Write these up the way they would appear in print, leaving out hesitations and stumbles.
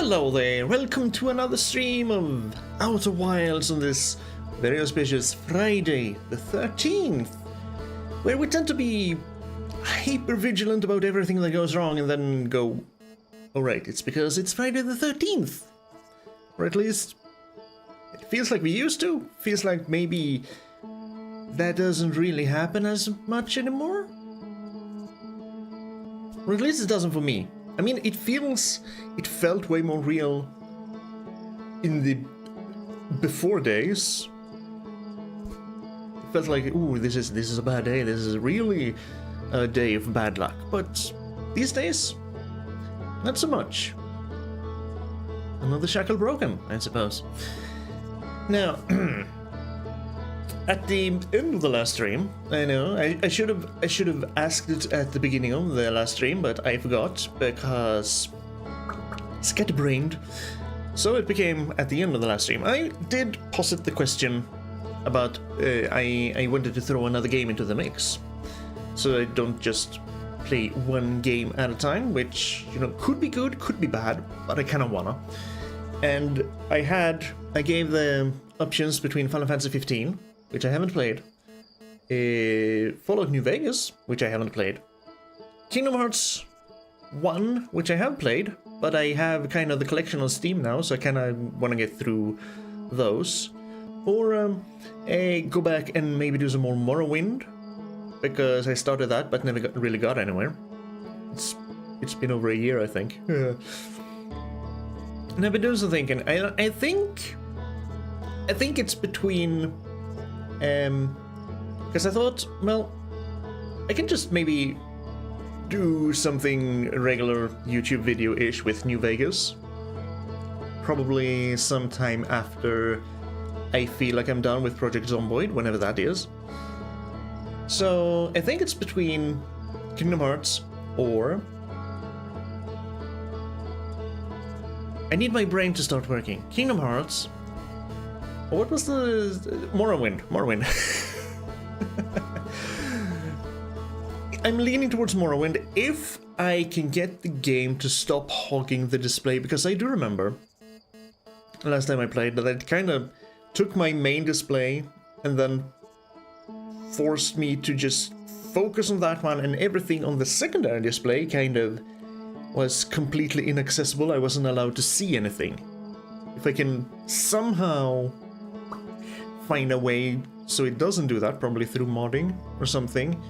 Hello there, welcome to another stream of Outer Wilds on this very auspicious Friday the 13th, where we tend to be hyper vigilant about everything that goes wrong and then go, oh right, it's because it's Friday the 13th, or at least it feels like we used to, feels like maybe that doesn't really happen as much anymore, or at least it doesn't for me. I mean, it felt way more real in the before days. It felt like, ooh, this is a bad day. This is really a day of bad luck. But these days, not so much. Another shackle broken, I suppose. Now, at the end of the last stream, I know I should have asked it at the beginning of the last stream, but I forgot because scatterbrained. So it became at the end of the last stream. I did posit the question about I wanted to throw another game into the mix, so I don't just play one game at a time, which could be good, could be bad, but I kind of wanna. And I gave the options between Final Fantasy 15. Which I haven't played, Fallout New Vegas, which I haven't played, Kingdom Hearts 1, which I have played, but I have kind of the collection on Steam now, so I kind of want to get through those, or go back and maybe do some more Morrowind, because I started that but never really got anywhere. It's been over a year, I think. And I've been doing some thinking. I think it's between. Because I thought, well, I can just maybe do something regular YouTube video-ish with New Vegas. Probably sometime after I feel like I'm done with Project Zomboid, whenever that is. So I think it's between Kingdom Hearts or... I need my brain to start working. Kingdom Hearts... What was the... Morrowind. I'm leaning towards Morrowind if I can get the game to stop hogging the display, because I do remember last time I played that it kind of took my main display and then forced me to just focus on that one, and everything on the secondary display kind of was completely inaccessible. I wasn't allowed to see anything. If I can somehow find a way so it doesn't do that, probably through modding or something,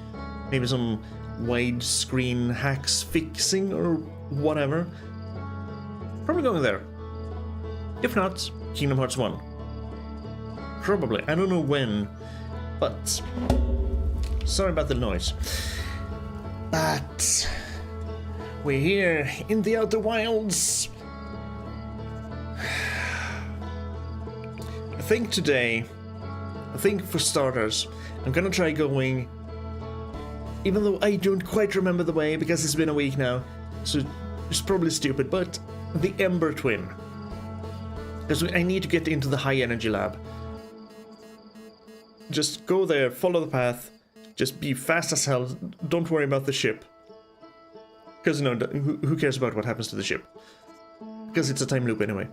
maybe some widescreen hacks fixing or whatever, probably going there. If not, Kingdom Hearts 1. Probably, I don't know when, but sorry about the noise. But we're here in the Outer Wilds. I think for starters, I'm gonna try going, even though I don't quite remember the way because it's been a week now, so it's probably stupid, but the Ember Twin. Because I need to get into the high energy lab. Just go there, follow the path, just be fast as hell, don't worry about the ship. Because who cares about what happens to the ship? Because it's a time loop anyway.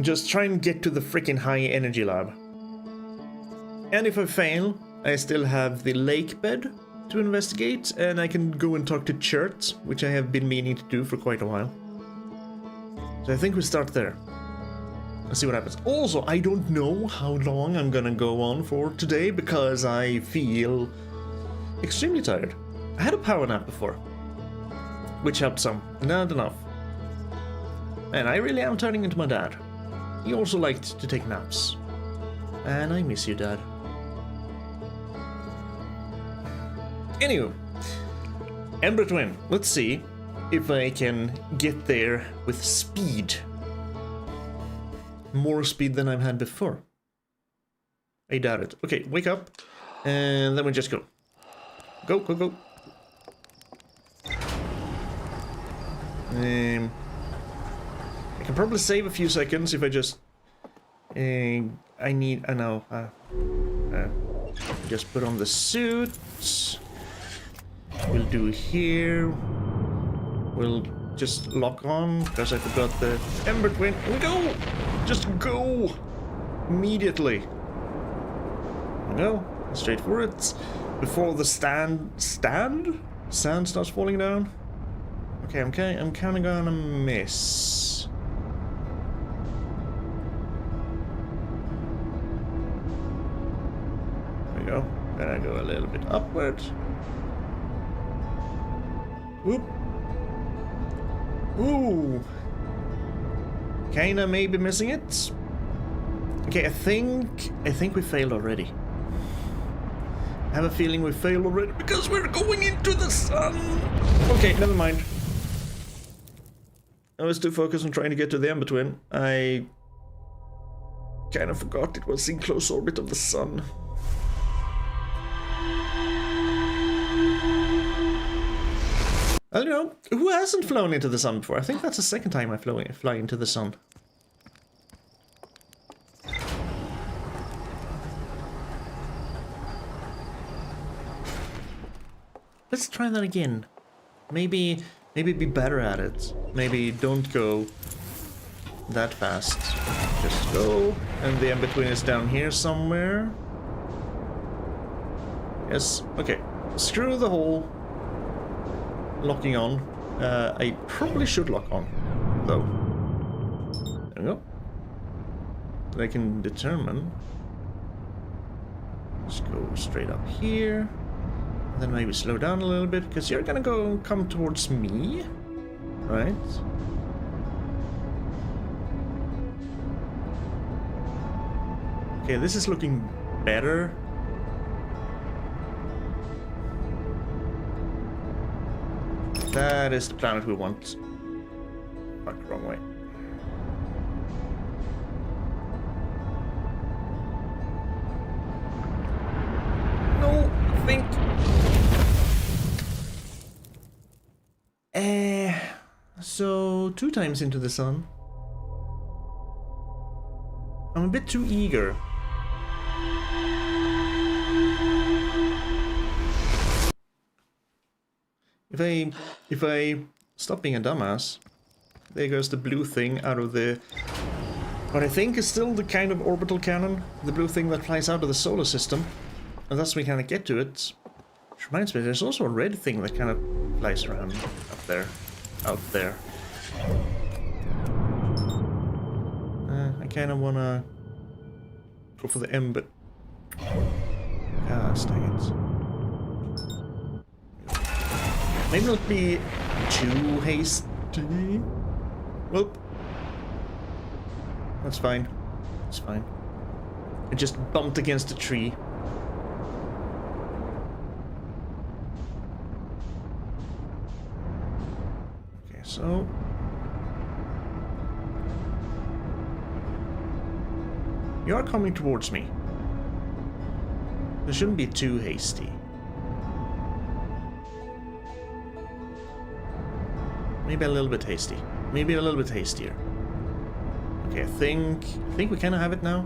Just try and get to the freaking high energy lab. And if I fail, I still have the lake bed to investigate, and I can go and talk to Chert, which I have been meaning to do for quite a while. So I think we start there. Let's see what happens. Also, I don't know how long I'm gonna go on for today, because I feel extremely tired. I had a power nap before, which helped some, not enough. And I really am turning into my dad. He also liked to take naps. And I miss you, Dad. Anywho, Ember Twin. Let's see if I can get there with speed. More speed than I've had before. I doubt it. Okay, wake up. And then we just go. Go, go, go. I can probably save a few seconds if I just... I need... I know. Just put on the suit. We'll do here. We'll just lock on because I forgot the Ember Twin. Go! Just go! Immediately. There we go. Straight for it. Before the sand starts falling down. Okay, I'm kind of gonna miss. There we go. Gonna go a little bit upward. Whoop. Ooh. Kinda maybe missing it. Okay, I think we failed already. I have a feeling we failed already because we're going into the sun. Okay, never mind. I was too focused on trying to get to the Ember Twin. I kind of forgot it was in close orbit of the sun. I don't know. Who hasn't flown into the sun before? I think that's the second time I fly into the sun. Let's try that again. Maybe be better at it. Maybe don't go that fast. Just go, and the Ember Twin is down here somewhere. Yes, okay. Screw the whole locking on. I probably should lock on, though. There we go. I can determine. Let's go straight up here. Then maybe slow down a little bit, because you're gonna come towards me, right? Okay, this is looking better. That is the planet we want. Fuck, wrong way. No, think. So 2 times into the sun. I'm a bit too eager. If I stop being a dumbass, there goes the blue thing out of the what I think is still the kind of orbital cannon, the blue thing that flies out of the solar system, and thus we kind of get to it. Which reminds me, there's also a red thing that kind of flies around up there, out there. I kind of wanna go for the Ember. Ah, dang it. Maybe not be too hasty. Whoop. That's fine. It's fine. It just bumped against a tree. Okay, so you are coming towards me. It shouldn't be too hasty. Maybe a little bit hasty. Maybe a little bit hastier. Okay, I think we kind of have it now.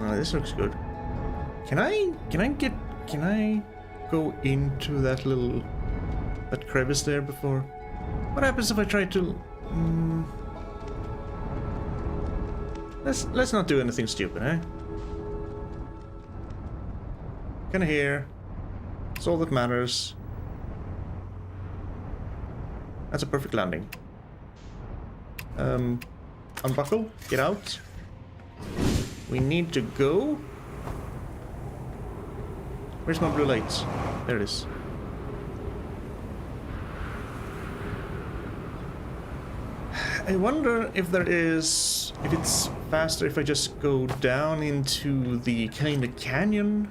Oh, this looks good. Can I go into that crevice there before? What happens if I try to? Let's not do anything stupid, eh? Kinda here. It's all that matters. That's a perfect landing. Unbuckle. Get out. We need to go. Where's my blue lights? There it is. I wonder if it's faster if I just go down into the kind of canyon.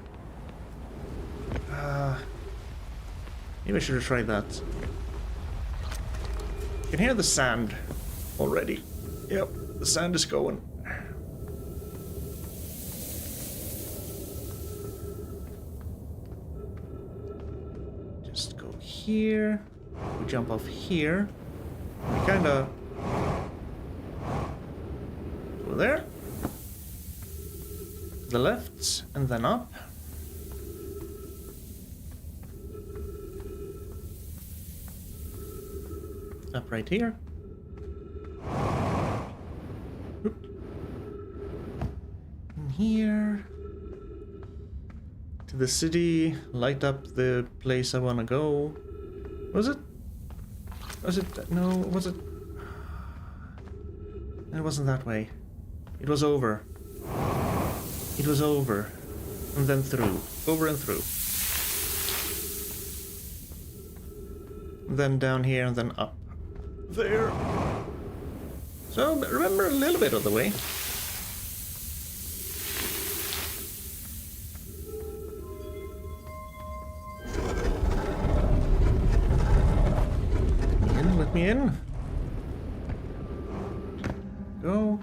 Maybe I should have tried that. You can hear the sand already. Yep, the sand is going. Just go here. We jump off here. We kinda go there. the left, and then up. Up right here. Oop. And here. To the city, light up the place I want to go. Was it? Was it? No, was it? It wasn't that way. It was over. It was over. And then through. Over and through. And then down here and then up. There. So remember a little bit of the way. Let me in. Go.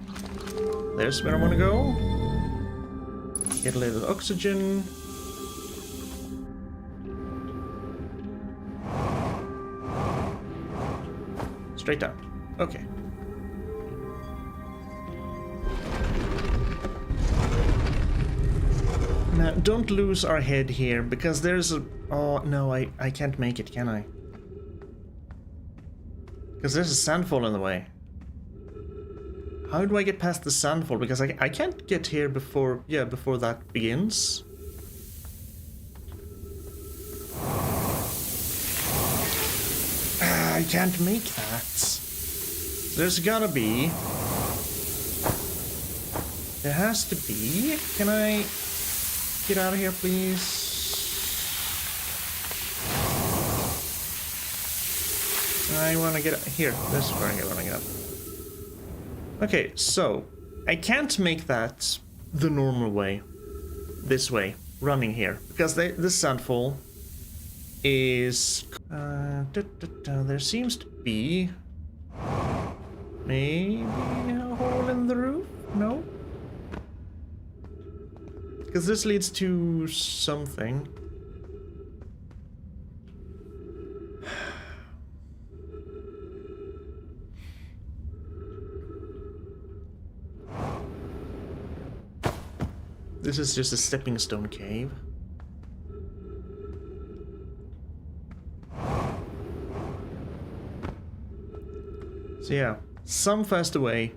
There's where I want to go. Get a little oxygen. Straight down. Okay. Now, don't lose our head here, because there's a... Oh, no, I can't make it, can I? Because there's a sandfall in the way. How do I get past the sandfall? Because I can't get here before... Yeah, before that begins. I can't make that. There's gotta be... There has to be... Can I... Get out of here, please? I want to get up here. This is where I want to get up. Okay, so I can't make that the normal way. This way, running here, because this sandfall is. There seems to be maybe a hole in the roof. No, because this leads to something. This is just a stepping stone cave. So yeah, some faster way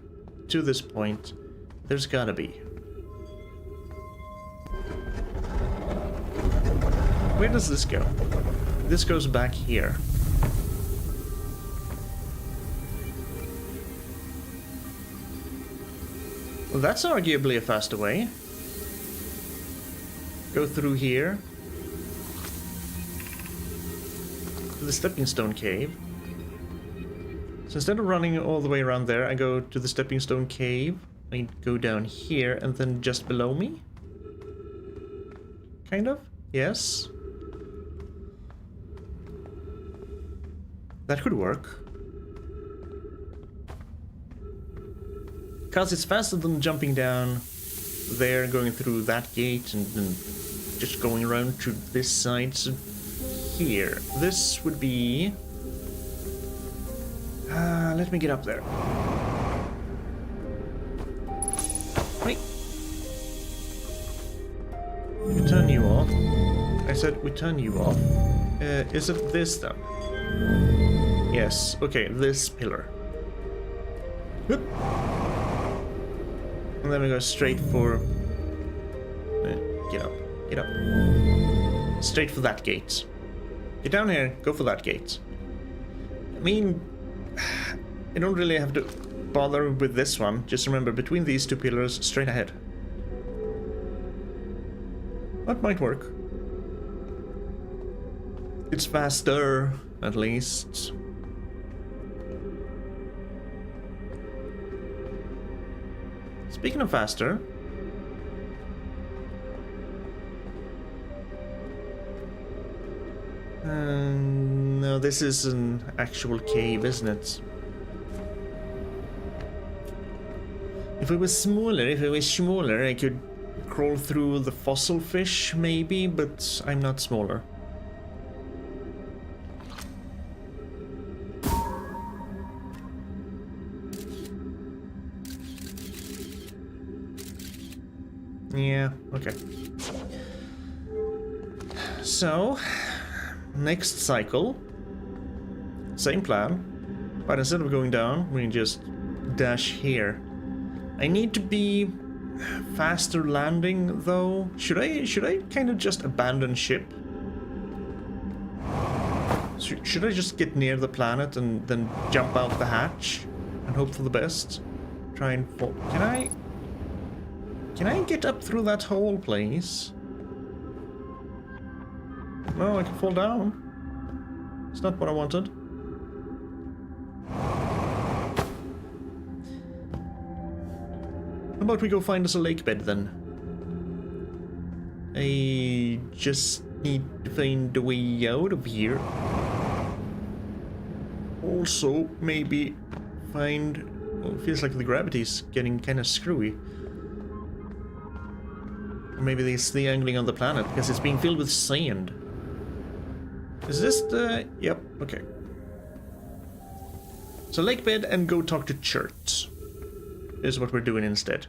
to this point, there's gotta be. Where does this go? This goes back here. Well, that's arguably a faster way. Go through here to the stepping stone cave. So instead of running all the way around there, I go to the stepping stone cave. I go down here and then just below me. Kind of? Yes. That could work. Because it's faster than jumping down there, going through that gate, and then just going around to this side. So here, this would be... let me get up there. Wait. We turn you off. I said we turn you off. Is it this then? Yes, okay, this pillar. Whoop. And then we go straight for... Get up, get up. Straight for that gate. Get down here, go for that gate. I mean, I don't really have to bother with this one. Just remember, between these two pillars, straight ahead. That might work. It's faster, at least. Speaking of faster... no, this is an actual cave, isn't it? If it was smaller, I could crawl through the fossil fish, maybe, but I'm not smaller. Yeah, okay. So, next cycle, same plan, but instead of going down, we can just dash here. I need to be faster landing, though. Should I kind of just abandon ship? Should I just get near the planet and then jump out the hatch and hope for the best? Try and fall. Can I get up through that hole, please? No, I can fall down. It's not what I wanted. How about we go find us a lake bed then? I just need to find a way out of here. Also, maybe find... Well, it feels like the gravity's getting kind of screwy. Or maybe it's the angling of the planet, because it's being filled with sand. Is this the... Yep, okay. So lake bed and go talk to Chert is what we're doing instead.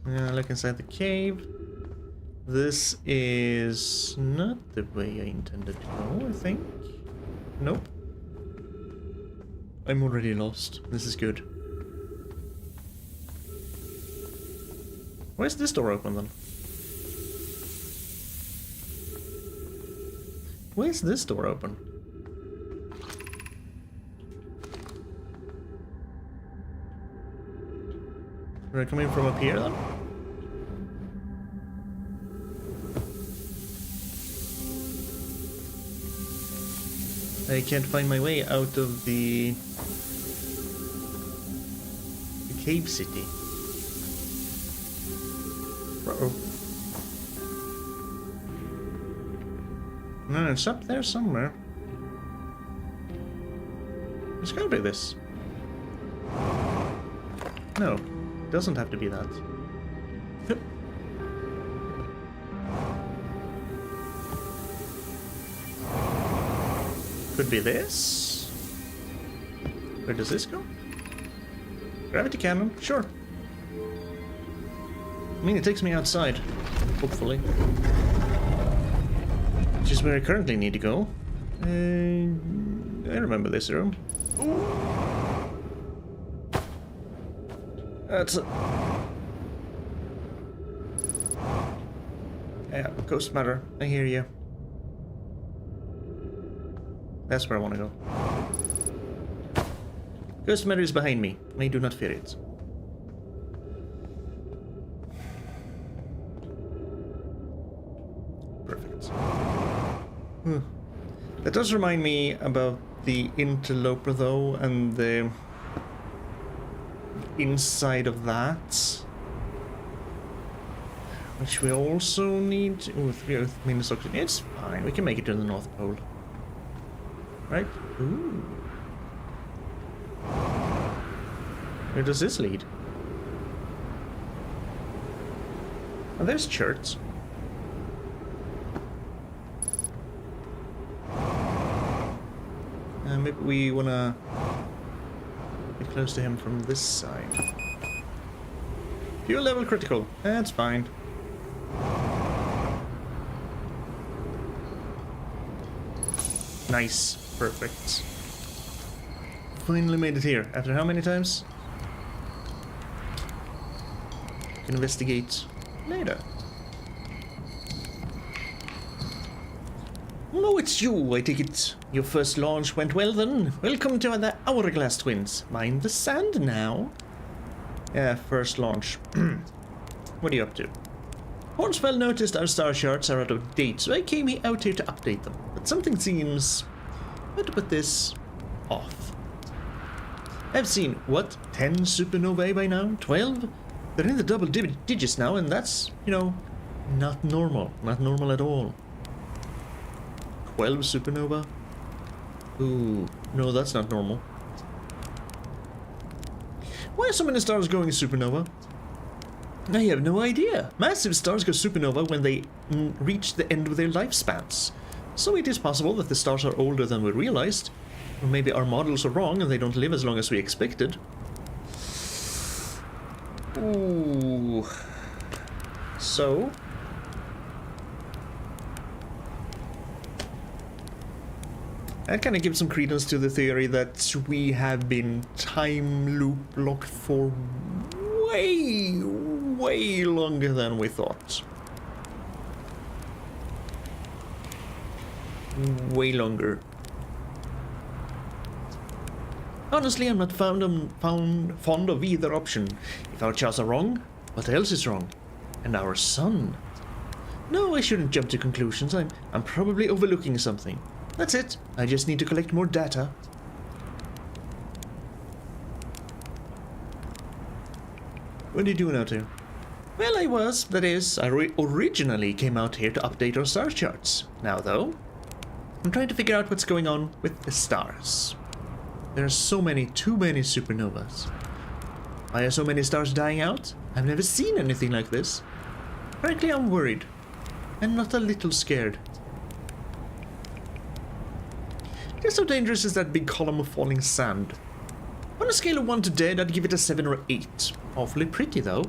Look inside the cave. This is not the way I intended to go, I think. Nope. I'm already lost. This is good. Why is this door open then? Why is this door open? Are I coming from up here then? I can't find my way out of the cave city. Uh-oh. No, it's up there somewhere. It's gotta be this. No, it doesn't have to be that. Could be this. Where does this go? Gravity cannon, sure. I mean, it takes me outside, hopefully. Which is where I currently need to go. I remember this room. Ooh. That's a... Yeah, ghost matter. I hear you. That's where I want to go. Ghost matter is behind me. I do not fear it. Perfect. That does remind me about the Interloper, though, and the inside of that. Which we also need... Oh, 3 Earth minus oxygen. It's fine. We can make it to the North Pole. Right? Ooh. Where does this lead? Oh, there's Chert. Maybe we wanna be close to him from this side. Fuel level critical. That's fine. Nice. Perfect. Finally made it here. After how many times? Can investigate later. Oh, it's you. I take it your first launch went well then. Welcome to the Hourglass Twins. Mind the sand now. Yeah, first launch. What are you up to? Hornsfell noticed our star charts are out of date, so I came out here to update them. But something seems... how to put this... off. I've seen, what, 10 supernovae by now? 12? They're in the double digits now, and that's, you know, not normal. Not normal at all. 12 supernova? Ooh, no, that's not normal. Why are so many stars going supernova? I have no idea. Massive stars go supernova when they reach the end of their lifespans. So it is possible that the stars are older than we realized. Or maybe our models are wrong and they don't live as long as we expected. Ooh. So? That kind of gives some credence to the theory that we have been time loop locked for way longer than we thought. Way longer. Honestly, I'm not fond of either option. If our charts are wrong, what else is wrong? And our sun? No, I shouldn't jump to conclusions. I'm probably overlooking something. That's it. I just need to collect more data. What are you doing out here? Well, I originally came out here to update our star charts. Now, though, I'm trying to figure out what's going on with the stars. There are too many supernovas. Why are so many stars dying out? I've never seen anything like this. Frankly, I'm worried. And not a little scared. Just how dangerous is that big column of falling sand? On a scale of 1 to dead, I'd give it a 7 or 8. Awfully pretty, though.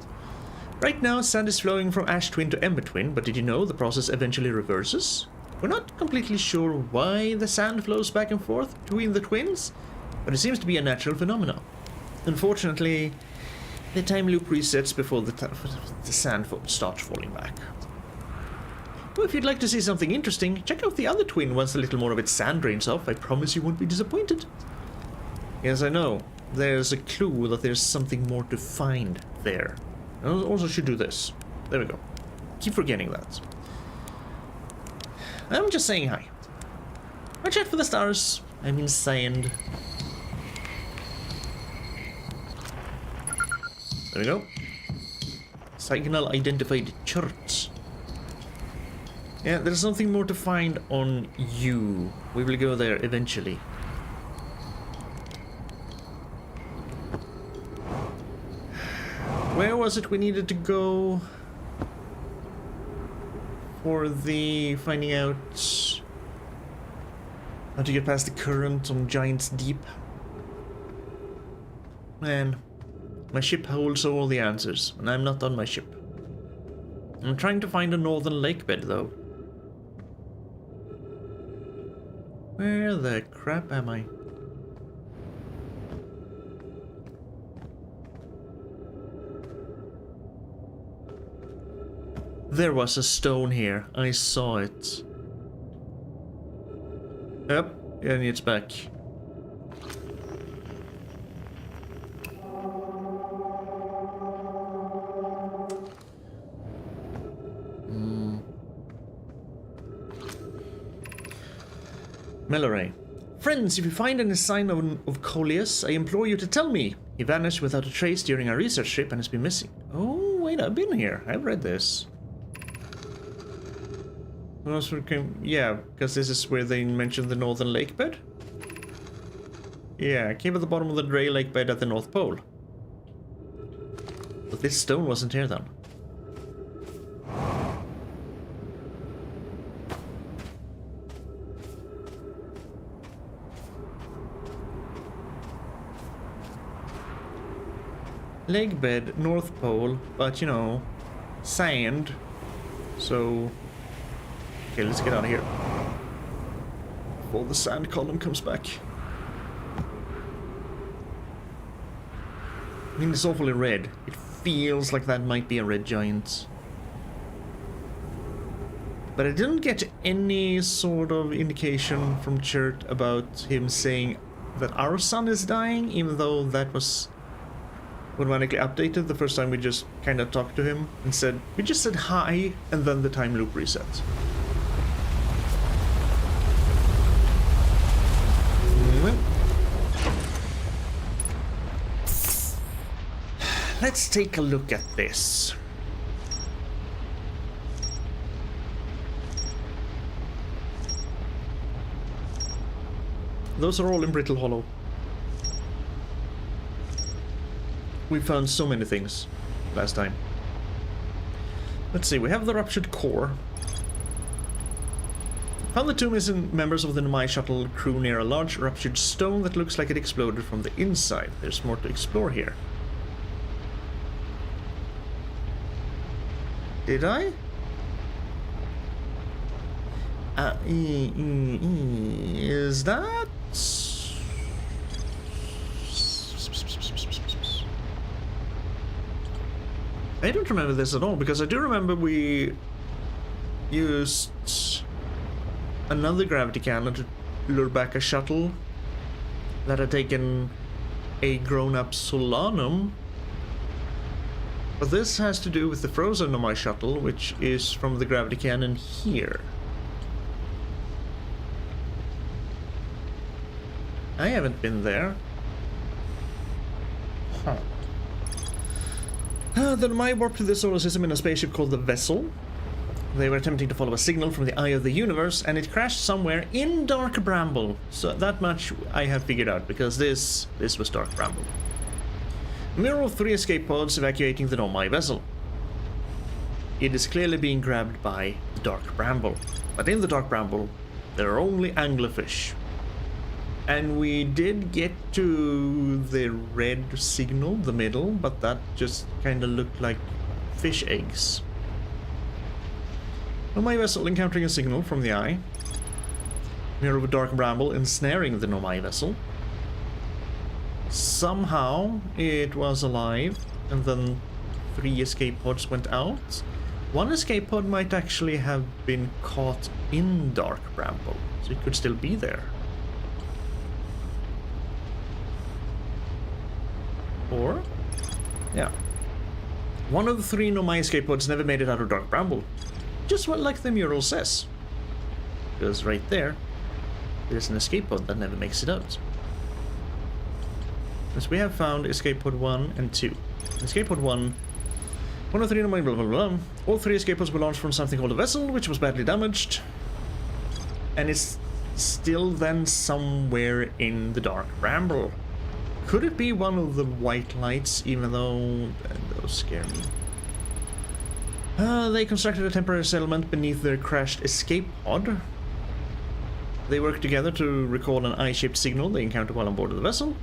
Right now, sand is flowing from Ash Twin to Ember Twin, but did you know the process eventually reverses? We're not completely sure why the sand flows back and forth between the twins, but it seems to be a natural phenomenon. Unfortunately, the time loop resets before the sand starts falling back. Well, if you'd like to see something interesting, check out the other twin once a little more of its sand drains off. I promise you won't be disappointed. Yes, I know. There's a clue that there's something more to find there. I also should do this. There we go. Keep forgetting that. I'm just saying hi. Watch out for the stars. I mean sand. There we go. Signal identified church. Yeah, there's something more to find on you. We will go there eventually. Where was it we needed to go for the finding out how to get past the current on Giant's Deep? Man, my ship holds all the answers, and I'm not on my ship. I'm trying to find a northern lake bed, though. Where the crap am I? There was a stone here. I saw it. Yep, and it's back. Melloray. Friends, if you find any sign of Coleus, I implore you to tell me. He vanished without a trace during our research trip and has been missing. Oh, wait, I've been here. I've read this. Yeah, because this is where they mentioned the northern lake bed. Yeah, came at the bottom of the Grey Lake bed at the North Pole. But this stone wasn't here then. Lake bed, North Pole, but you know, sand. So, okay, let's get out of here before the sand column comes back. I mean, it's awfully red. It feels like that might be a red giant. But I didn't get any sort of indication from Chert about him saying that our sun is dying, even though that was automatically updated the first time we just kind of talked to him and said, we just said hi, and then the time loop reset. Let's take a look at this. Those are all in Brittle Hollow. We found so many things last time. Let's see, we have the ruptured core. Found the two missing members of the Nomai shuttle crew near a large ruptured stone that looks like it exploded from the inside. There's more to explore here. Did I? Is that? I don't remember this at all, because I do remember we used another gravity cannon to lure back a shuttle that had taken a grown-up Solanum. But this has to do with the frozen Nomai shuttle, which is from the gravity cannon here. I haven't been there. Huh. The Nomai warped to the solar system in a spaceship called the Vessel. They were attempting to follow a signal from the Eye of the Universe, and it crashed somewhere in Dark Bramble. So that much I have figured out, because this was Dark Bramble. A mirror of 3 escape pods evacuating the Nomai vessel. It is clearly being grabbed by the Dark Bramble. But in the Dark Bramble, there are only anglerfish. And we did get to the red signal, the middle, but that just kind of looked like fish eggs. Nomai vessel encountering a signal from the Eye. Mirror of a Dark Bramble ensnaring the Nomai vessel. Somehow it was alive, and then 3 escape pods went out. 1 escape pod might actually have been caught in Dark Bramble, so it could still be there. Or, yeah. 1 of the 3 Nomai escape pods never made it out of Dark Bramble. Just what like the mural says. Because right there, there's an escape pod that never makes it out. As we have found escape pod 1 and 2. Escape pod 1 of 3 Nomai blah blah blah. All 3 escape pods were launched from something called a vessel, which was badly damaged. And it's still then somewhere in the Dark Bramble. Could it be one of the white lights, even though those scare me? They constructed a temporary settlement beneath their crashed escape pod. They worked together to record an eye-shaped signal they encountered while on board of the vessel.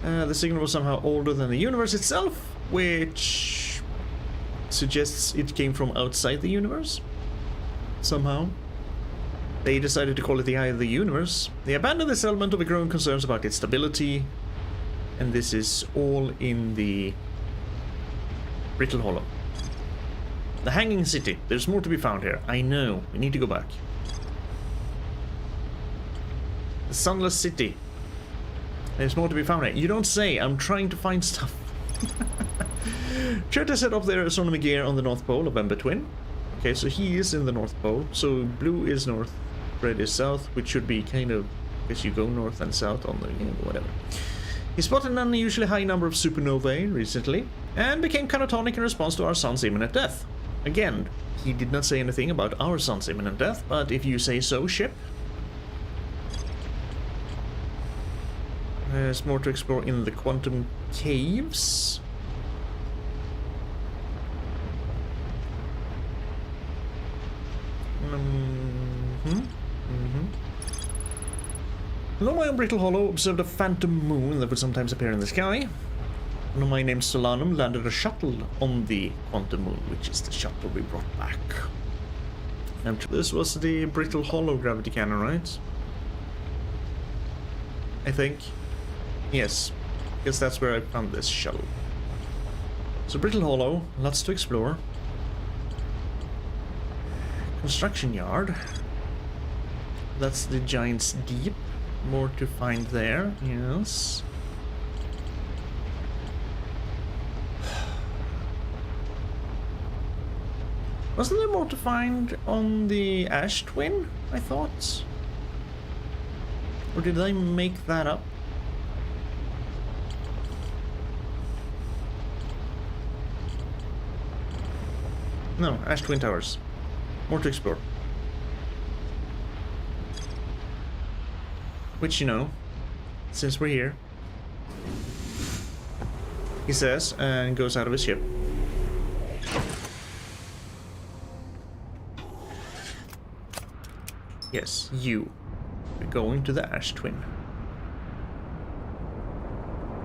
The signal was somehow older than the universe itself, which suggests it came from outside the universe. Somehow. They decided to call it the Eye of the Universe. They abandoned the settlement over growing concerns about its stability. And this is all in the Brittle Hollow. The Hanging City. There's more to be found here. I know. We need to go back. The Sunless City. There's more to be found here. You don't say. I'm trying to find stuff. Tried to set up their astronomy gear on the North Pole of Ember Twin. Okay, so he is in the North Pole. So blue is north, red is south, which should be kind of, I guess you go north and south on the, whatever. He spotted an unusually high number of supernovae recently, and became catatonic in response to our sun's imminent death. Again, he did not say anything about our sun's imminent death, but if you say so, ship. There's more to explore in the quantum caves. Nomai on Brittle Hollow observed a phantom moon that would sometimes appear in the sky. Nomai named Solanum landed a shuttle on the quantum moon, which is the shuttle we brought back. And this was the Brittle Hollow gravity cannon, right? I think. Yes, because that's where I found this shuttle. So Brittle Hollow, lots to explore. Construction yard. That's the Giant's Deep. More to find there, yes. Wasn't there more to find on the Ash Twin, I thought? Or did I make that up? No, Ash Twin Towers. More to explore. Which, since we're here, he says, and goes out of his ship. Yes, you. We're going to the Ash Twin.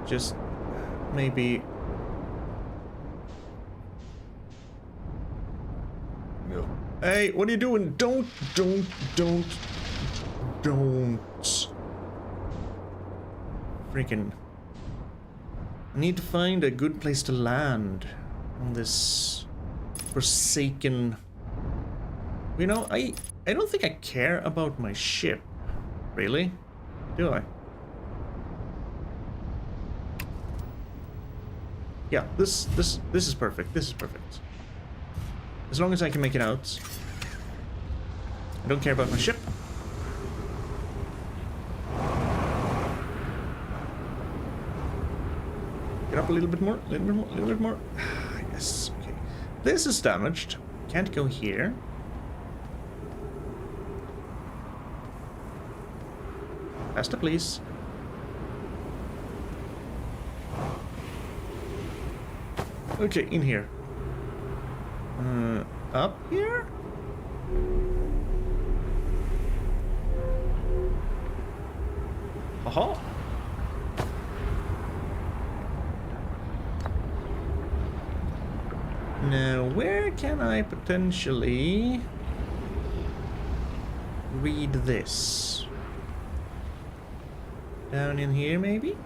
Just maybe Hey, what are you doing? Don't. Freaking. I need to find a good place to land on this forsaken... You know, I don't think I care about my ship. Really? Do I? Yeah, this is perfect. This is perfect. As long as I can make it out. I don't care about my ship. Get up a little bit more, a little bit more. Yes, okay. This is damaged. Can't go here. Faster, please. Okay, in here. Up here? Aha! Now, where can I potentially read this? Down in here, maybe?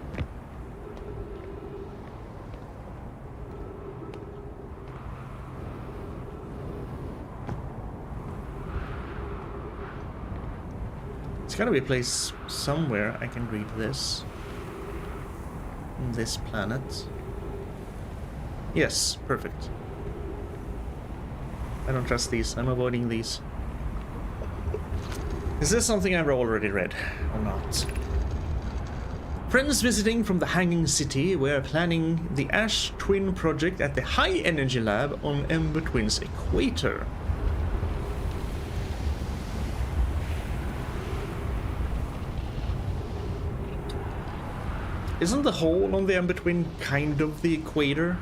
There's gotta be a place somewhere I can read this. On this planet. Yes, perfect. I don't trust these. I'm avoiding these. Is this something I've already read or not? Friends visiting from the Hanging City were planning the Ash Twin project at the High Energy Lab on Ember Twin's equator. Isn't the hole on the Ember Twin kind of the equator?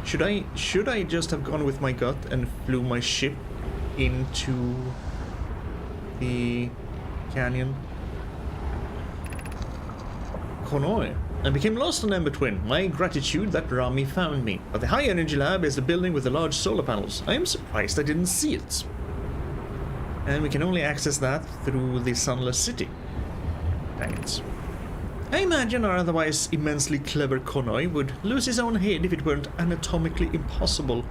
Should I just have gone with my gut and flew my ship into the canyon? Konoi. I became lost on Ember Twin. My gratitude that Rami found me. But the High Energy Lab is the building with the large solar panels. I am surprised I didn't see it. And we can only access that through the Sunless City. Dang it. I imagine our otherwise immensely clever Konoi would lose his own head if it weren't anatomically impossible.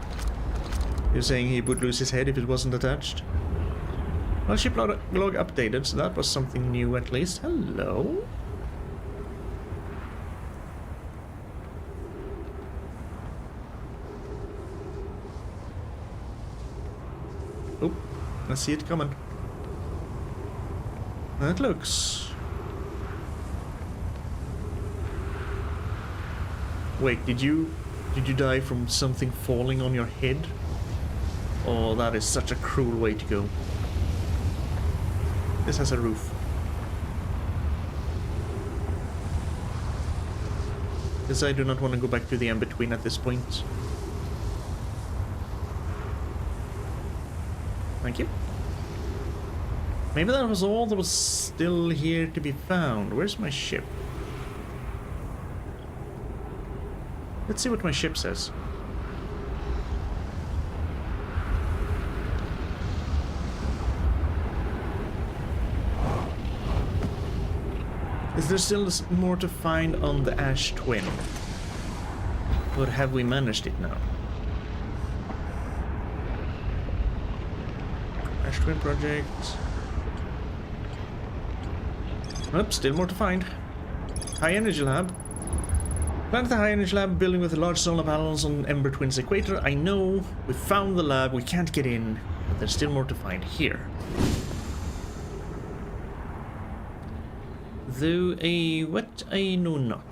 You're saying he would lose his head if it wasn't attached? Well, ship log updated, so that was something new at least. Hello? Oh, I see it coming. That looks... Wait, did you die from something falling on your head? Oh, that is such a cruel way to go. This has a roof. Because I do not want to go back to the Ember Twin at this point. Thank you. Maybe that was all that was still here to be found. Where's my ship? Let's see what my ship says. Is there still more to find on the Ash Twin? Or have we managed it now? Ash Twin project. Nope, still more to find. High Energy Lab. Plant the High Energy Lab building with the large solar panels on Ember Twin's equator. I know, we found the lab, we can't get in, but there's still more to find here. Though what I know not.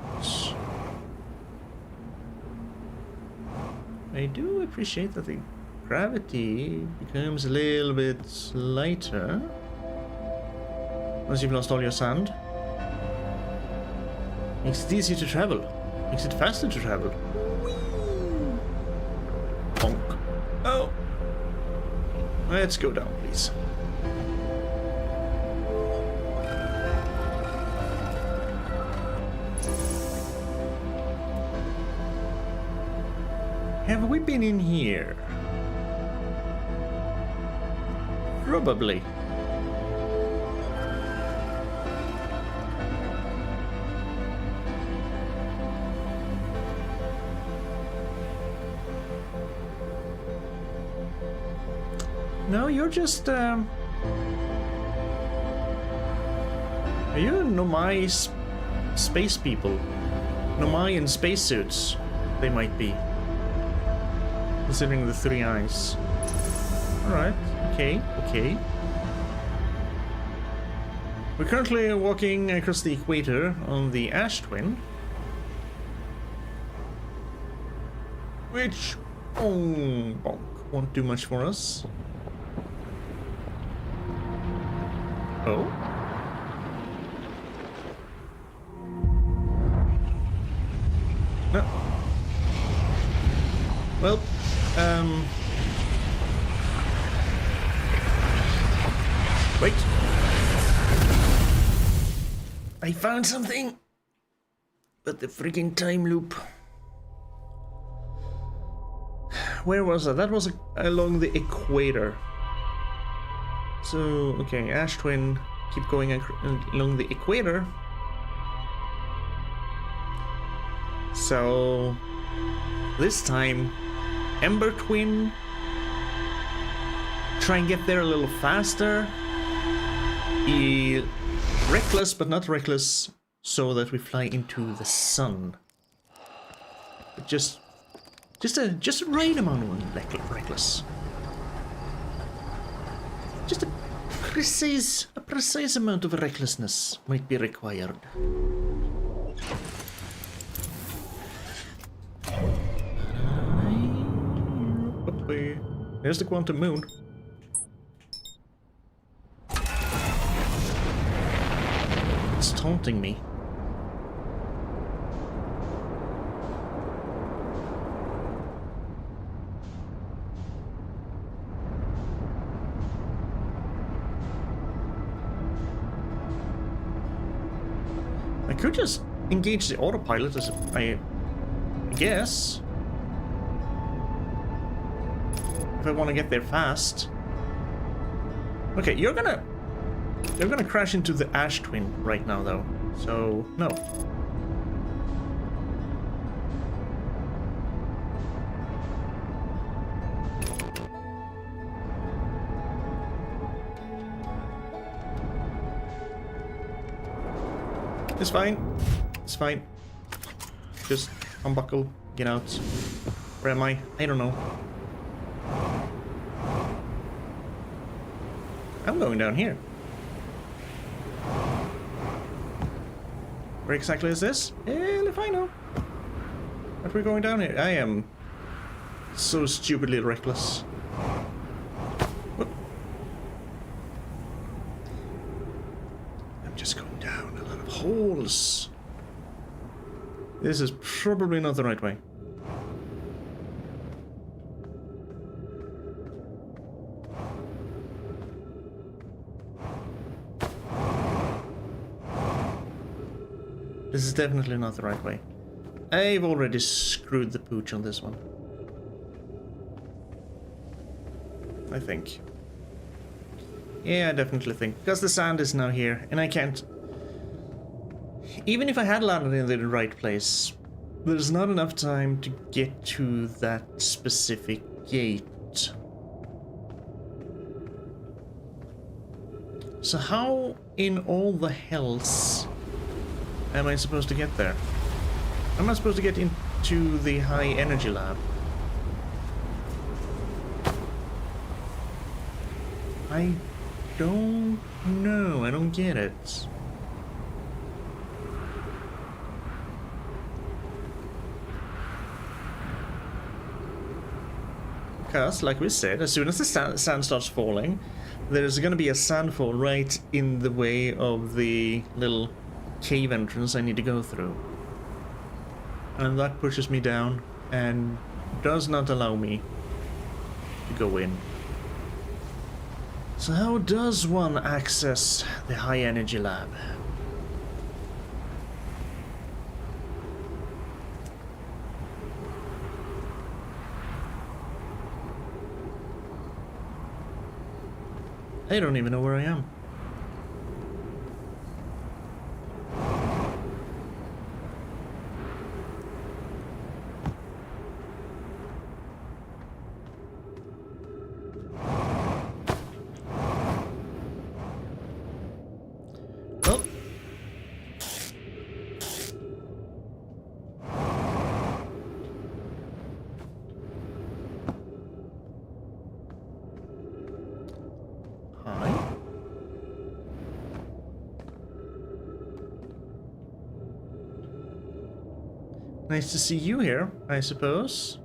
I do appreciate that the gravity becomes a little bit lighter once you've lost all your sand. Makes it easier to travel. Makes it faster to travel. Bonk. Oh. Let's go down, please. Have we been in here? Probably. No, you're just, Are you Nomai space people? Nomai in spacesuits, they might be. Considering the 3 eyes. Alright, okay. We're currently walking across the equator on the Ash Twin. Which, bonk, won't do much for us. Oh? No. Well, wait. I found something! But the freaking time loop. Where was that? That was along the equator. So, okay, Ash Twin, keep going along the equator. So, this time, Ember Twin, try and get there a little faster. Be reckless, but not reckless, so that we fly into the sun. But just a right amount of reckless. Just a precise amount of recklessness might be required. There's the quantum moon. It's taunting me. I could just engage the autopilot as I guess. If I want to get there fast. Okay, you're gonna crash into the Ash Twin right now though. So no. It's fine. It's fine. Just unbuckle, get out. Where am I? I don't know. I'm going down here. Where exactly is this? Hell if I know. But we're going down here. I am so stupidly reckless. Whoop. I'm just going down a lot of holes. This is probably not the right way. This is definitely not the right way. I've already screwed the pooch on this one. I think. Yeah, I definitely think. Because the sand is now here, and I can't... Even if I had landed in the right place, there's not enough time to get to that specific gate. So how in all the hells am I supposed to get there? Am I supposed to get into the high energy lab? I don't know. I don't get it. Because, like we said, as soon as the sand starts falling, there's going to be a sandfall right in the way of the little cave entrance I need to go through. And that pushes me down and does not allow me to go in. So how does one access the high energy lab? I don't even know where I am. Nice to see you here, I suppose.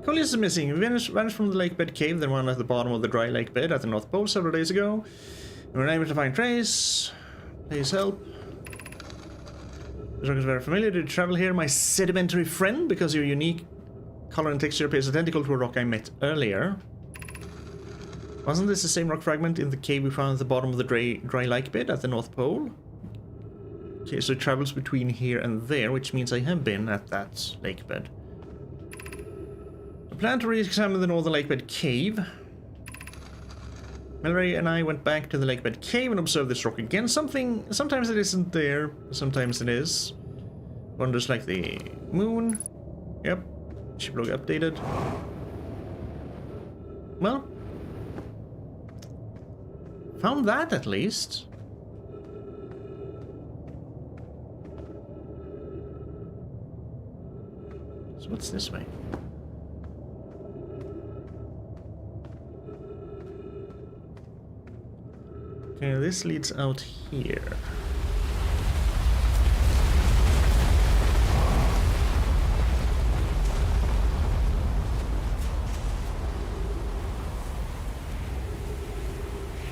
Colliers is missing. We vanished from the lake bed cave, then one at the bottom of the dry lake bed at the North Pole several days ago. We were unable to find trace. Please help. This rock is very familiar. Did you travel here, my sedimentary friend? Because your unique color and texture appears identical to a rock I met earlier. Wasn't this the same rock fragment in the cave we found at the bottom of the dry lake bed at the North Pole? Okay, so it travels between here and there, which means I have been at that lake bed. I plan to re-examine the northern lake bed cave. Mallory and I went back to the lake bed cave and observed this rock again. Sometimes it isn't there, sometimes it is. Wonders like the moon. Yep, ship log updated. Well, found that at least. So what's this way? Okay, this leads out here.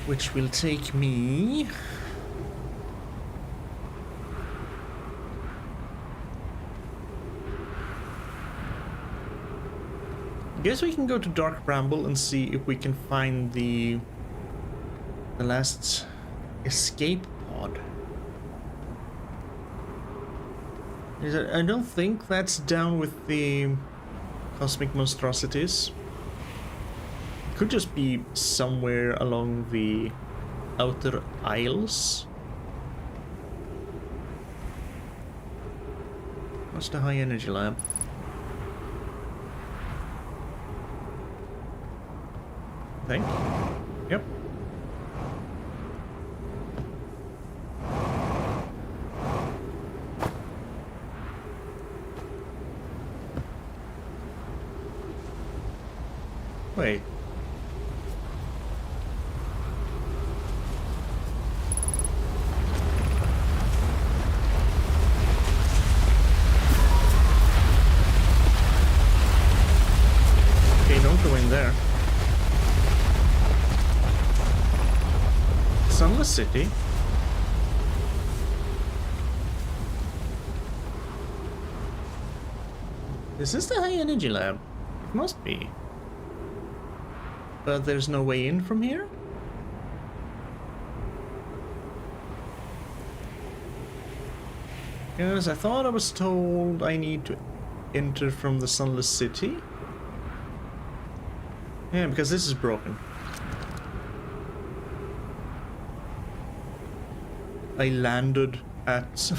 Which will take me... I guess we can go to Dark Bramble and see if we can find the last escape pod. I don't think that's down with the cosmic monstrosities. It could just be somewhere along the outer isles. What's the high energy lab? I think. Yep. Wait. Okay, don't go in there. Sunless City? Is this the high energy lab? It must be. But there's no way in from here? Yes, I thought I was told I need to enter from the Sunless City. Yeah, because this is broken. I landed at...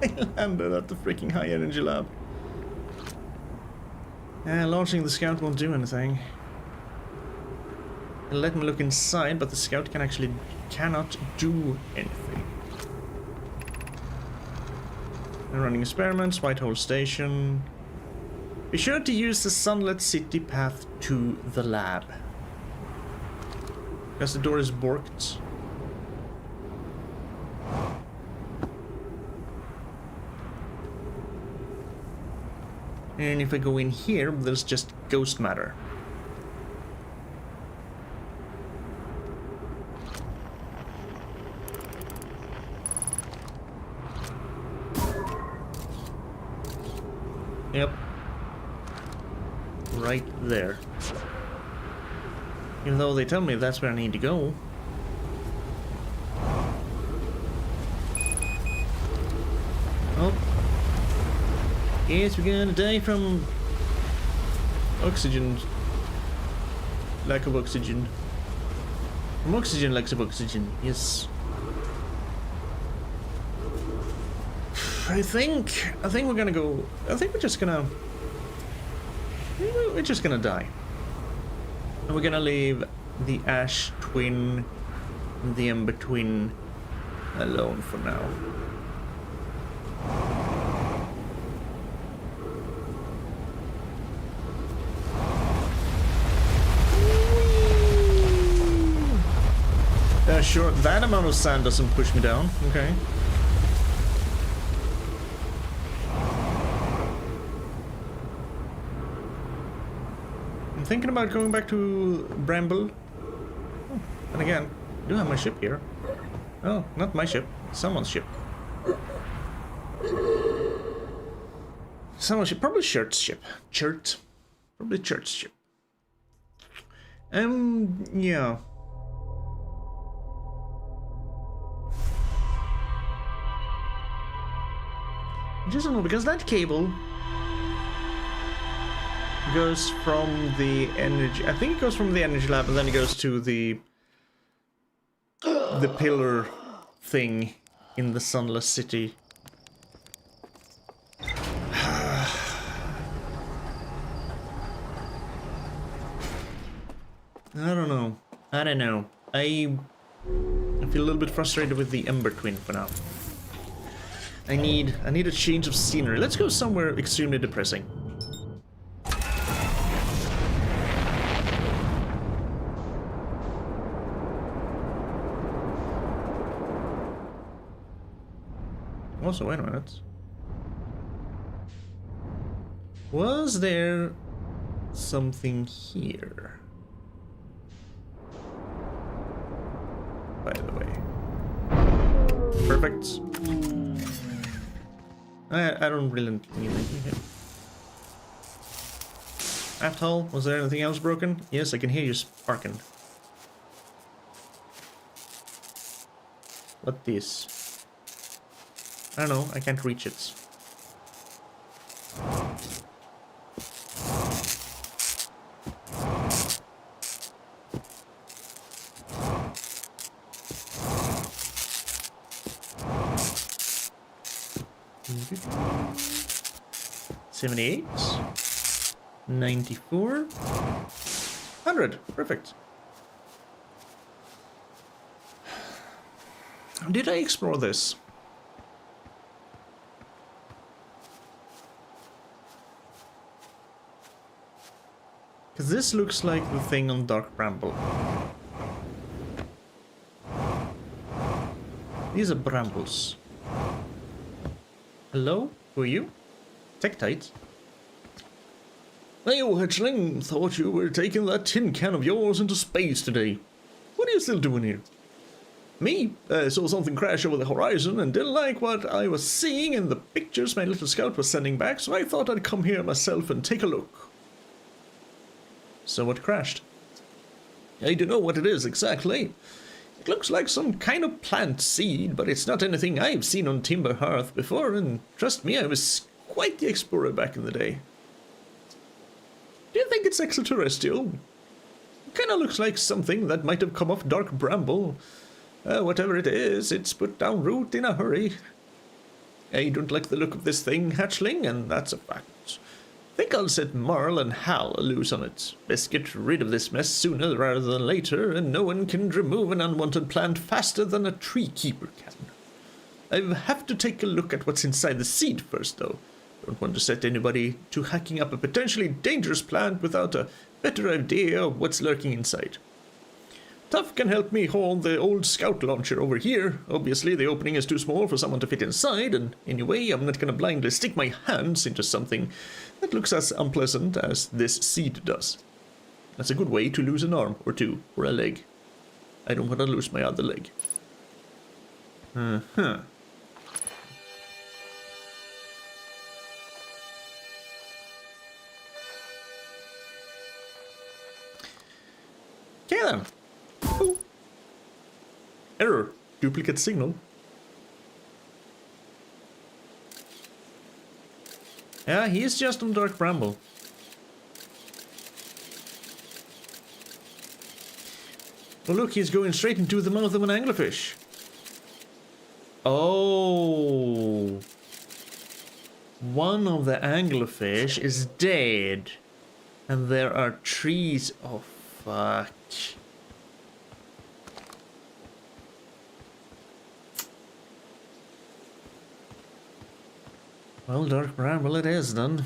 I landed at the freaking high energy lab. Launching the scout won't do anything. It'll let me look inside, but the scout cannot do anything. And running experiments, Whitehall Station. Be sure to use the Sunlit City path to the lab. Because the door is borked. And if I go in here, there's just ghost matter. Yep. Right there. Even though they tell me that's where I need to go. Oh. Yes, we're gonna die from oxygen. Lack of oxygen. From oxygen, lack of oxygen. Yes. I think we're gonna go. I think we're just gonna die. And we're gonna leave the Ash Twin and the Ember Twin alone for now. Sure, that amount of sand doesn't push me down. Okay. I'm thinking about going back to Bramble. Oh, and again, I do have my ship here. Oh, not my ship. Someone's ship. Someone's ship. Probably Shirt's ship. Shirt. Probably Shirt's ship. Yeah. I just don't know, because that cable goes from the energy... I think it goes from the energy lab and then it goes to the pillar thing in the Sunless City. I don't know. I don't know. I feel a little bit frustrated with the Ember Twin for now. I need a change of scenery. Let's go somewhere extremely depressing. Also, wait a minute. Was there something here? By the way. Perfect. I don't really need anything here. Aft hull, was there anything else broken? Yes, I can hear you sparking. What this? I don't know, I can't reach it. $78, 94, 100. Perfect. Did I explore this? Because this looks like the thing on Dark Bramble. These are brambles. Hello? Who are you? Tektite. Hey, old hatchling, thought you were taking that tin can of yours into space today. What are you still doing here? Me? Saw something crash over the horizon and didn't like what I was seeing in the pictures my little scout was sending back, so I thought I'd come here myself and take a look. So what crashed? I don't know what it is exactly. It looks like some kind of plant seed, but it's not anything I've seen on Timber Hearth before, and trust me, I was quite the explorer back in the day. Do you think it's extraterrestrial? It kinda looks like something that might have come off Dark Bramble. Whatever it is, it's put down root in a hurry. I don't like the look of this thing, hatchling, and that's a fact. Think I'll set Marl and Hal loose on it. Best get rid of this mess sooner rather than later, and no one can remove an unwanted plant faster than a tree keeper can. I have to take a look at what's inside the seed first, though. Don't want to set anybody to hacking up a potentially dangerous plant without a better idea of what's lurking inside. Tuff can help me haul the old scout launcher over here. Obviously, the opening is too small for someone to fit inside, and anyway, I'm not gonna blindly stick my hands into something that looks as unpleasant as this seed does. That's a good way to lose an arm, or two, or a leg. I don't want to lose my other leg. Uh-huh. Okay then. Oh. Error. Duplicate signal. Yeah, he's just on Dark Bramble. Oh look, he's going straight into the mouth of an anglerfish. Oh. One of the anglerfish is dead. And there are trees. Oh, fuck. Well, Dark Bramble it is then.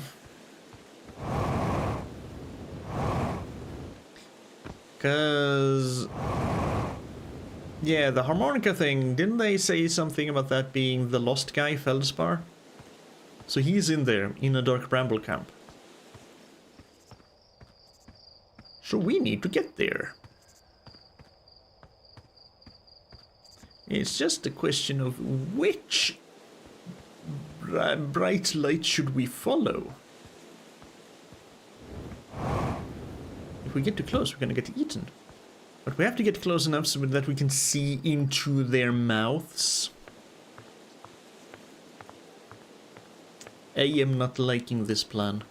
Cause... yeah, the harmonica thing, didn't they say something about that being the lost guy, Feldspar? So he's in there, in a Dark Bramble camp. So we need to get there. It's just a question of which bright light should we follow? If we get too close, we're gonna get eaten. But we have to get close enough so that we can see into their mouths. I am not liking this plan.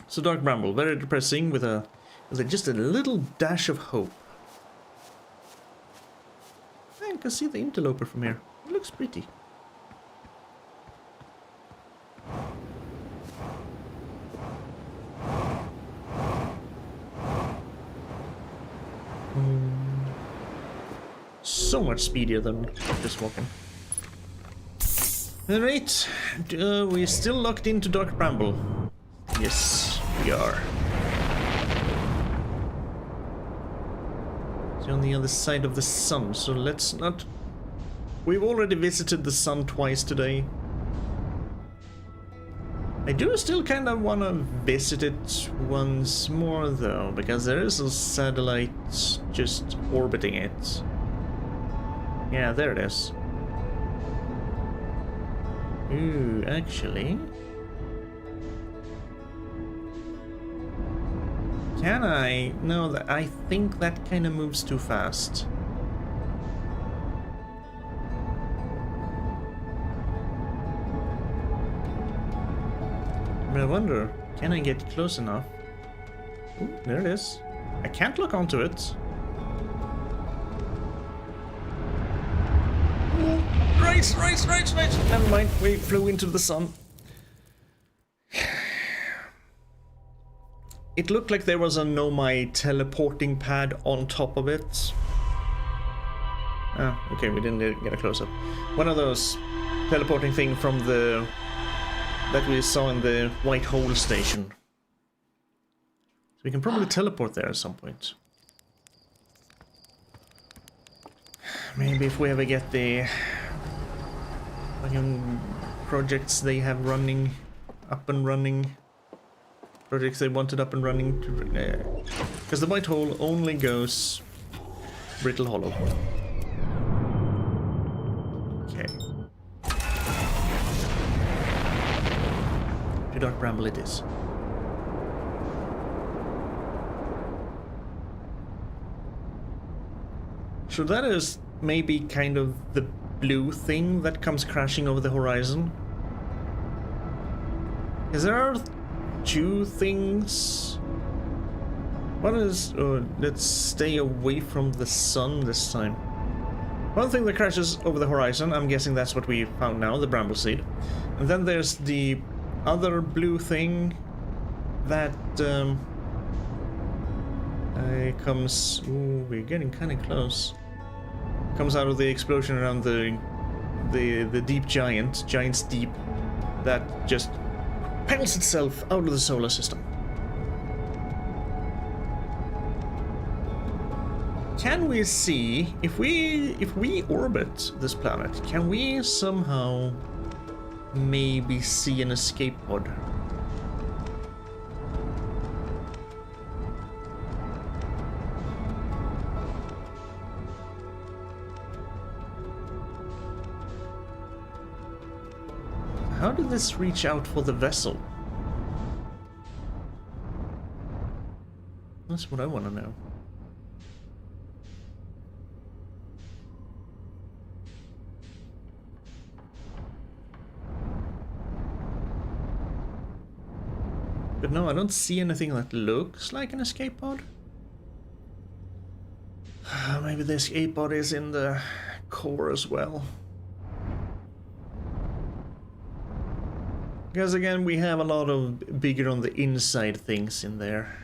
So Dark Bramble, very depressing with just a little dash of hope. I can see the Interloper from here. It looks pretty. So much speedier than just walking. Alright, we're still locked into Dark Bramble. Yes, we are. It's on the other side of the sun, so let's not... We've already visited the sun twice today. I do still kind of want to visit it once more though, because there is a satellite just orbiting it. Yeah, there it is. Ooh, actually... Can I? No, I think that kind of moves too fast. But I wonder, can I get close enough? Ooh, there it is. I can't look onto it. Ooh, right. Never mind, we flew into the sun. It looked like there was a Nomai teleporting pad on top of it. Ah, okay, we didn't get a close-up. One of those teleporting thing from the... that we saw in the White Hole station. So we can probably teleport there at some point. Maybe if we ever get the... fucking projects they have running, up and running. Projects they wanted up and running to... because the White Hole only goes Brittle Hollow. Okay. To Dark Bramble it is. So that is maybe kind of the blue thing that comes crashing over the horizon. Is there two things? One is, let's stay away from the sun this time. One thing that crashes over the horizon, I'm guessing that's what we found now, the Bramble Seed. And then there's the other blue thing that comes... ooh, we're getting kind of close. Comes out of the explosion around the deep Giant's Deep, that just propels itself out of the solar system. Can we see, if we orbit this planet, can we somehow maybe see an escape pod? How did this reach out for the vessel? That's what I want to know. But no, I don't see anything that looks like an escape pod. Maybe the escape pod is in the core as well. Because again, we have a lot of bigger on the inside things in there.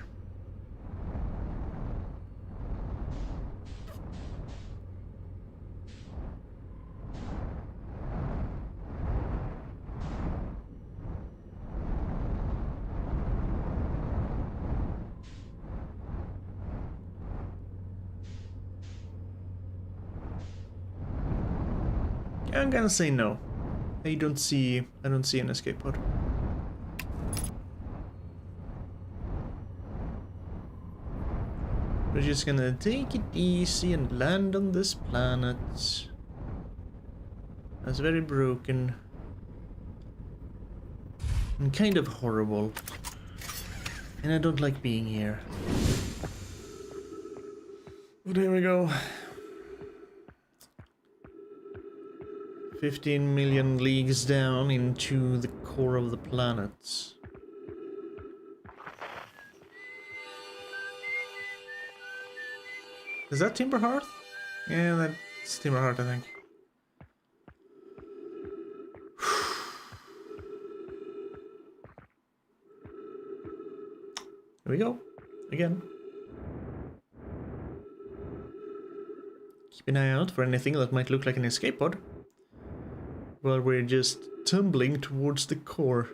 I'm gonna say no. I don't see an escape pod. We're just gonna take it easy and land on this planet. That's very broken. And kind of horrible. And I don't like being here. But here we go. 15 million leagues down into the core of the planet. Is that Timber Hearth? Yeah, that's Timber Hearth, I think. Here we go. Again. Keep an eye out for anything that might look like an escape pod. While we're just tumbling towards the core.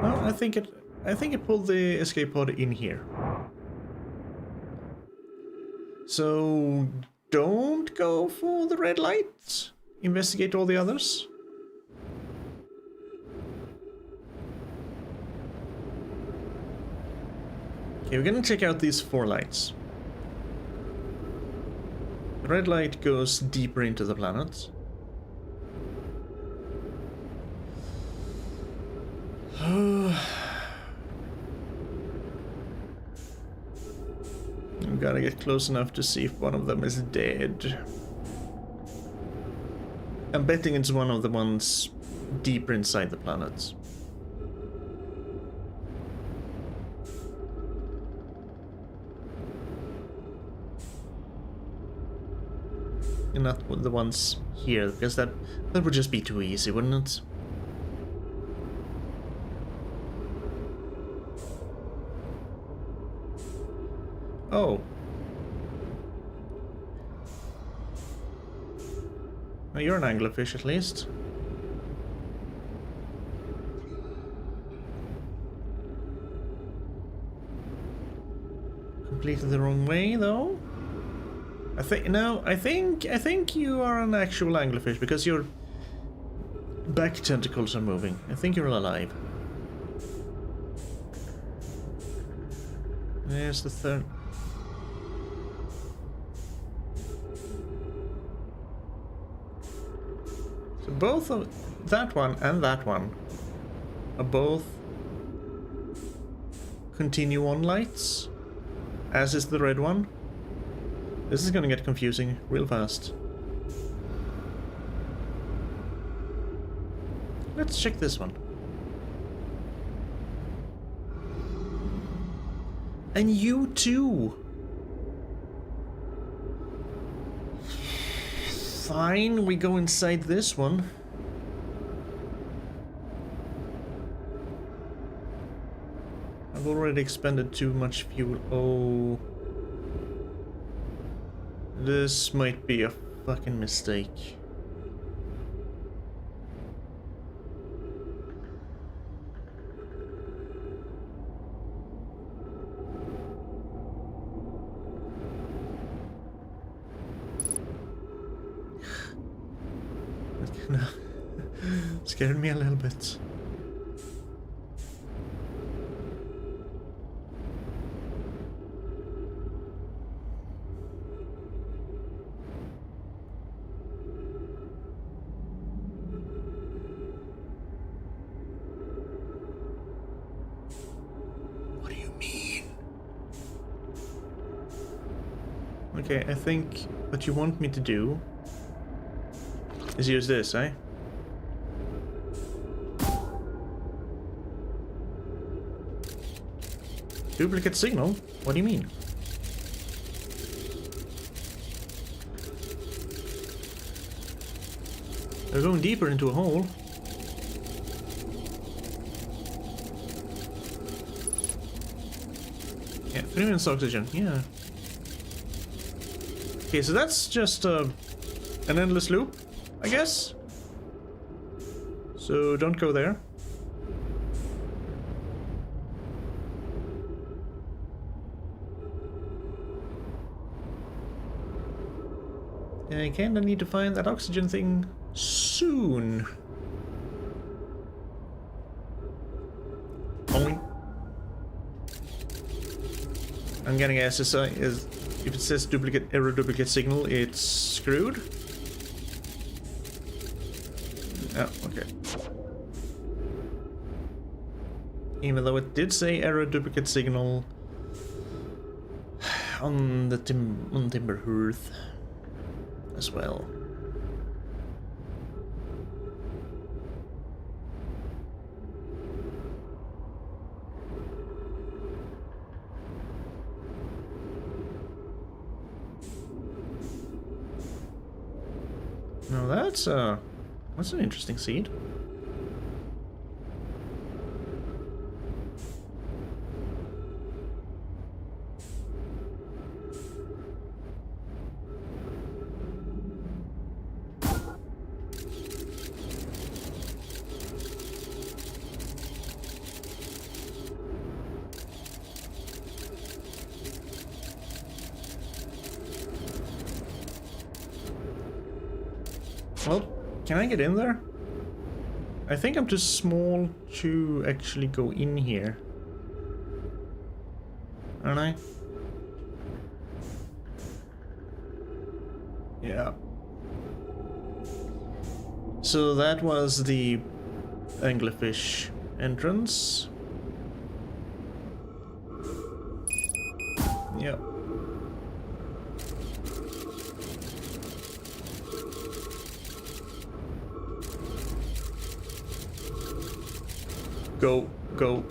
Well, I think it pulled the escape pod in here. So don't go for the red light. Investigate all the others. Okay, we're gonna check out these 4 lights. The red light goes deeper into the planet. I've gotta get close enough to see if one of them is dead. I'm betting it's one of the ones deeper inside the planet. And not the ones here, because that would just be too easy, wouldn't it? Oh. Well, you're an anglerfish, at least. Completely the wrong way, though. I think you are an actual anglerfish because your back tentacles are moving. I think you're alive. There's the third. So both of that one and that one are both continue on lights, as is the red one. This is gonna get confusing real fast. Let's check this one. And you too! Fine, we go inside this one. I've already expended too much fuel. Oh. This might be a fucking mistake. That kinda scared me a little bit. Okay, I think what you want me to do is use this, eh? Duplicate signal? What do you mean? They're going deeper into a hole. Yeah, 3 minutes oxygen, yeah. Okay, so that's just an endless loop, I guess? So don't go there. I kinda need to find that oxygen thing soon. Only. I'm getting SSI is if it says duplicate error duplicate signal, it's screwed. Oh, okay. Even though it did say error duplicate signal on the Timber Hearth as well. Now that's an interesting seed. Well, can I get in there? I think I'm too small to actually go in here. Aren't I? Yeah. So that was the anglerfish entrance. Yeah. Go, go.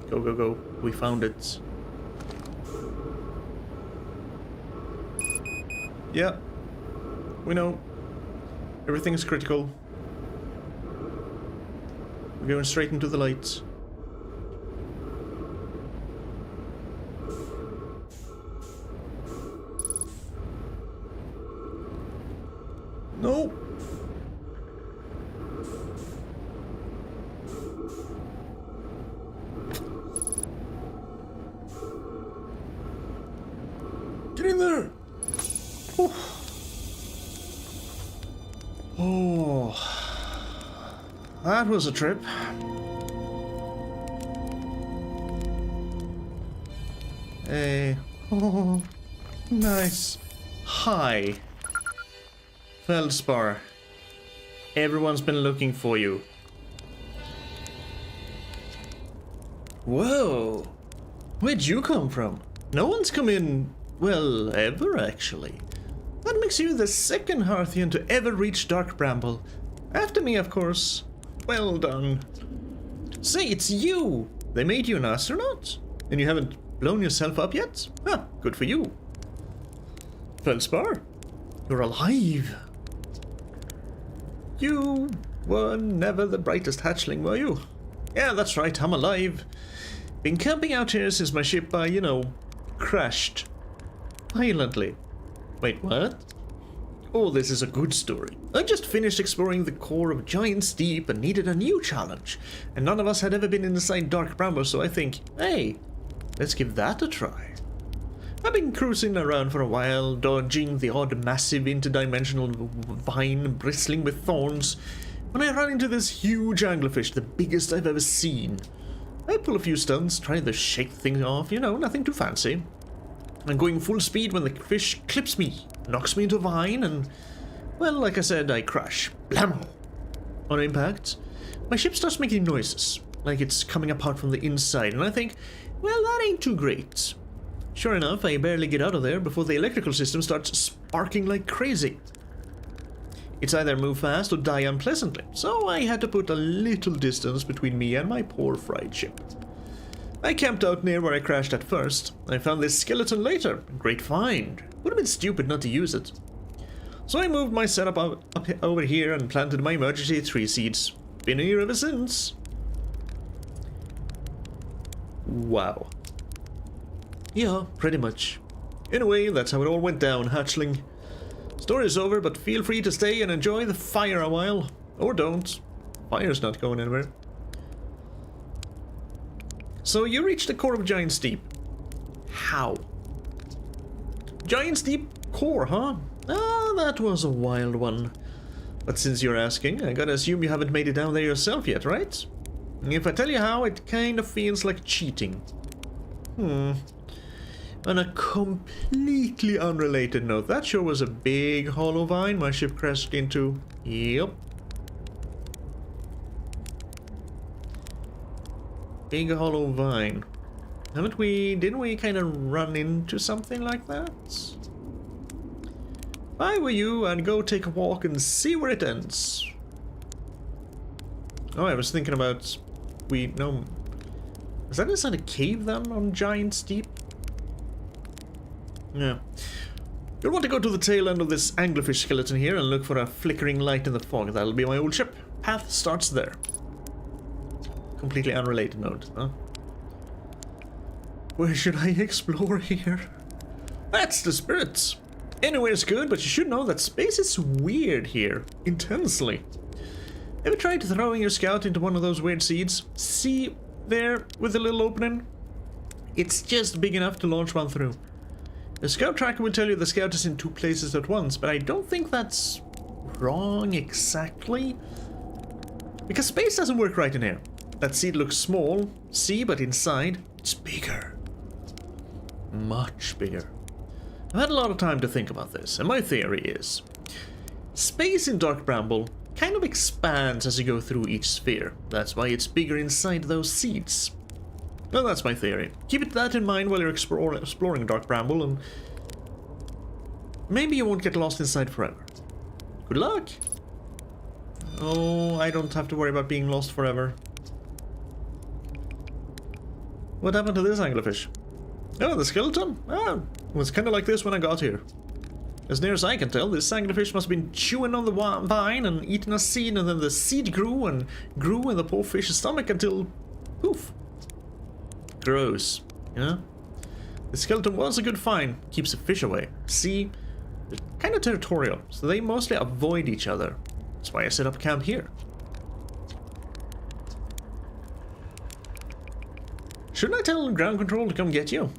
Go, go, go. We found it. Yeah. We know. Everything is critical. We're going straight into the lights. No! Get in there! Oh, that was a trip. Hey, oh, nice. Hi, Feldspar. Everyone's been looking for you. Whoa, where'd you come from? No one's come in, well, ever actually. That makes you the second Hearthian to ever reach Dark Bramble. After me, of course. Well done. Say, it's you! They made you an astronaut? And you haven't blown yourself up yet? Ah, good for you. Feldspar, you're alive. You were never the brightest hatchling, were you? Yeah, that's right, I'm alive. Been camping out here since my ship, crashed. Violently. Wait, what? Oh, this is a good story. I just finished exploring the core of Giant's Deep and needed a new challenge. And none of us had ever been inside Dark Bramble, so I think, hey, let's give that a try. I've been cruising around for a while, dodging the odd massive interdimensional vine bristling with thorns, when I ran into this huge anglerfish, the biggest I've ever seen. I pull a few stunts, try to shake things off, nothing too fancy. I'm going full speed when the fish clips me, knocks me into a vine, and, well, like I said, I crash. Blam! On impact, my ship starts making noises. like it's coming apart from the inside, and I think, well, that ain't too great. Sure enough, I barely get out of there before the electrical system starts sparking like crazy. It's either move fast or die unpleasantly, so I had to put a little distance between me and my poor fried ship. I camped out near where I crashed at first. I found this skeleton later. Great find. Would have been stupid not to use it. So I moved my setup up over here and planted my emergency tree seeds. Been here ever since. Wow. Yeah, pretty much. Anyway, that's how it all went down, hatchling. Story's over, but feel free to stay and enjoy the fire a while. Or don't. Fire's not going anywhere. So you reached the core of Giant Steep. How? Giant Steep core, huh? Ah, that was a wild one. But since you're asking, I gotta assume you haven't made it down there yourself yet, right? If I tell you how, it kind of feels like cheating. On a completely unrelated note, that sure was a big hollow vine my ship crashed into. Yep. Big hollow vine. Didn't we kind of run into something like that? If I were you, I'd go take a walk and see where it ends. Oh, I was thinking about... No... Is that inside a cave then, on Giant Steep? Yeah. You'll want to go to the tail end of this anglerfish skeleton here and look for a flickering light in the fog. That'll be my old ship. Path starts there. Completely unrelated note, huh? Where should I explore here? That's the spirits. Anywhere's good, but you should know that space is weird here. Intensely. Ever tried throwing your scout into one of those weird seeds? See there with the little opening? It's just big enough to launch one through. The scout tracker will tell you the scout is in two places at once, but I don't think that's wrong exactly. Because space doesn't work right in here. That seed looks small, see, but inside, it's bigger. Much bigger. I've had a lot of time to think about this, and my theory is... space in Dark Bramble kind of expands as you go through each sphere. That's why it's bigger inside those seeds. Well, that's my theory. Keep that in mind while you're exploring Dark Bramble, and maybe you won't get lost inside forever. Good luck! Oh, I don't have to worry about being lost forever. What happened to this anglerfish? Oh, the skeleton? Ah, it was kind of like this when I got here. As near as I can tell, this anglerfish must have been chewing on the vine and eating a seed, and then the seed grew in the poor fish's stomach until... poof. Gross. Yeah? The skeleton was a good find. Keeps the fish away. See? They're kind of territorial, so they mostly avoid each other. That's why I set up camp here. Shouldn't I tell ground control to come get you?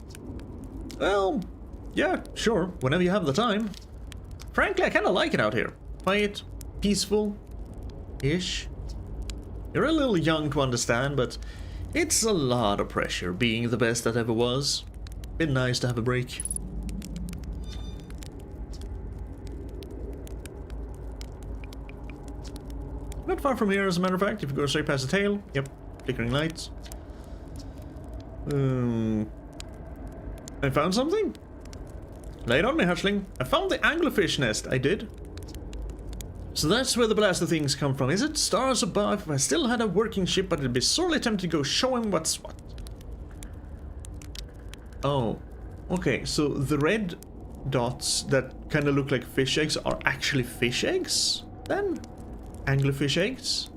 Well, yeah, sure, whenever you have the time. Frankly, I kind of like it out here. Quiet, peaceful-ish. You're a little young to understand, but it's a lot of pressure being the best that ever was. Been nice to have a break. Not far from here, as a matter of fact, if you go straight past the tail. Yep, flickering lights. I found something? Lay it on me, hatchling. I found the anglerfish nest, I did. So that's where the blaster things come from, is it? Stars above. If I still had a working ship, but I'd be sorely tempted to go show him what's what. Oh, okay, so the red dots that kind of look like fish eggs are actually fish eggs, then? Anglerfish eggs?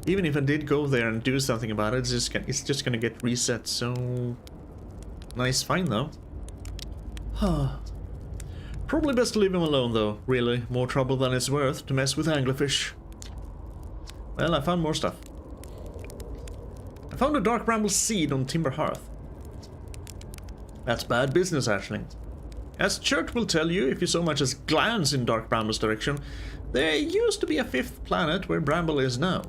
Even if I did go there and do something about it, it's just gonna get reset, so... Nice find, though. Huh. Probably best to leave him alone, though, really. More trouble than it's worth to mess with anglerfish. Well, I found more stuff. I found a Dark Bramble seed on Timber Hearth. That's bad business, actually. As Chert will tell you, if you so much as glance in Dark Bramble's direction, there used to be a fifth planet where Bramble is now.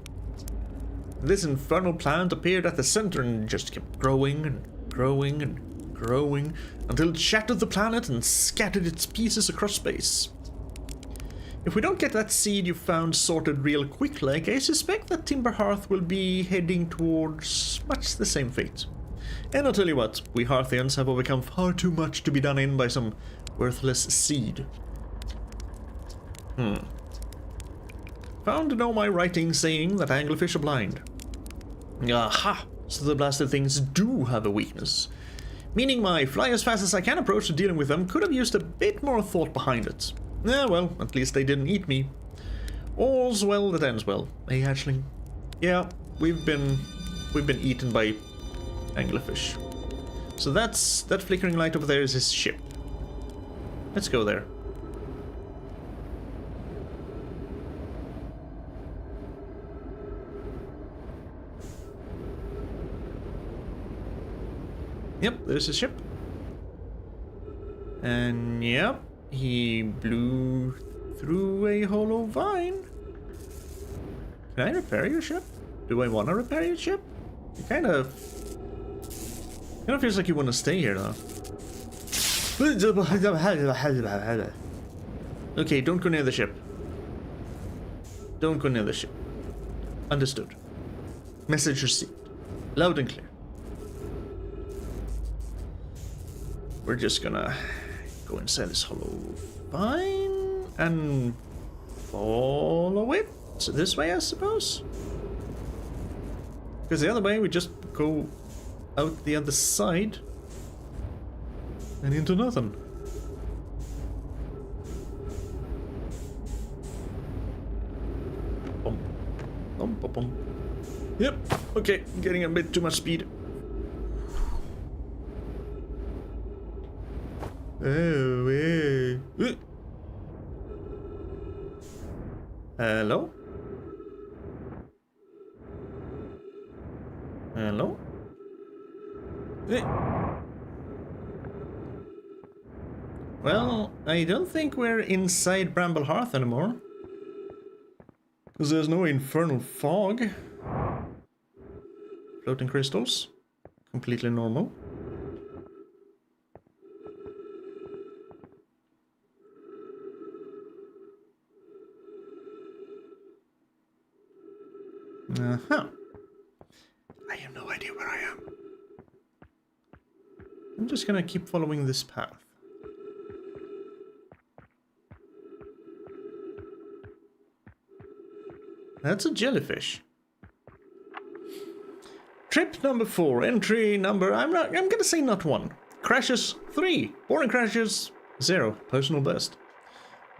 This infernal plant appeared at the center and just kept growing and growing and growing until it shattered the planet and scattered its pieces across space. If we don't get that seed you found sorted real quick, like, I suspect that Timber Hearth will be heading towards much the same fate. And I'll tell you what, we Hearthians have overcome far too much to be done in by some worthless seed. Found to know my writing saying that anglerfish are blind. Aha! So the blasted things do have a weakness. Meaning my fly as fast as I can approach to dealing with them could have used a bit more thought behind it. Well, at least they didn't eat me. All's well that ends well, eh, hatchling? Yeah, we've been eaten by anglerfish. So that flickering light over there is his ship. Let's go there. Yep, there's his ship. And yep, he blew through a hollow vine. Can I repair your ship? Do I want to repair your ship? It kind of feels like you want to stay here though. Okay, don't go near the ship. Don't go near the ship. Understood. Message received. Loud and clear. We're just gonna go inside this hollow vine and follow it. So this way, I suppose? Because the other way, we just go out the other side and into nothing. Bum. Bum, bum, bum. Yep, okay, getting a bit too much speed. Oh, hey. Hello? Hello? Well, I don't think we're inside Bramble Hearth anymore. Because there's no infernal fog. Floating crystals. Completely normal. Uh-huh. I have no idea where I am. I'm just gonna keep following this path. That's a jellyfish. Trip number 4, entry number, I'm gonna say not 1. Crashes 3, boring crashes 0, personal best.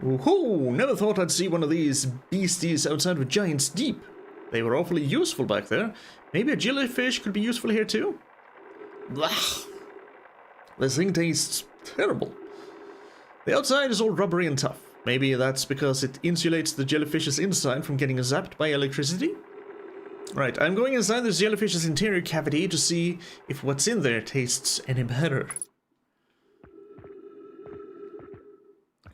Woohoo! Never thought I'd see one of these beasties outside of a giant's deep. They were awfully useful back there. Maybe a jellyfish could be useful here too? Blah. This thing tastes terrible. The outside is all rubbery and tough. Maybe that's because it insulates the jellyfish's inside from getting zapped by electricity? Right, I'm going inside this jellyfish's interior cavity to see if what's in there tastes any better.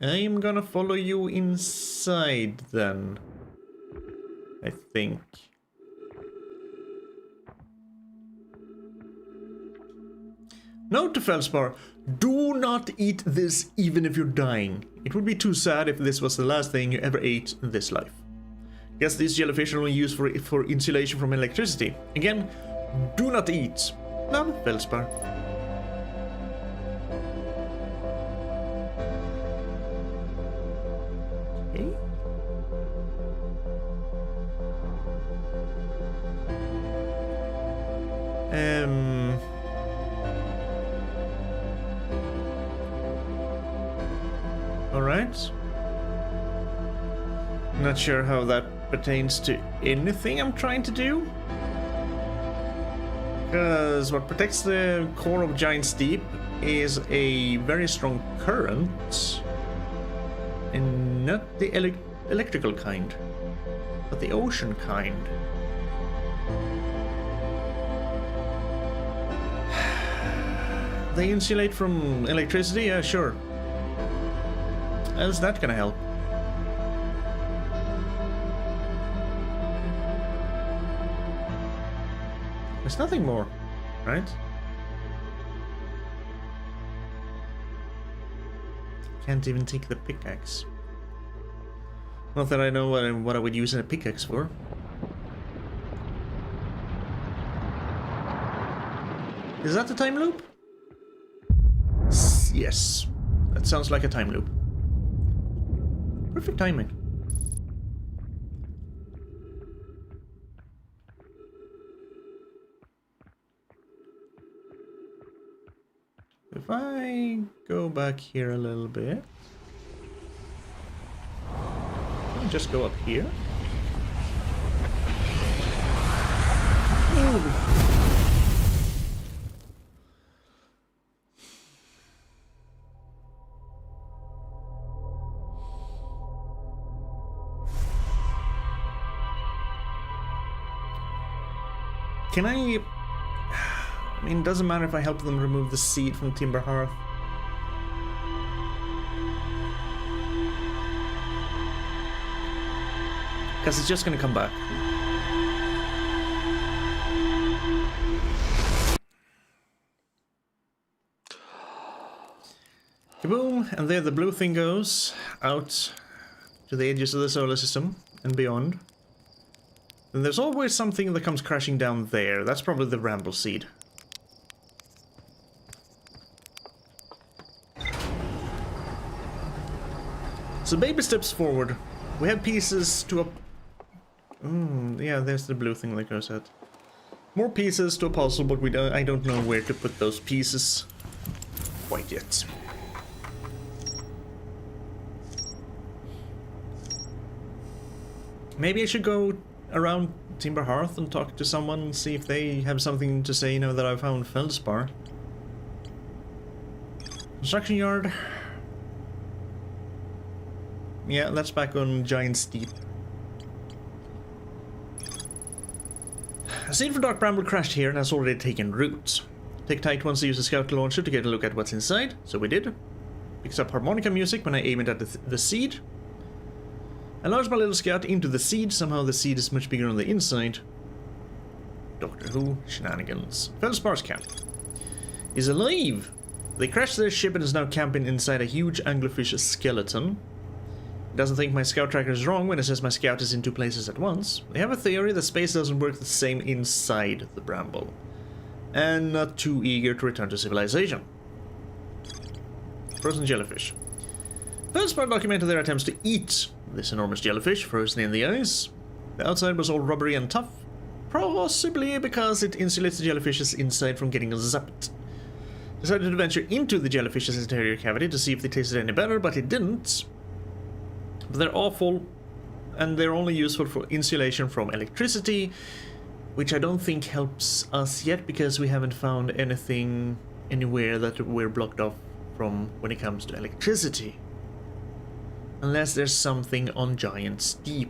I'm gonna follow you inside then. I think. Note to Feldspar, do not eat this even if you're dying. It would be too sad if this was the last thing you ever ate in this life. Guess these jellyfish are only used for insulation from electricity. Again, do not eat. Love, Feldspar. Okay. Alright. Not sure how that pertains to anything I'm trying to do. Because what protects the core of Giant's Deep is a very strong current. And not the electrical kind, but the ocean kind. They insulate from electricity? Yeah, sure. How's that gonna help? There's nothing more, right? Can't even take the pickaxe. Not that I know what I would use a pickaxe for. Is that the time loop? Yes. That sounds like a time loop. Perfect timing. If I go back here a little bit, I'll just go up here. Ooh. Can I mean, it doesn't matter if I help them remove the seed from Timber Hearth. Because it's just gonna come back. Kaboom! And there the blue thing goes out to the edges of the solar system and beyond. And there's always something that comes crashing down there. That's probably the Bramble seed. So baby steps forward. We have pieces to a... yeah, there's the blue thing that goes out. More pieces to a puzzle, but I don't know where to put those pieces quite yet. Maybe I should go around Timber Hearth and talk to someone and see if they have something to say now that I've found Feldspar. Construction yard. Yeah, that's back on Giant Steep. A seed for Dark Bramble crashed here and has already taken root. Take tight once to use the scout launcher to get a look at what's inside, so we did. Picks up harmonica music when I aim it at the seed. I launched my little scout into the seed. Somehow the seed is much bigger on the inside. Doctor Who shenanigans. Feldspar's camp. He's alive! They crashed their ship and is now camping inside a huge anglerfish skeleton. He doesn't think my scout tracker is wrong when it says my scout is in two places at once. They have a theory that space doesn't work the same inside the Bramble. And not too eager to return to civilization. Frozen jellyfish. Feldspar documented their attempts to eat this enormous jellyfish frozen in the ice. The outside was all rubbery and tough, possibly because it insulates the jellyfish's inside from getting zapped. Decided to venture into the jellyfish's interior cavity to see if they tasted any better, but it didn't. But they're awful, and they're only useful for insulation from electricity, which I don't think helps us yet because we haven't found anything anywhere that we're blocked off from when it comes to electricity. Unless there's something on Giant Steep.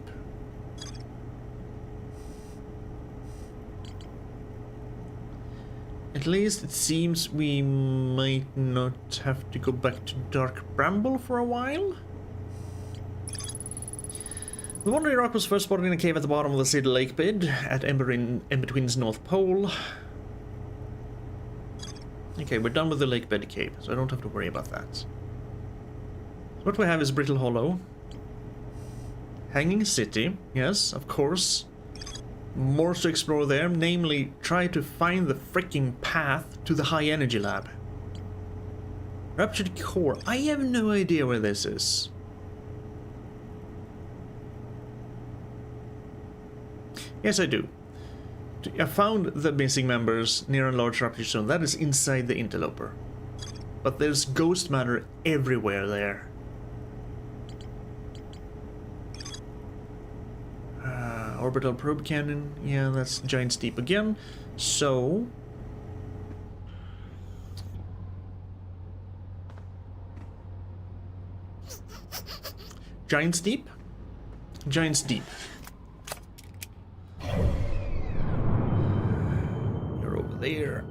At least it seems we might not have to go back to Dark Bramble for a while. The Wandering Rock was first spotted in a cave at the bottom of the City Lake bed at Ember Twin's North Pole. Okay, we're done with the lake bed cave, so I don't have to worry about that. What we have is Brittle Hollow. Hanging City, yes, of course. More to explore there, namely try to find the freaking path to the high energy lab. Ruptured core, I have no idea where this is. Yes, I do. I found the missing members near a large rupture zone. That is inside the Interloper. But there's ghost matter everywhere there. Orbital probe cannon. Yeah, that's Giant Steep again. So... Giant Steep? Giant Steep. You're over there.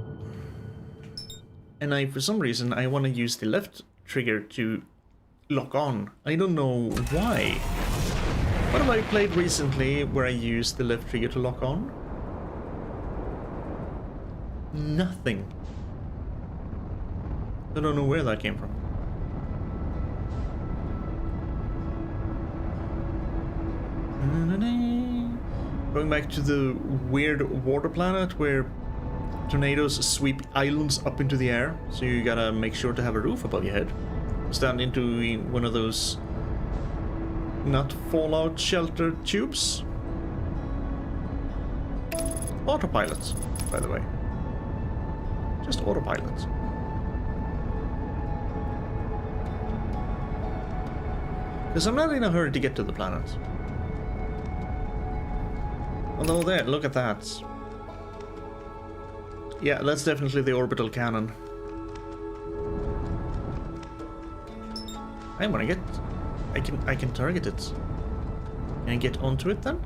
And for some reason, I want to use the left trigger to lock on. I don't know why. What have I played recently where I used the left trigger to lock on? Nothing. I don't know where that came from. Going back to the weird water planet where tornadoes sweep islands up into the air, so you gotta make sure to have a roof above your head. Stand into one of those not fallout shelter tubes. Autopilot, by the way. Just autopilot. Because I'm not in a hurry to get to the planet. Although there, look at that. Yeah, that's definitely the orbital cannon. I wanna get... I can target it. Can I get onto it then?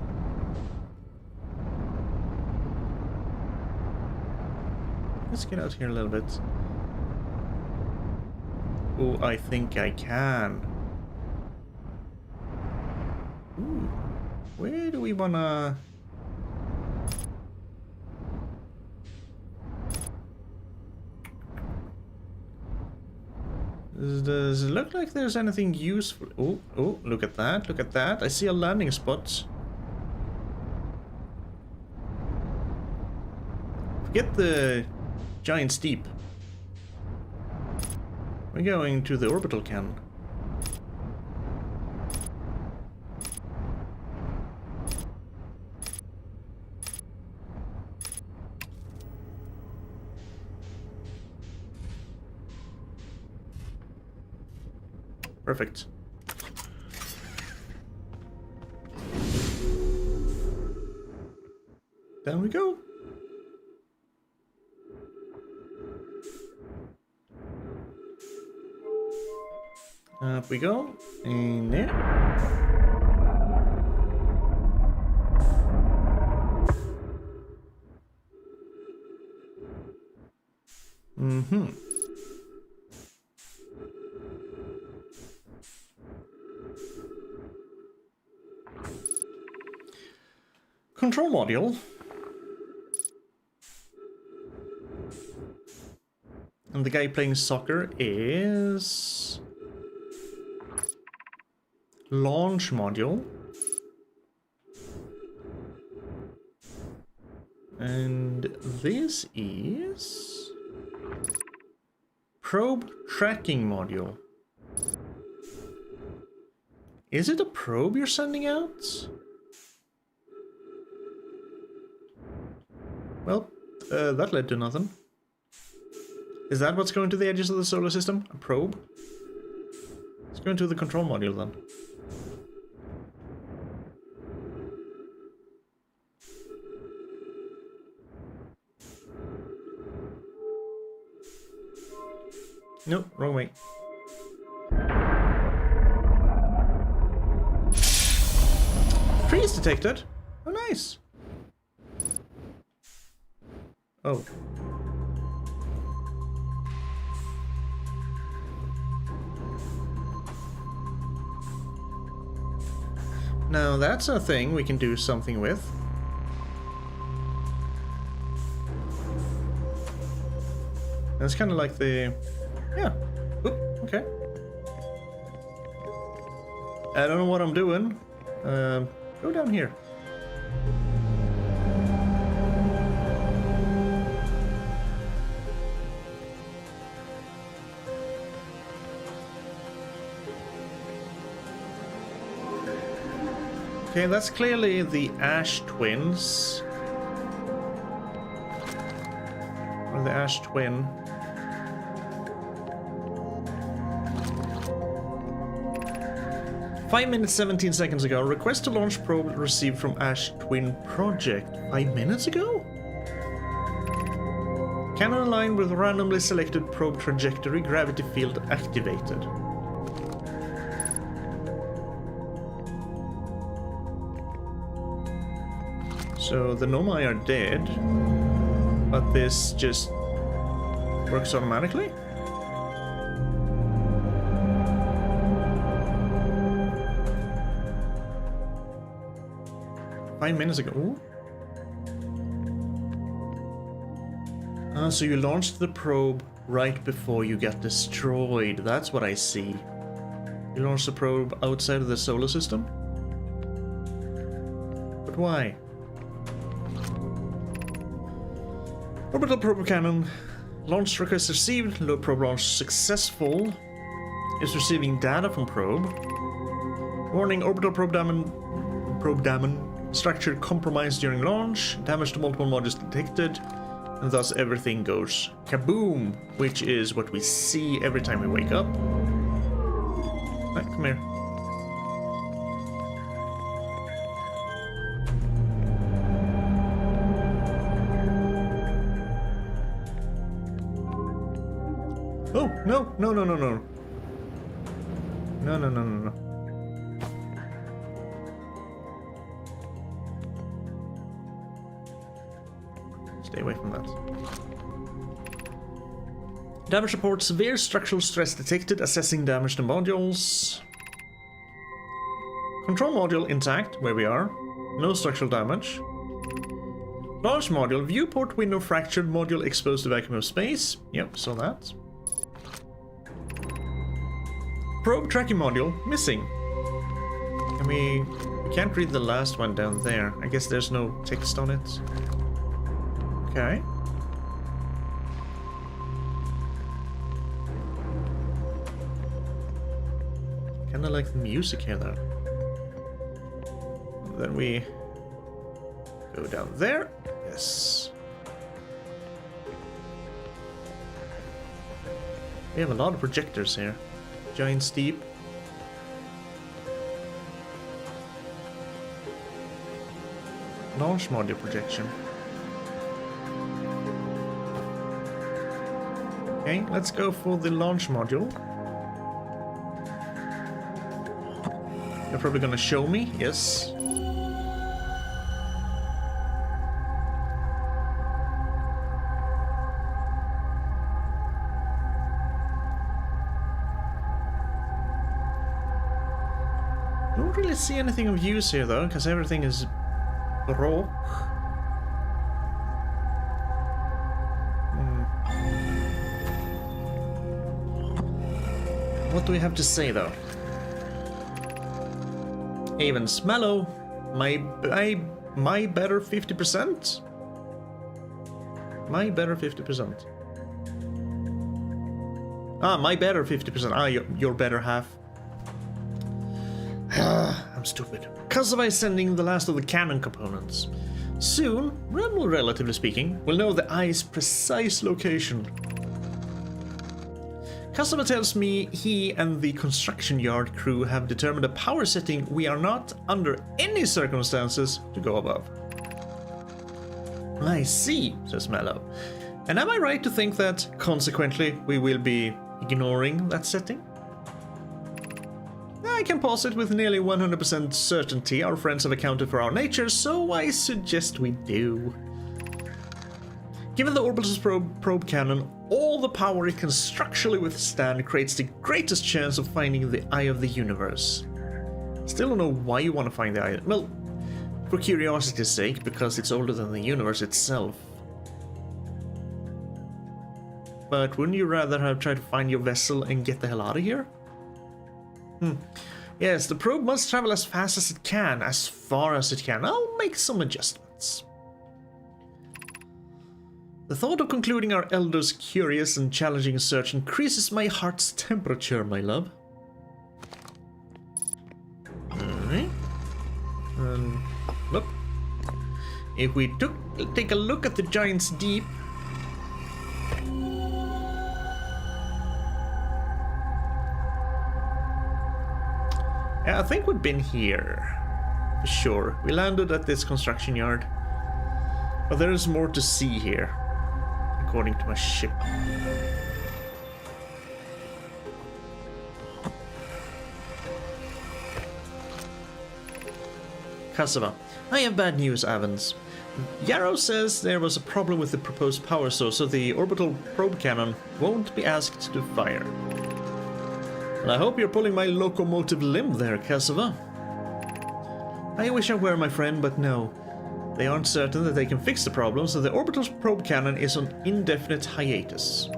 Let's get out here a little bit. Oh, I think I can. Ooh, where do we wanna... Does it look like there's anything useful? Oh, oh, look at that, look at that. I see a landing spot. Forget the giant steep. We're going to the orbital cannon. Perfect. Down we go. Up we go. In there. Mm-hmm. Control module. And the guy playing soccer is... Launch module. And this is... Probe tracking module. Is it a probe you're sending out? Well, that led to nothing. Is that what's going to the edges of the solar system? A probe? Let's go into the control module then. Nope, wrong way. Trees detected. Oh, nice. Oh. Now that's a thing we can do something with. That's kind of like the... Yeah. Oop, okay. I don't know what I'm doing. Go down here. Okay, that's clearly the Ash Twins. Or the Ash Twin. Five minutes, 17 seconds ago, request to launch probe received from Ash Twin Project. 5 minutes ago? Cannon aligned with randomly selected probe trajectory, gravity field activated. So the Nomai are dead, but this just works automatically? Five minutes ago. Ooh. So you launched the probe right before you got destroyed. That's what I see. You launched the probe outside of the solar system? but why? Orbital probe cannon. Launch request received. Low probe launch successful. Is receiving data from probe. Warning, orbital probe diamond structure compromised during launch. Damage to multiple modules detected. And thus everything goes kaboom, which is what we see every time we wake up. Right, come here. Oh, no, no, no, no, no. No, no, no, no, no. Stay away from that. Damage report, severe structural stress detected, assessing damage to modules. Control module intact, where we are. No structural damage. Launch module, viewport window fractured, module exposed to vacuum of space. Yep, saw that. Probe tracking module, missing. And we can't read the last one down there. I guess there's no text on it. Okay. Kinda like the music here though. And then we go down there. Yes. We have a lot of projectors here. Giant steep. Launch module projection. Okay, let's go for the launch module. They're probably gonna show me, yes. Don't really see anything of use here though, because everything is broke. What do we have to say though? Avens, Mallow, my better 50%? My better 50%. Ah, my better 50%. Ah, your better half. I'm stupid. Kazava is sending the last of the cannon components. Soon, Bramble, relatively speaking, will know the eye's precise location. Kazava tells me he and the construction yard crew have determined a power setting we are not, under any circumstances, to go above. I see, says Mallow. And am I right to think that, consequently, we will be ignoring that setting? I can posit with nearly 100% certainty our friends have accounted for our nature, so I suggest we do. Given the Orbital's probe cannon, all the power it can structurally withstand creates the greatest chance of finding the eye of the universe. Still don't know why you want to find the eye. Well, for curiosity's sake, because it's older than the universe itself. But wouldn't you rather have tried to find your vessel and get the hell out of here? Yes, the probe must travel as fast as it can, as far as it can. I'll make some adjustments. The thought of concluding our elder's curious and challenging search increases my heart's temperature, my love. Alright. Look. If we take a look at the Giant's Deep. I think we've been here. For sure. We landed at this construction yard. But there is more to see here. According to my ship. Kazava. I have bad news, Avens. Yarrow says there was a problem with the proposed power source, so the orbital probe cannon won't be asked to fire. And I hope you're pulling my locomotive limb there, Kazava. I wish I were, my friend, but no. They aren't certain that they can fix the problem, so the orbital probe cannon is on indefinite hiatus.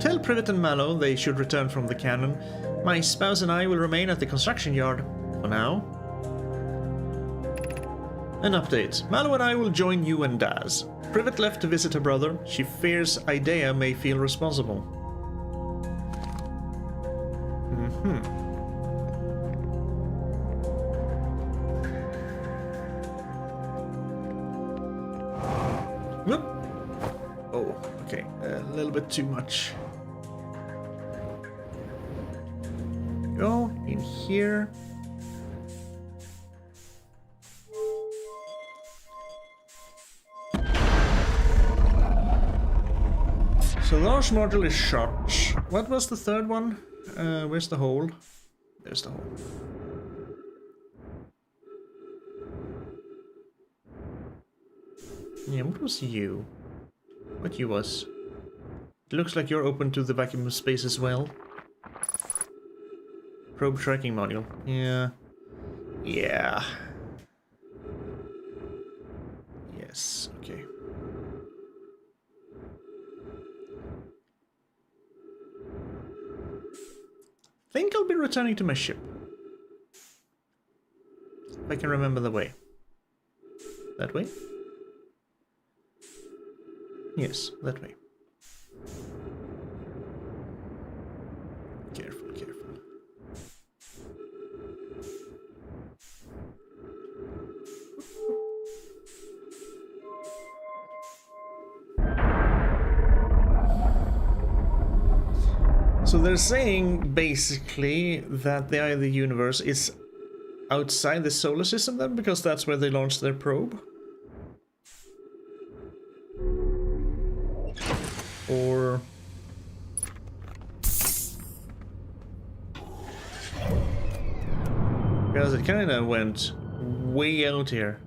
Tell Privet and Mallow they should return from the cannon. My spouse and I will remain at the construction yard for now. An update. Mallow and I will join you and Daz. Privet left to visit her brother. She fears Idea may feel responsible. Whoop. Oh, okay. A little bit too much. Go in here. So large module is shot. What was the third one? Where's the hole? There's the hole. Yeah, what was you? What you was? It looks like you're open to the vacuum of space as well. Probe tracking module. Yeah. Yeah. Yes, okay. Think I'll be returning to my ship. If I can remember the way. That way? Yes, that way. Careful, careful. So they're saying, basically, that the Eye of the Universe is outside the solar system then, because that's where they launched their probe? Or... because it kinda went way out here.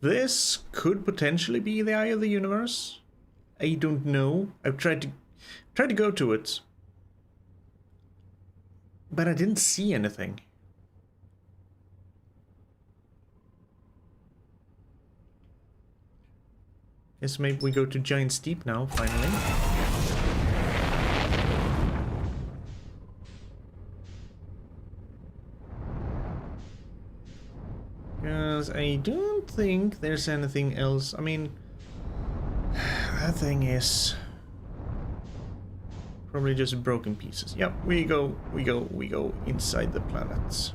This could potentially be the Eye of the Universe. I don't know. I've tried to go to it, but I didn't see anything. Guess maybe we go to Giant Steep now, finally. Because I don't think there's anything else. I mean, that thing is probably just broken pieces. Yep, we go inside the planets.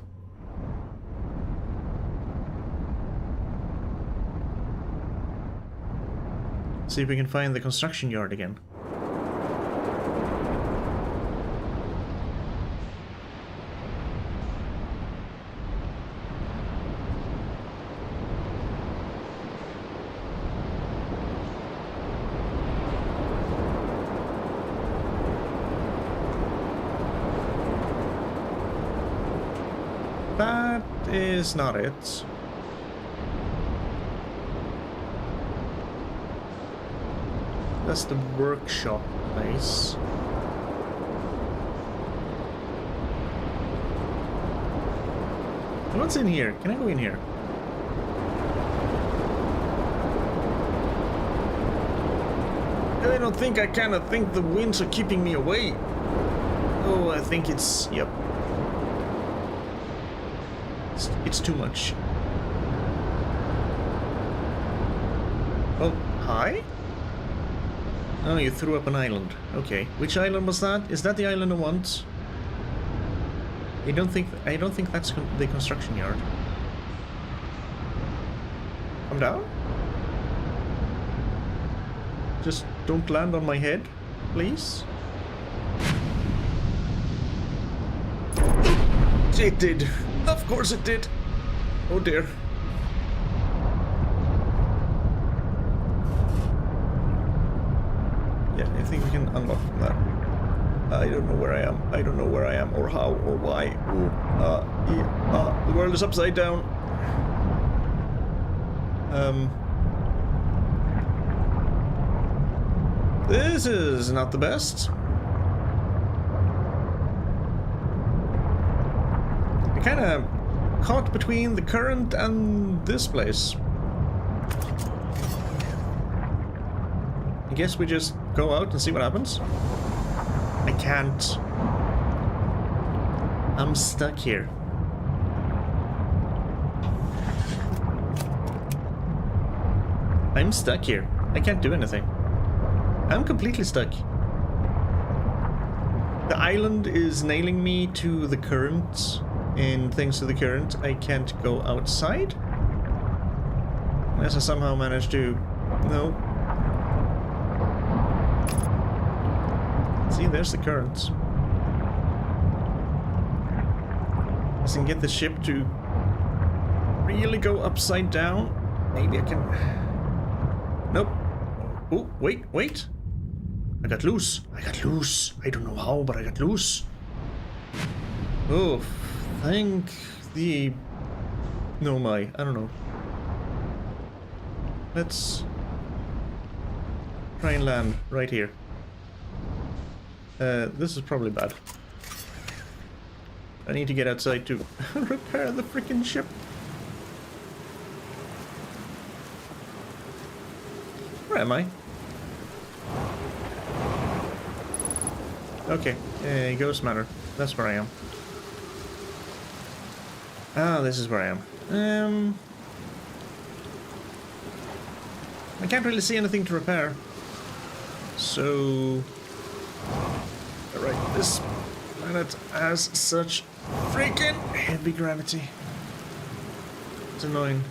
See if we can find the construction yard again. That is not it. That's the workshop place. What's in here? Can I go in here? I don't think I kind of think the winds are keeping me away. Oh, I think it's... yep. It's too much. Oh, hi? Oh, you threw up an island. Okay. Which island was that? Is that the island I want? I don't think that's the construction yard. Come down? Just don't land on my head, please. It did. Of course it did. Oh dear. Yeah, I think we can unlock from that. I don't know where I am. I don't know where I am or how or why. The world is upside down. This is not the best. I kind of caught between the current and this place. I guess we just go out and see what happens. I can't. I'm stuck here. I'm stuck here. I can't do anything. I'm completely stuck. The island is nailing me to the current, and thanks to the current, I can't go outside. Unless I somehow manage to... No. See, there's the current. I can get the ship to really go upside down. Maybe I can... Nope. Oh, wait. I got loose. I don't know how, but I got loose. Oh, thank the... No, I don't know. Let's try and land right here. This is probably bad. I need to get outside to repair the freaking ship. Where am I? Okay, Ghost Manor. That's where I am. Ah, this is where I am. I can't really see anything to repair. So... Alright, this planet has such freaking heavy gravity. It's annoying.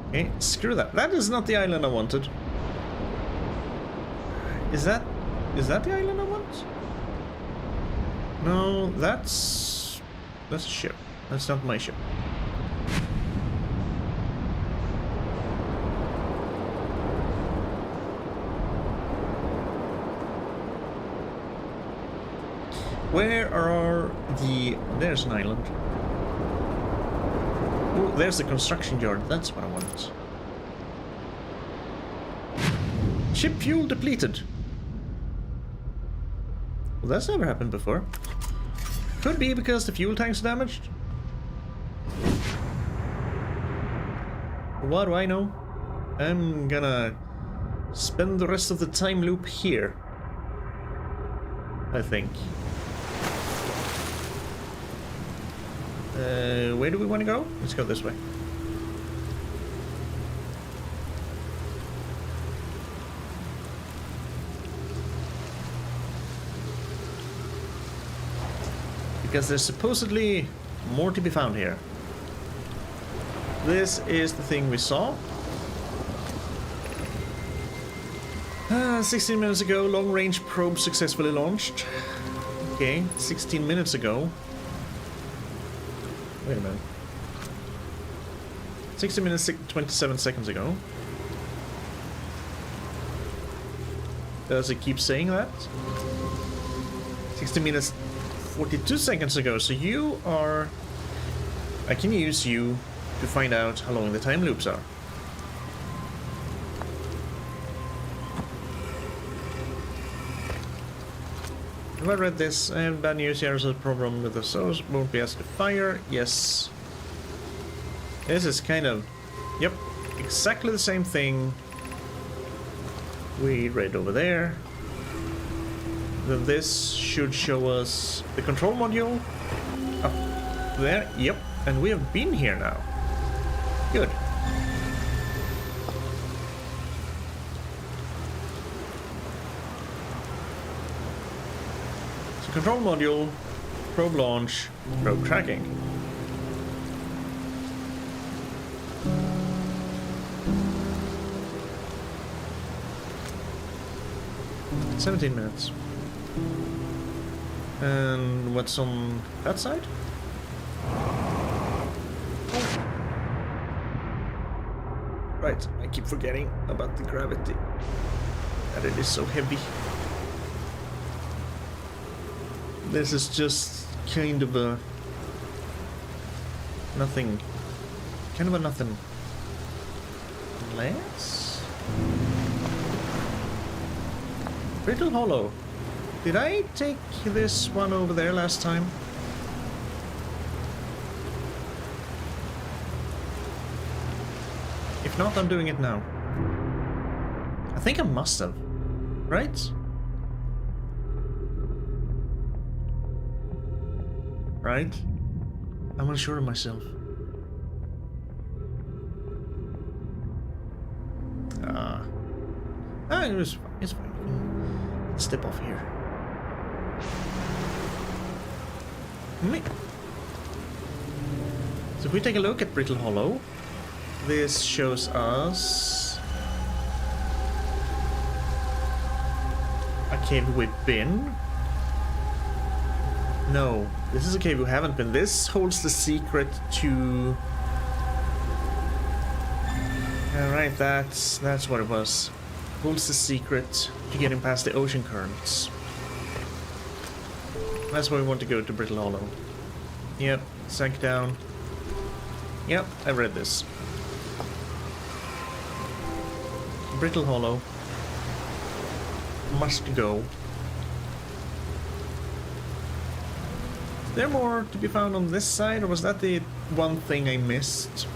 Okay, screw that. That is not the island I wanted. Is that the island I want? No, that's a ship. That's not my ship. Where are the... There's an island. Oh, there's the construction yard. That's what I want. Ship fuel depleted. Well, that's never happened before. Could be because the fuel tank's damaged. What do I know? I'm gonna spend the rest of the time loop here, I think. Where do we want to go? Let's go this way. Because there's supposedly more to be found here. This is the thing we saw. 16 minutes ago, long-range probe successfully launched. Okay, 16 minutes ago. Wait a minute. 60 minutes, 27 seconds ago. Does it keep saying that? 60 minutes, 42 seconds ago. So you are... I can use you to find out how long the time loops are. Have I read this? I have bad news here. There's a problem with the source. Won't be asked to fire. Yes. This is kind of... Yep. Exactly the same thing we read over there. Then this should show us the control module. Up there. Yep. And we have been here now. Good. So control module, probe launch, probe tracking. It's 17 minutes. And what's on that side? Right, I keep forgetting about the gravity. That it is so heavy. This is just kind of a... nothing. Kind of a nothing. Less? Brittle Hollow. Did I take this one over there last time? If not, I'm doing it now. I think I must have. Right? right? I'm unsure of myself. It's fine. We can step off here. So if we take a look at Brittle Hollow, this shows us a cave we've been. No, this is a cave we haven't been. This holds the secret to... Alright, that's what it was. Holds the secret to getting past the ocean currents. That's why we want to go to Brittle Hollow. Yep, sank down. Yep, I read this. Brittle Hollow. Must go. Is there more to be found on this side, or was that the one thing I missed?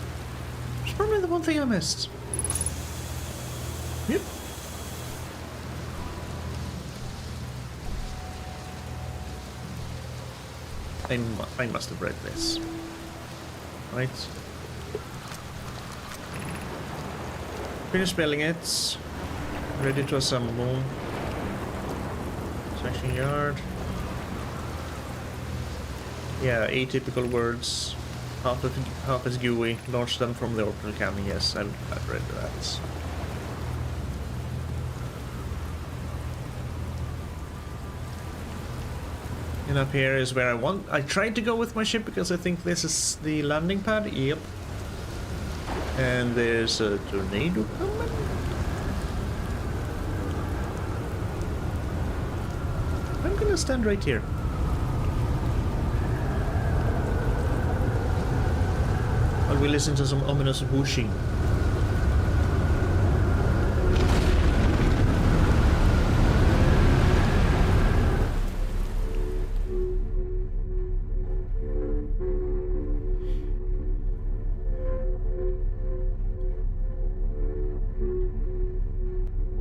It's probably the one thing I missed. Yep. I must have read this. Right. Finish spelling it. Ready to assemble. Section yard. Yeah, atypical words. Half is gooey. Launch them from the orbital cannon. Yes, I've read that. And up here is where I tried to go with my ship because I think this is the landing pad. Yep. And there's a tornado coming. I'm gonna stand right here. While we listen to some ominous whooshing.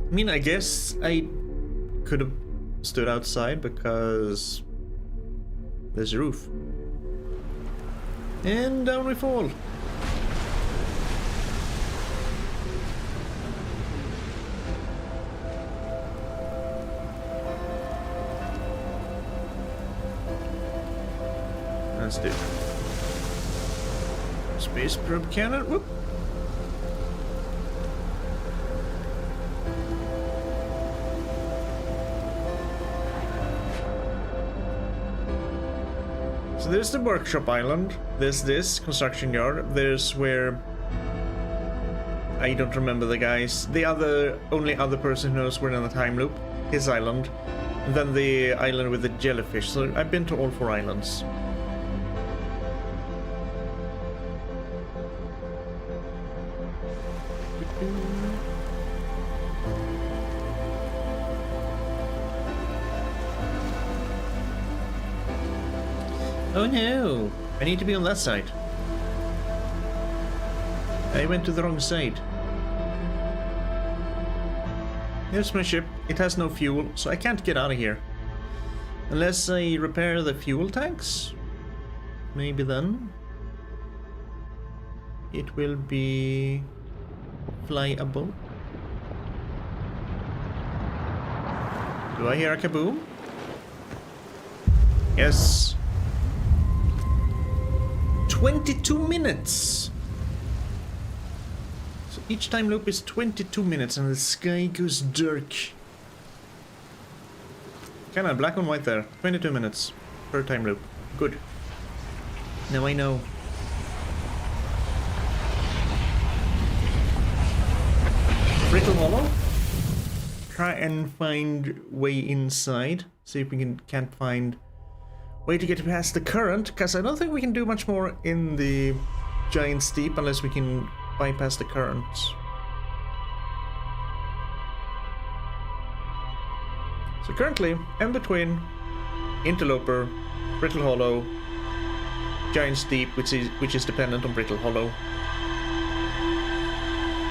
I mean, I guess I could have stood outside because there's a roof. And down we fall. Let's do it. Space probe cannon. Whoop. So there's the workshop island, there's this construction yard, there's where I don't remember the guys. The only other person who knows we're in the time loop, his island, and then the island with the jellyfish. So I've been to all 4 islands. Oh no! I need to be on that side. I went to the wrong side. Here's my ship. It has no fuel, so I can't get out of here. Unless I repair the fuel tanks. Maybe then it will be flyable. Do I hear a kaboom? Yes. 22 minutes! So each time loop is 22 minutes and the sky goes dark. Kinda black and white there. 22 minutes per time loop. Good. Now I know. Brittle Hollow. Try and find way inside. See if we can't find way to get past the current, because I don't think we can do much more in the giant steep unless we can bypass the current. So currently, Ember Twin, Interloper, Brittle Hollow, giant steep, which is dependent on Brittle Hollow.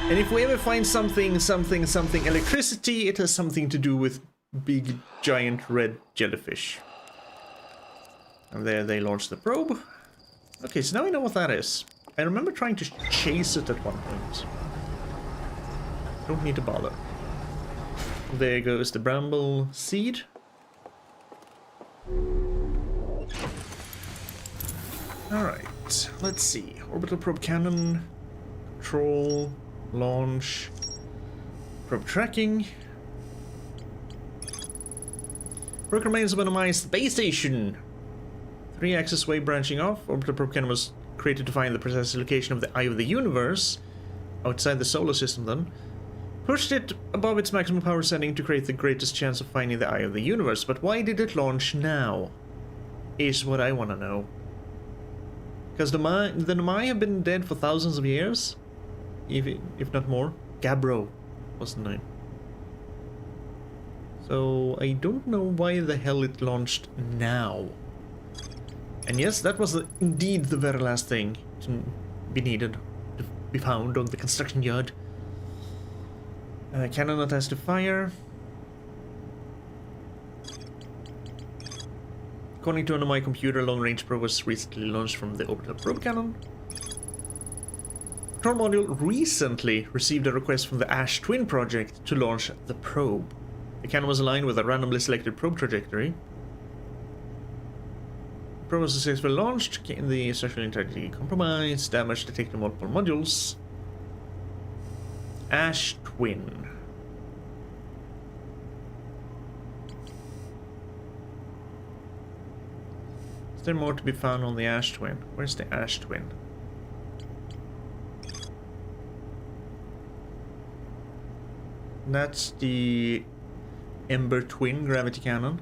And if we ever find something electricity, it has something to do with big giant red jellyfish. And there they launched the probe. Okay, so now I know what that is. I remember trying to chase it at one point. Don't need to bother. There goes the Bramble seed. Alright, let's see. Orbital probe cannon, control, launch, probe tracking. Work remains of minimized base station. 3-axis way branching off. Orbital probe cannon was created to find the precise location of the eye of the universe. Outside the solar system then. Pushed it above its maximum power setting to create the greatest chance of finding the eye of the universe. But why did it launch now? Is what I want to know. Because the Nomai have been dead for thousands of years? If not more. Gabbro was the name. So I don't know why the hell it launched now. And yes, that was indeed the very last thing to be needed, to be found on the construction yard. Cannon attached to fire. According to my computer, long-range probe was recently launched from the Orbital probe cannon. Control module recently received a request from the Ash Twin project to launch the probe. The cannon was aligned with a randomly selected probe trajectory. The probe was successfully launched, the structural integrity compromised, damage detected multiple modules. Ash Twin. Is there more to be found on the Ash Twin? Where's the Ash Twin? That's the Ember Twin gravity cannon.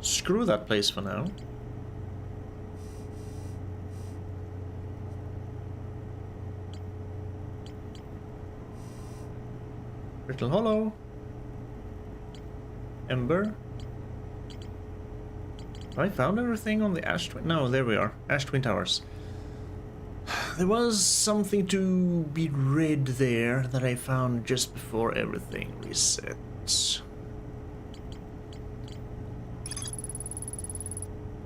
Screw that place for now. Brittle Hollow. Ember. Have I found everything on the Ash Twin? No, there we are. Ash Twin Towers. There was something to be read there that I found just before everything reset.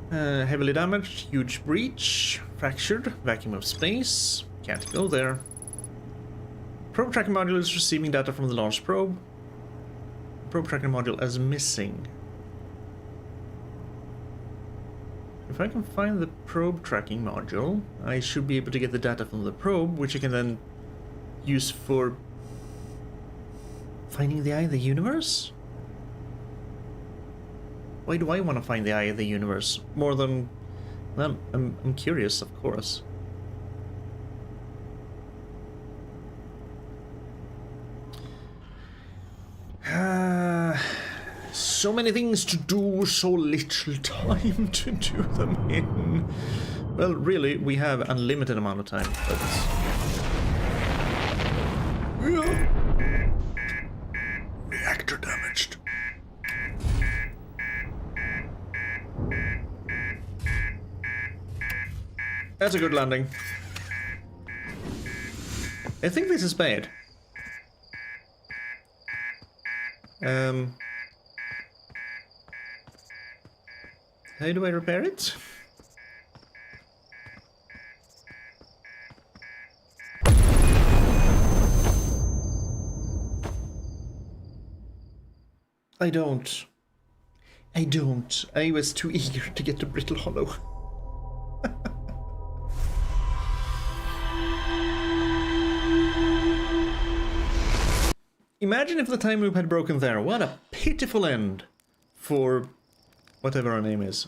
Heavily damaged, huge breach, fractured, vacuum of space, can't go there. Probe tracking module is receiving data from the launch probe. Probe tracking module as missing. If I can find the probe tracking module, I should be able to get the data from the probe, which I can then use for finding the eye of the universe? Why do I want to find the eye of the universe? More than... well, I'm curious, of course. So many things to do, so little time to do them in. Well, really, we have unlimited amount of time, but... reactor damaged. That's a good landing. I think this is bad. How do I repair it? I don't. I was too eager to get to Brittle Hollow. Imagine if the time loop had broken there. What a pitiful end for whatever her name is.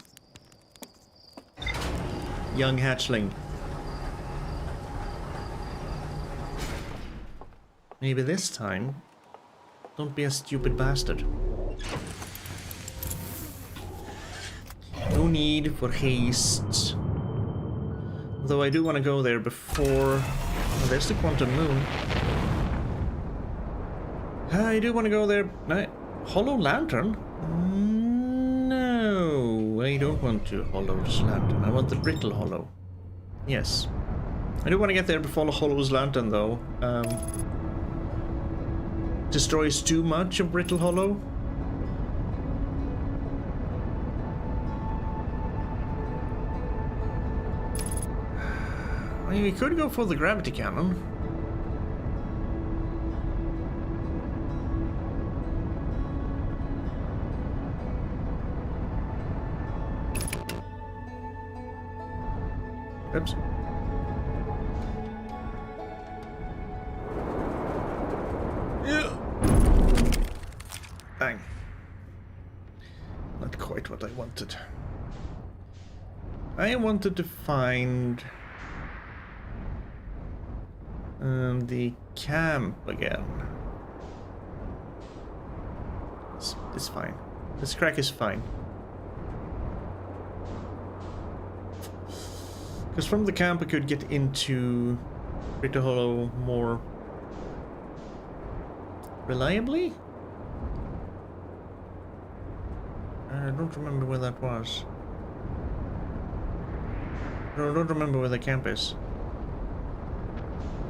Young hatchling. Maybe this time, don't be a stupid bastard. No need for haste. Though I do want to go there before... oh, there's the quantum moon. I do want to go there... Hollow Lantern? No, I don't want to Hollow's Lantern. I want the Brittle Hollow. Yes. I do want to get there before the Hollow's Lantern, though. Destroys too much of Brittle Hollow. I mean, we could go for the gravity cannon. Oops. Yeah. Bang. Not quite what I wanted. I wanted to find the camp again. It's fine. This crack is fine. Because from the camp I could get into Brittle Hollow more reliably? I don't remember where that was. I don't remember where the camp is.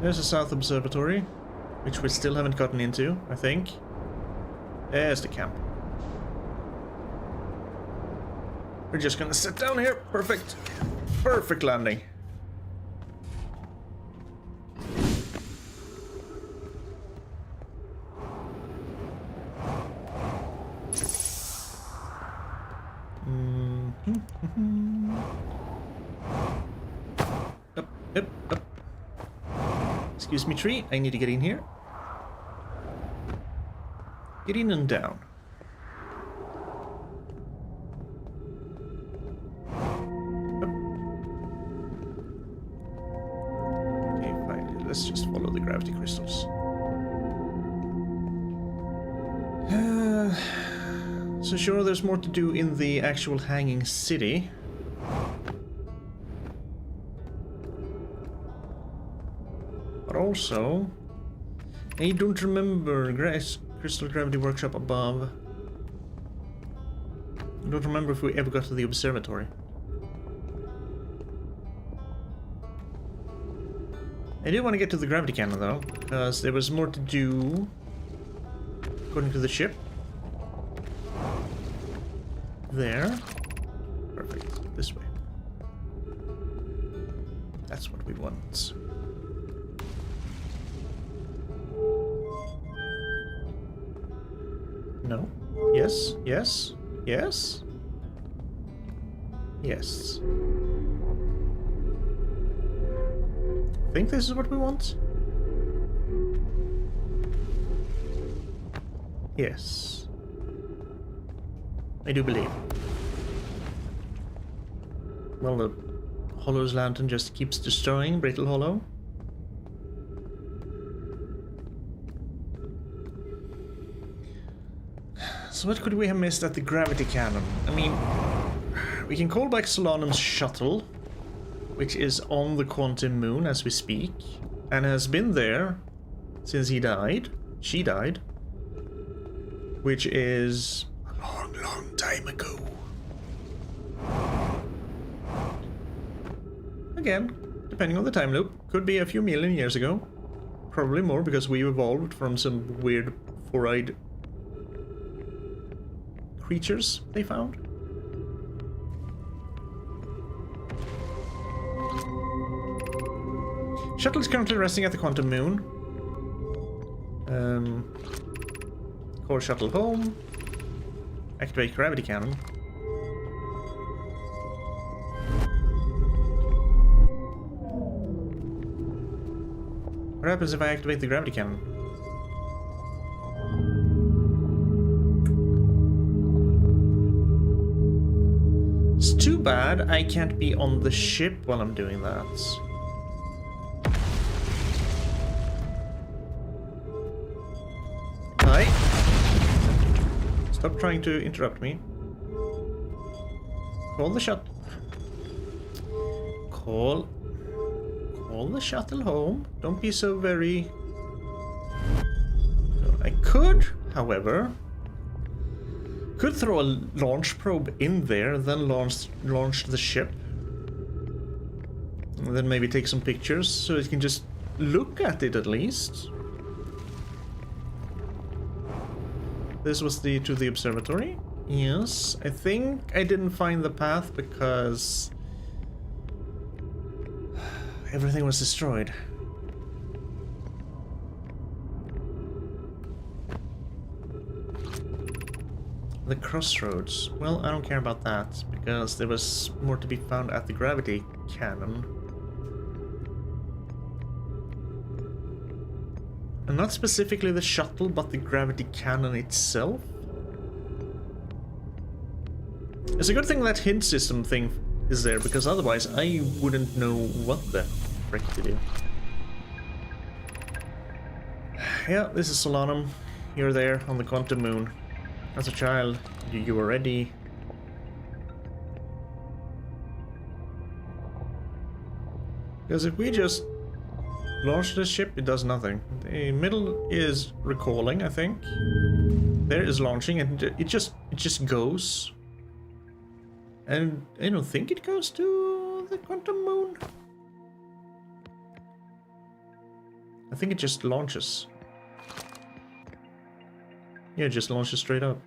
There's a South Observatory, which we still haven't gotten into, I think. There's the camp. We're just gonna sit down here. Perfect. Perfect landing. Up. Excuse me, tree. I need to get in here. Get in and down. Okay, fine. Let's just follow the gravity crystals. So sure, there's more to do in the actual hanging city. But also, I don't remember Crystal Gravity Workshop above. I don't remember if we ever got to the observatory. I do want to get to the gravity cannon though, because there was more to do according to the ship. There. Perfect. This way. That's what we want. No. Yes. Yes. Yes. Yes. I think this is what we want. Yes. I do believe. Well, the Hollow's lantern just keeps destroying Brittle Hollow. So what could we have missed at the gravity cannon? I mean, we can call back Solanum's shuttle, which is on the quantum moon as we speak, and has been there since he died. She died. Which is a long, long time ago. Again, depending on the time loop, could be a few million years ago. Probably more, because we evolved from some weird four-eyed creatures they found. Shuttle is currently resting at the quantum moon. Core shuttle home. Activate gravity cannon. What happens if I activate the gravity cannon? It's too bad I can't be on the ship while I'm doing that. Hi. Stop trying to interrupt me. Call the shuttle. Call the shuttle home. Don't be so very... I could, however... Could throw a launch probe in there, then launch the ship. And then maybe take some pictures, so it can just look at it at least. This was to the observatory. Yes, I think I didn't find the path because... everything was destroyed. The crossroads. Well, I don't care about that, because there was more to be found at the gravity cannon. And not specifically the shuttle, but the gravity cannon itself. It's a good thing that hint system thing is there, because otherwise I wouldn't know what the frick to do. Yeah, this is Solanum. You're there on the quantum moon. As a child, you were ready. Because if we just launch this ship, it does nothing. The middle is recalling, I think. There is launching, and it just goes. And I don't think it goes to the quantum moon. I think it just launches. Yeah, it just launches straight up.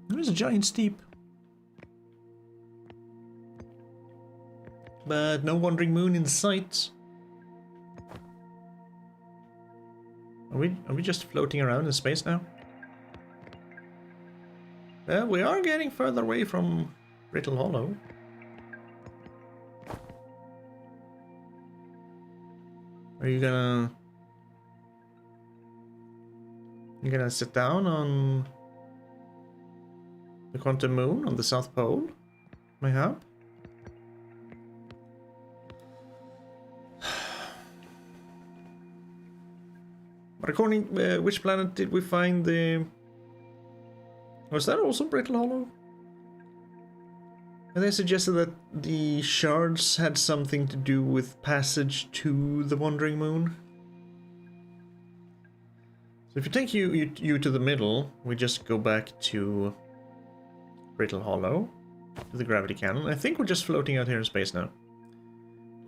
There's a giant steep. But no wandering moon in sight. Are we just floating around in space now? Well, we are getting further away from Brittle Hollow. Are you gonna sit down on the quantum moon on the South Pole? Mayhap? But according, which planet did we find the... Was that also Brittle Hollow? And they suggested that the shards had something to do with passage to the Wandering Moon. So if you take you to the middle, we just go back to Brittle Hollow, to the gravity cannon. I think we're just floating out here in space now.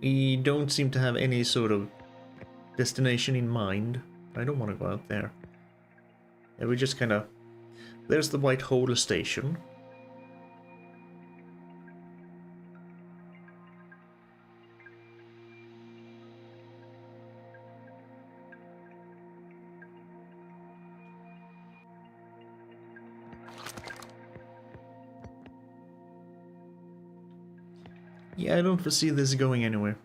We don't seem to have any sort of destination in mind. I don't want to go out there. Yeah, we just kind of... There's the White Hole station. Yeah, I don't foresee this going anywhere.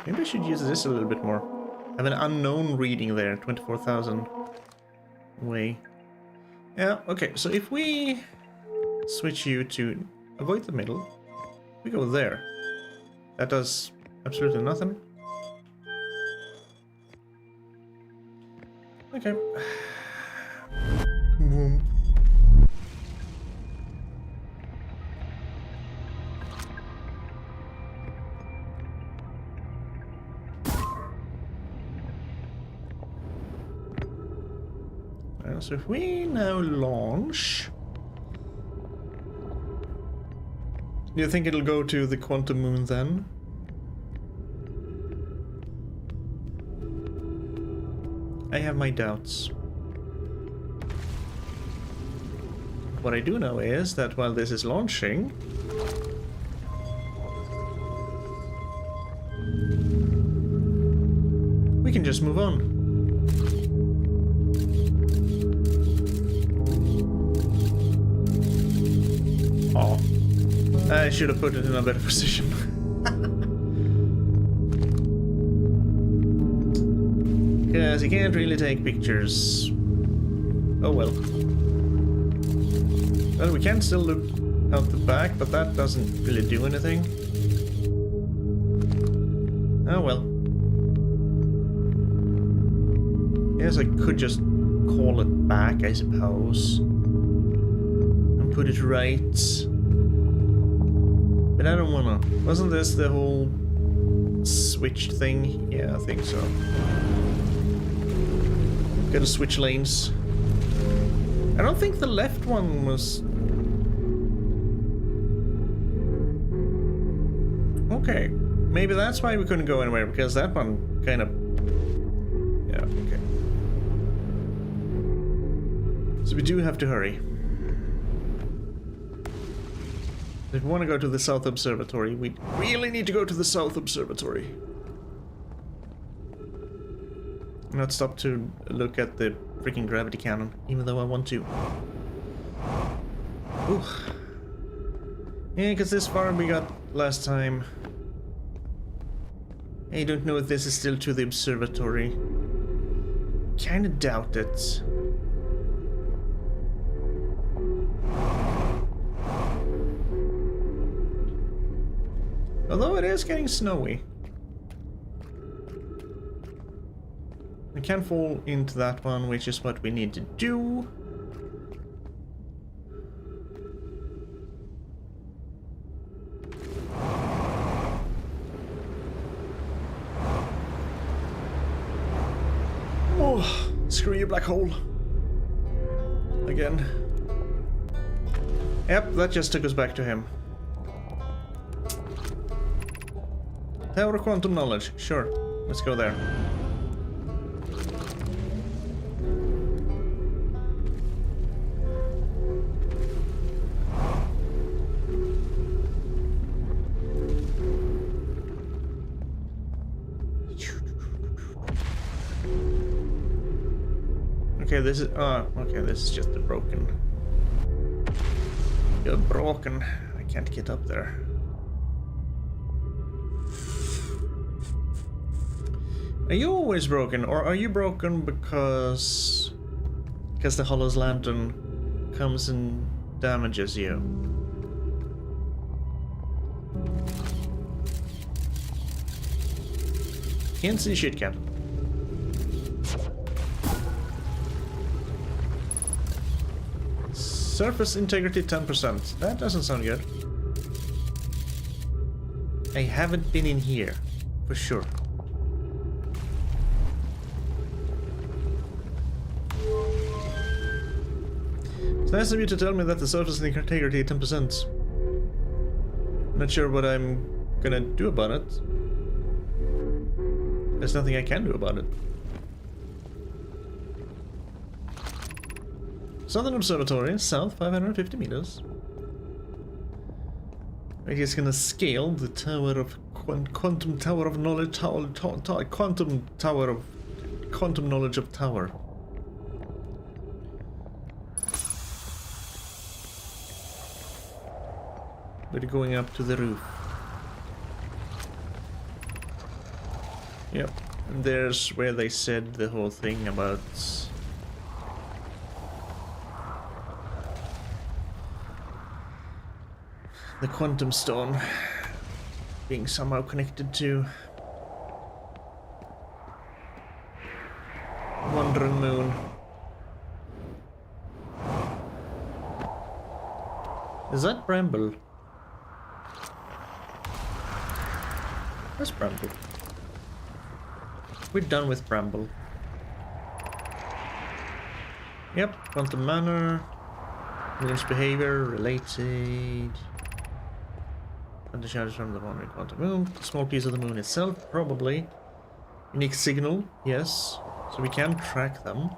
Maybe I should use this a little bit more. I have an unknown reading there, 24,000 way. Yeah, okay, so if we switch you to avoid the middle, we go there. That does absolutely nothing. Okay. Boom. So if we now launch... Do you think it'll go to the quantum moon then? I have my doubts. What I do know is that while this is launching... we can just move on. Oh, I should have put it in a better position. Because you can't really take pictures. Oh well. Well, we can still look out the back, but that doesn't really do anything. Oh well. Yes, I could just call it back, I suppose. And put it right. But I don't wanna. Wasn't this the whole switched thing? Yeah, I think so. Gotta switch lanes. I don't think the left one was... Okay. Maybe that's why we couldn't go anywhere, because that one kind of... Yeah, okay. So we do have to hurry. If we want to go to the South Observatory, we really need to go to the South Observatory. Not stop to look at the freaking gravity cannon, even though I want to. Ooh. Yeah, because this far we got last time. I don't know if this is still to the observatory. Kinda doubt it. Although it is getting snowy. We can fall into that one, which is what we need to do. Oh, screw you, black hole. Again. Yep, that just took us back to him. Tower of Quantum Knowledge, sure. Let's go there. Okay, this is... okay, this is just the broken... You're broken. I can't get up there. Are you always broken, or are you broken because the Hollow's Lantern comes and damages you? Can't see shit, cat. Surface integrity 10%. That doesn't sound good. I haven't been in here, for sure. It's nice of you to tell me that the surface integrity is 10%. Not sure what I'm gonna do about it. There's nothing I can do about it. Southern Observatory, south 550 meters. We're just gonna scale the tower of quantum tower of knowledge, quantum tower of quantum knowledge of tower. We're going up to the roof. Yep, and there's where they said the whole thing about the quantum stone being somehow connected to Wandering Moon. Is that Bramble? Where's Bramble? We're done with Bramble. Yep, quantum manor, moon's behavior, related. And the shadows from the wandering quantum moon. A small piece of the moon itself, probably. Unique signal, yes. So we can track them.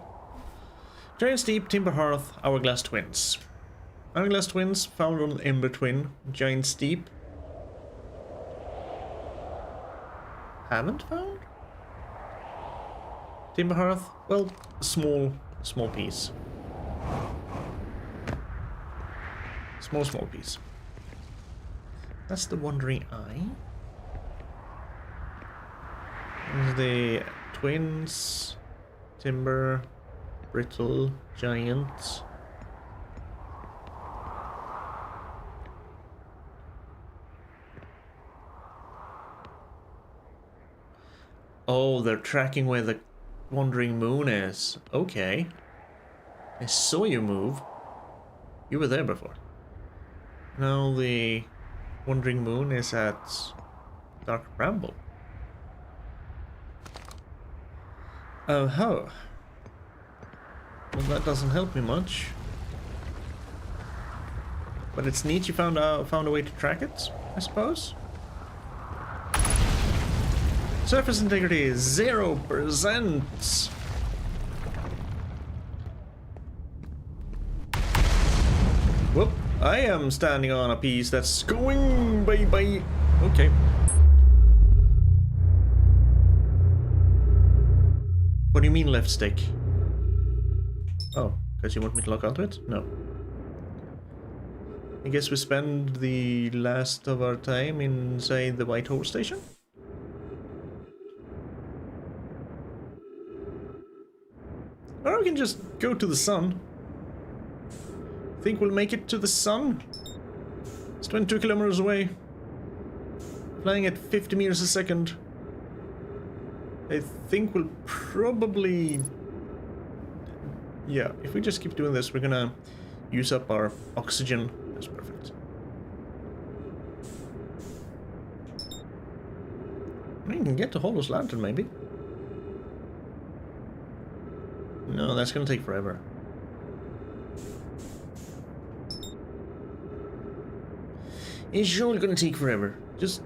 Giant Steep, Timber Hearth, Hourglass Twins. Hourglass Twins found on Ember Twin. Giant Steep. Haven't found? Timber Hearth? Well, small piece. Small piece. That's the Wandering Eye. And the Twins, Timber, Brittle, Giant. Oh, they're tracking where Wandering Moon is. Okay. I saw you move. You were there before. Now the Wandering Moon is at Dark Bramble. Oh ho. Well, that doesn't help me much. But it's neat you found a way to track it, I suppose. Surface integrity is 0%. Whoop! I am standing on a piece that's going bye. Okay. What do you mean left stick? Oh, because you want me to lock onto it? No. I guess we spend the last of our time inside the White Hole station? Or we can just go to the sun. Think we'll make it to the sun? It's 22 kilometers away. Flying at 50 meters a second. I think we'll probably... Yeah, if we just keep doing this, we're gonna use up our oxygen. That's perfect. We can get to Hollow's lantern, maybe. No, that's gonna take forever. It's surely gonna take forever. Just...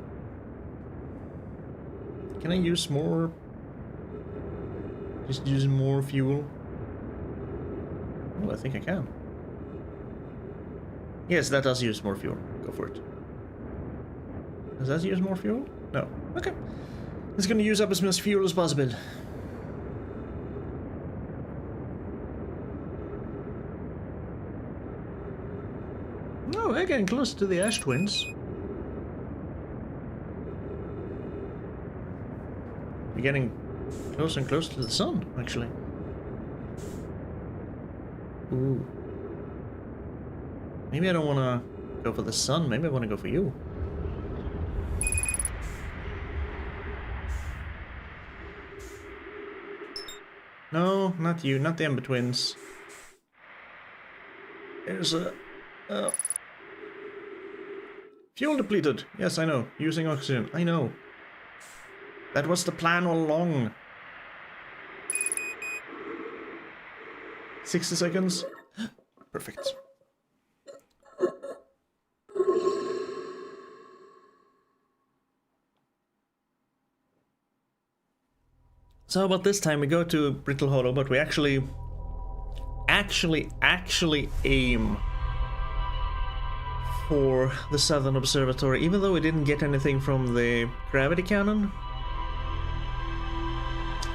Can I use more... Just use more fuel? Oh, I think I can. Yes, that does use more fuel. Go for it. Does that use more fuel? No. Okay. It's gonna use up as much fuel as possible. Oh, we're getting close to the Ash Twins. We're getting closer and closer to the sun, actually. Ooh. Maybe I don't want to go for the sun. Maybe I want to go for you. No, not you. Not the Ember Twins. There's a... fuel depleted. Yes, I know. Using oxygen. I know. That was the plan all along. 60 seconds. Perfect. So how about this time we go to Brittle Hollow, but we actually aim for the Southern Observatory, even though we didn't get anything from the gravity cannon.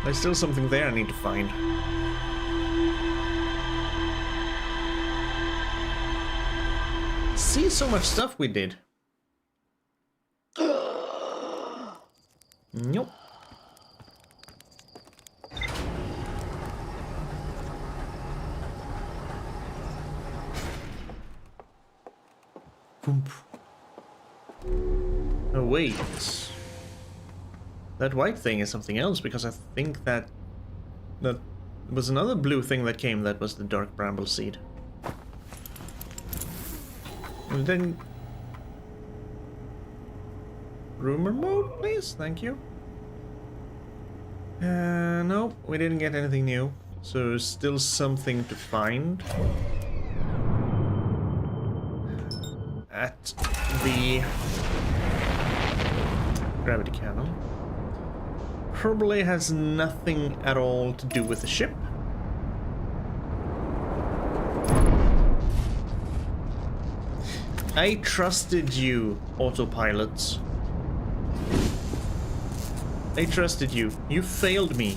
There's still something there I need to find. See so much stuff we did. Nope. Oh wait, that white thing is something else, because I think that was another blue thing that came that was the dark bramble seed. And then rumor mode, please, thank you. Nope, we didn't get anything new, so still something to find. At the gravity cannon. Probably has nothing at all to do with the ship. I trusted you, autopilot. I trusted you. You failed me.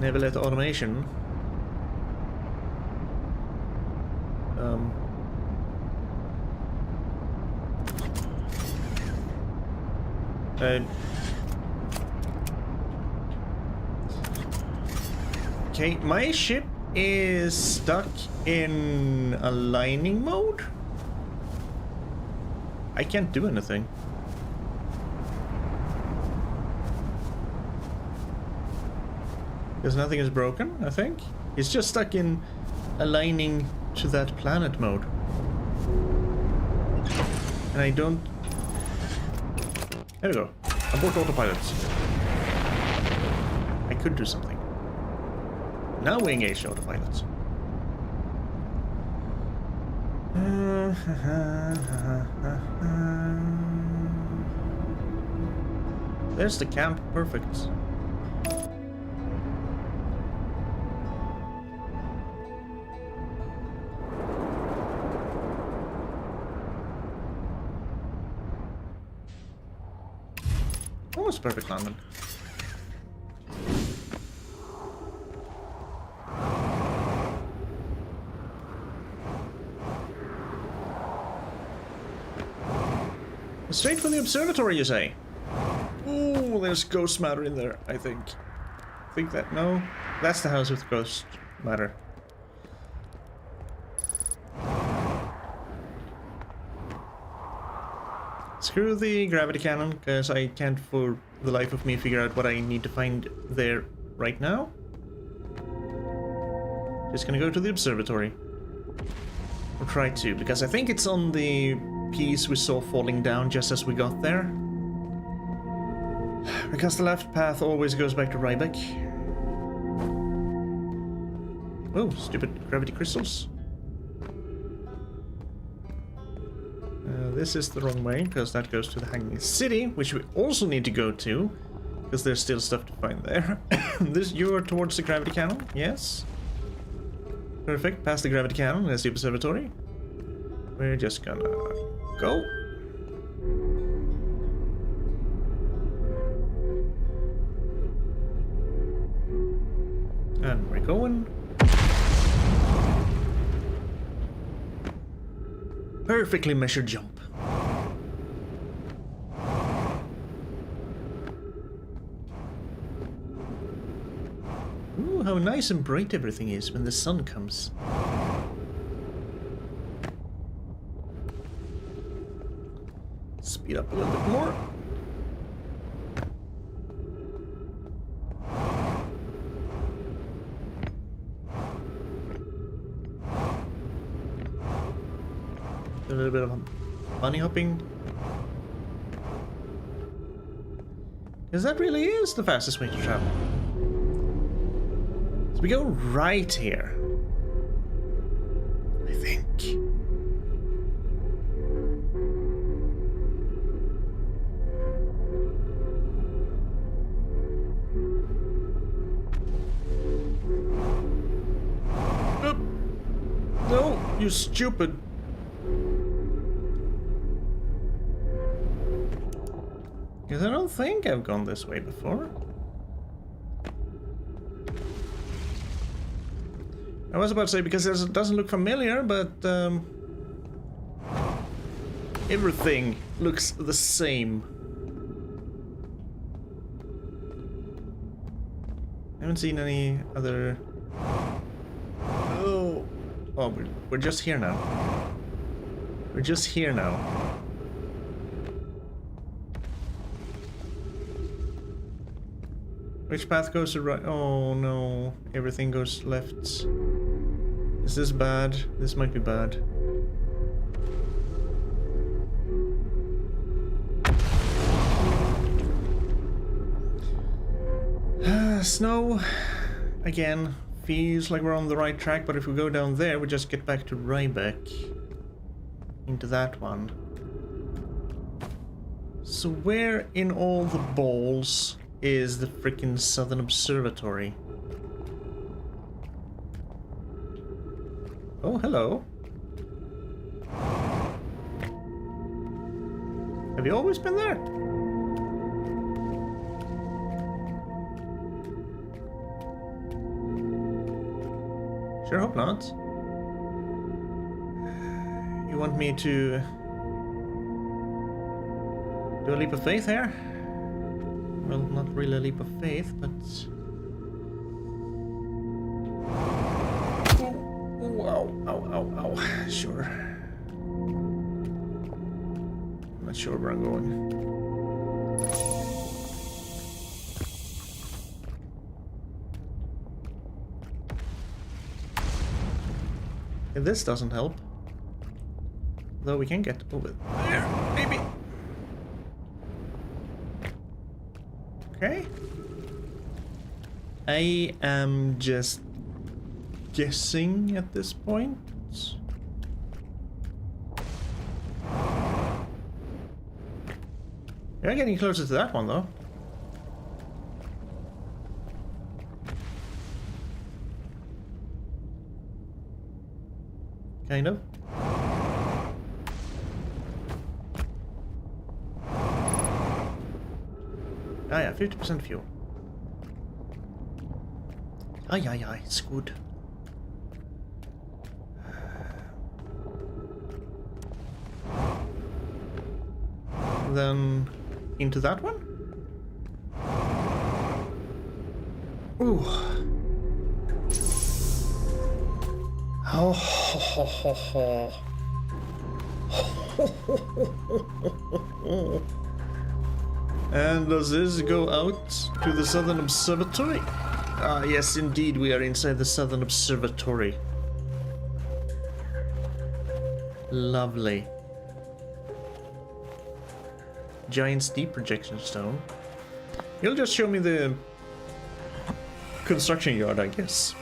Never let automation. Okay, my ship is stuck in aligning mode. I can't do anything. Because nothing is broken, I think. It's just stuck in aligning to that planet mode. And I don't... There we go. Abort autopilot. I could do something. Now we engage autopilot. There's the camp. Perfect. Almost perfect landing. Straight from the observatory, you say? Ooh, there's ghost matter in there, I think. No, that's the house with ghost matter. Screw the gravity cannon, because I can't for the life of me figure out what I need to find there right now. Just gonna go to the observatory. Or try to, because I think it's on the piece we saw falling down just as we got there. Because the left path always goes back to Ryback. Oh, stupid gravity crystals. This is the wrong way, because that goes to the Hanging City, which we also need to go to, because there's still stuff to find there. You're towards the gravity cannon, yes. Perfect, past the gravity cannon, there's the observatory. We're just gonna go. And we're going. Perfectly measured jump. Ooh, how nice and bright everything is when the sun comes. Speed up a little bit more. A little bit of bunny hopping. Because that really is the fastest way to travel. So we go right here. I think. No, you stupid. Because I don't think I've gone this way before. I was about to say because it doesn't look familiar, but everything looks the same. I haven't seen any other... Oh, we're just here now. We're just here now. Which path goes to right? Oh no, everything goes left. Is this bad? This might be bad. Snow, again, feels like we're on the right track, but if we go down there, we just get back to Ryback. Into that one. So where in all the balls is the freaking Southern Observatory? Oh, hello. Have you always been there? Sure hope not. You want me to do a leap of faith here? Well, not really a leap of faith, but... ow, ow, ow, ow. Sure. I'm not sure where I'm going. If this doesn't help. Though we can get over there, maybe. Okay. I am just guessing at this point. You're getting closer to that one, though. Kind of. Ah yeah, 50% fuel. Aye, aye, aye, it's good. Then into that one. Ooh. Oh, ho, ho, ho, ho. And does this go out to the Southern Observatory? Ah, yes, indeed, we are inside the Southern Observatory. Lovely. Giant steep projection stone. You'll just show me the construction yard, I guess.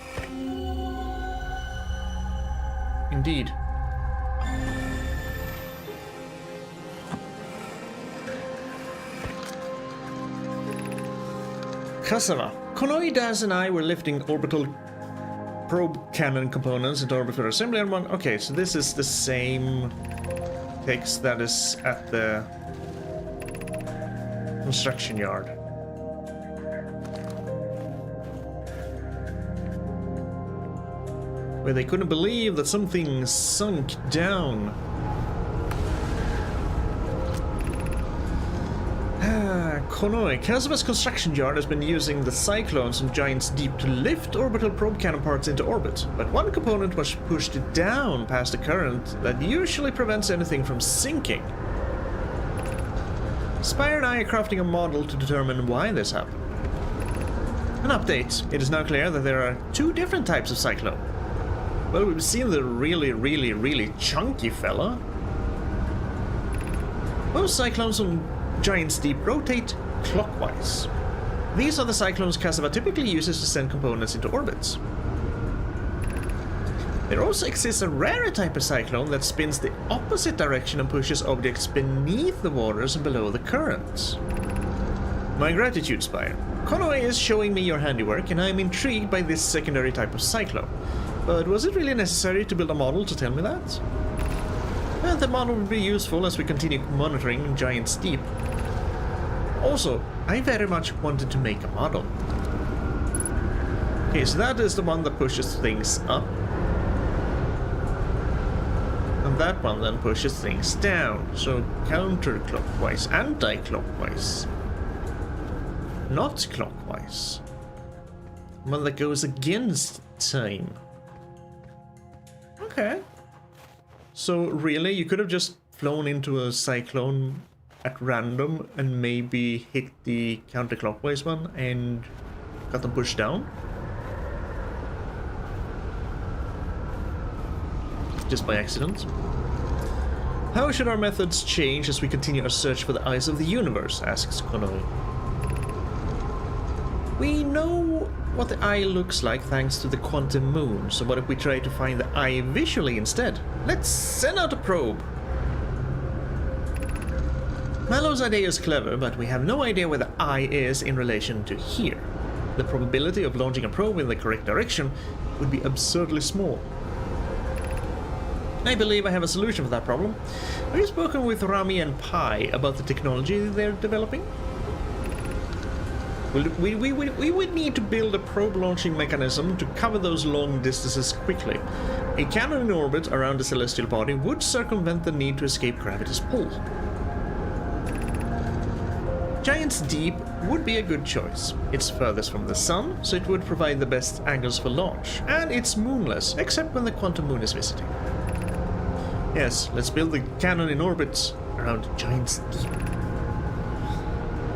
Indeed. Cassava. Konoi, Daz, and I were lifting orbital probe cannon components into orbit for assembly on one. Okay, so this is the same text that is at the construction yard. Where they couldn't believe that something sunk down. Konoi. Kazuma's construction yard has been using the cyclones from Giant's Deep to lift orbital probe cannon parts into orbit, but one component was pushed down past the current that usually prevents anything from sinking. Spire and I are crafting a model to determine why this happened. An update. It is now clear that there are two different types of cyclone. Well, we've seen the really chunky fella. Most cyclones on Giant's Deep rotate clockwise. These are the cyclones Cassava typically uses to send components into orbits. There also exists a rarer type of cyclone that spins the opposite direction and pushes objects beneath the waters and below the currents. My gratitude, Spire. Konoi is showing me your handiwork, and I am intrigued by this secondary type of cyclone. But was it really necessary to build a model to tell me that? Well, the model will be useful as we continue monitoring Giant's Deep. Also, I very much wanted to make a model. Okay, so that is the one that pushes things up. And that one then pushes things down. So counterclockwise, anti-clockwise. Not clockwise. One that goes against time. Okay. So really, you could have just flown into a cyclone at random and maybe hit the counterclockwise one and got them pushed down? Just by accident. How should our methods change as we continue our search for the eyes of the universe? Asks Konoi. We know what the eye looks like thanks to the quantum moon, so what if we try to find the eye visually instead? Let's send out a probe! Mallow's idea is clever, but we have no idea where the eye is in relation to here. The probability of launching a probe in the correct direction would be absurdly small. I believe I have a solution for that problem. Have you spoken with Rami and Pai about the technology they're developing? We would need to build a probe launching mechanism to cover those long distances quickly. A cannon in orbit around the celestial body would circumvent the need to escape gravity's pull. Giant's Deep would be a good choice. It's furthest from the sun, so it would provide the best angles for launch, and it's moonless, except when the quantum moon is visiting. Yes, let's build the cannon in orbit around Giant's Deep.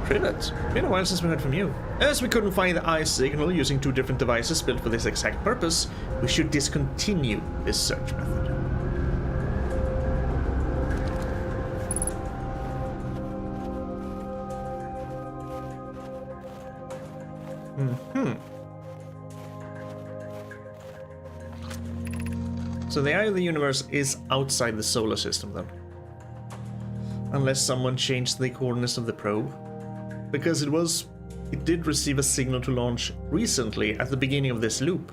Privet, been a while since we heard from you. As we couldn't find the eye signal using 2 different devices built for this exact purpose, we should discontinue this search method. So the Eye of the Universe is outside the solar system then. Unless someone changed the coordinates of the probe. Because it did receive a signal to launch recently at the beginning of this loop.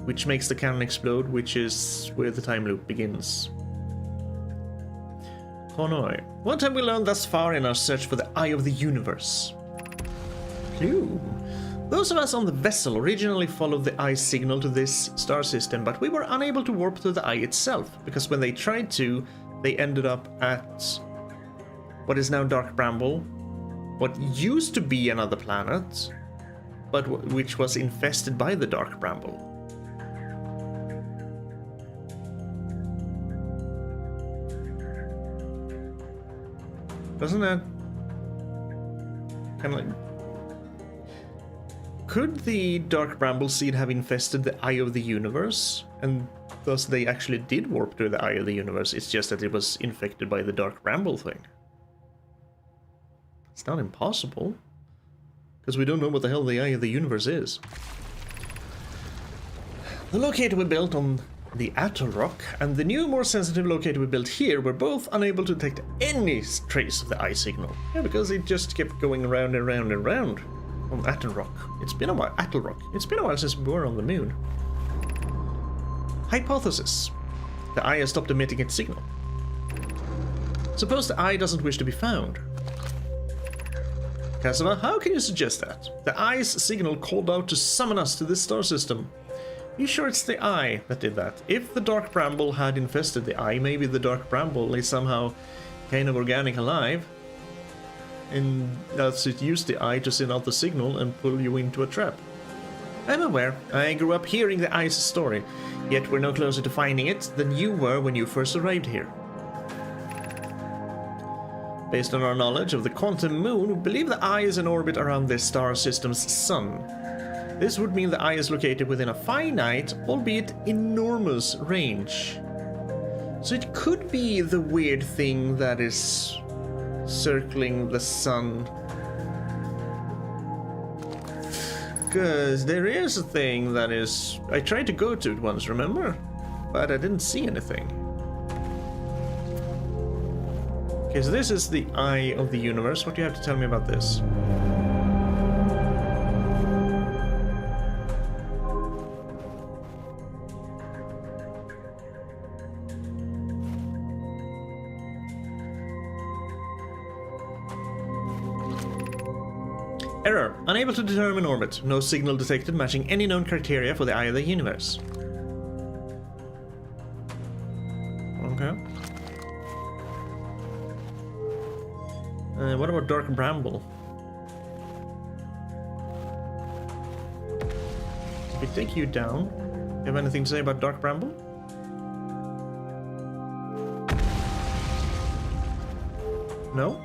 Which makes the cannon explode, which is where the time loop begins. Honoi. What have we learned thus far in our search for the Eye of the Universe? Clue. Those of us on the vessel originally followed the eye signal to this star system, but we were unable to warp to the eye itself, because when they tried to, they ended up at what is now Dark Bramble, what used to be another planet, but which was infested by the Dark Bramble. Doesn't that kind of like... Could the Dark Bramble seed have infested the Eye of the Universe? And thus they actually did warp to the Eye of the Universe, it's just that it was infected by the Dark Bramble thing. It's not impossible. Because we don't know what the hell the Eye of the Universe is. The locator we built on the Atoll Rock and the new, more sensitive locator we built here were both unable to detect any trace of the eye signal. Yeah, because it just kept going around and round and round. On Atoll Rock. It's been a while. Atoll Rock. It's been a while since we were on the moon. Hypothesis. The eye has stopped emitting its signal. Suppose the eye doesn't wish to be found. Cassava, how can you suggest that? The eye's signal called out to summon us to this star system. Are you sure it's the eye that did that? If the Dark Bramble had infested the eye, maybe the Dark Bramble is somehow kind of organic alive. And thus it used the eye to send out the signal and pull you into a trap. I'm aware. I grew up hearing the eye's story, yet we're no closer to finding it than you were when you first arrived here. Based on our knowledge of the quantum moon, we believe the eye is in orbit around this star system's sun. This would mean the eye is located within a finite, albeit enormous, range. So it could be the weird thing that is circling the sun. Because there is a thing that is... I tried to go to it once, remember? But I didn't see anything. Okay, so this is the Eye of the Universe. What do you have to tell me about this? Error. Unable to determine orbit. No signal detected matching any known criteria for the Eye of the Universe. Okay. What about Dark Bramble? If we take you down, you have anything to say about Dark Bramble? No?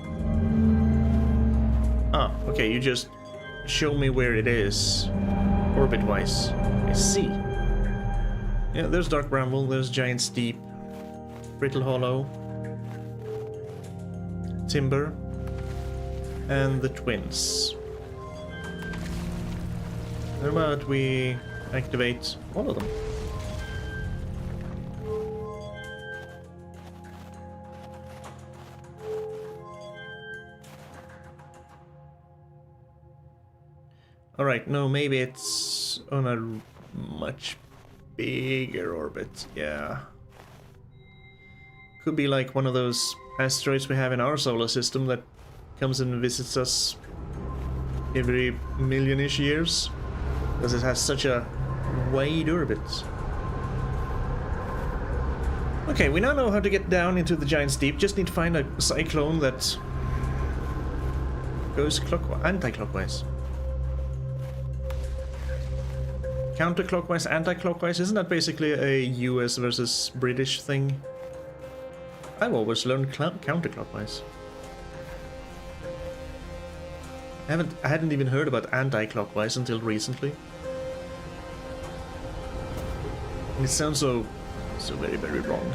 Ah, okay, you just show me where it is, orbit-wise. I see. Yeah, there's Dark Bramble, there's Giant's Deep, Brittle Hollow, Timber, and the Twins. How about we activate all of them? Alright, no, maybe it's on a much bigger orbit, yeah. Could be like one of those asteroids we have in our solar system that comes and visits us every million-ish years, because it has such a wide orbit. Okay, we now know how to get down into the Giant's Deep, just need to find a cyclone that goes anti-clockwise. Counterclockwise, anti-clockwise, isn't that basically a US versus British thing? I've always learned counterclockwise. I hadn't even heard about anti-clockwise until recently. And it sounds so very, very wrong.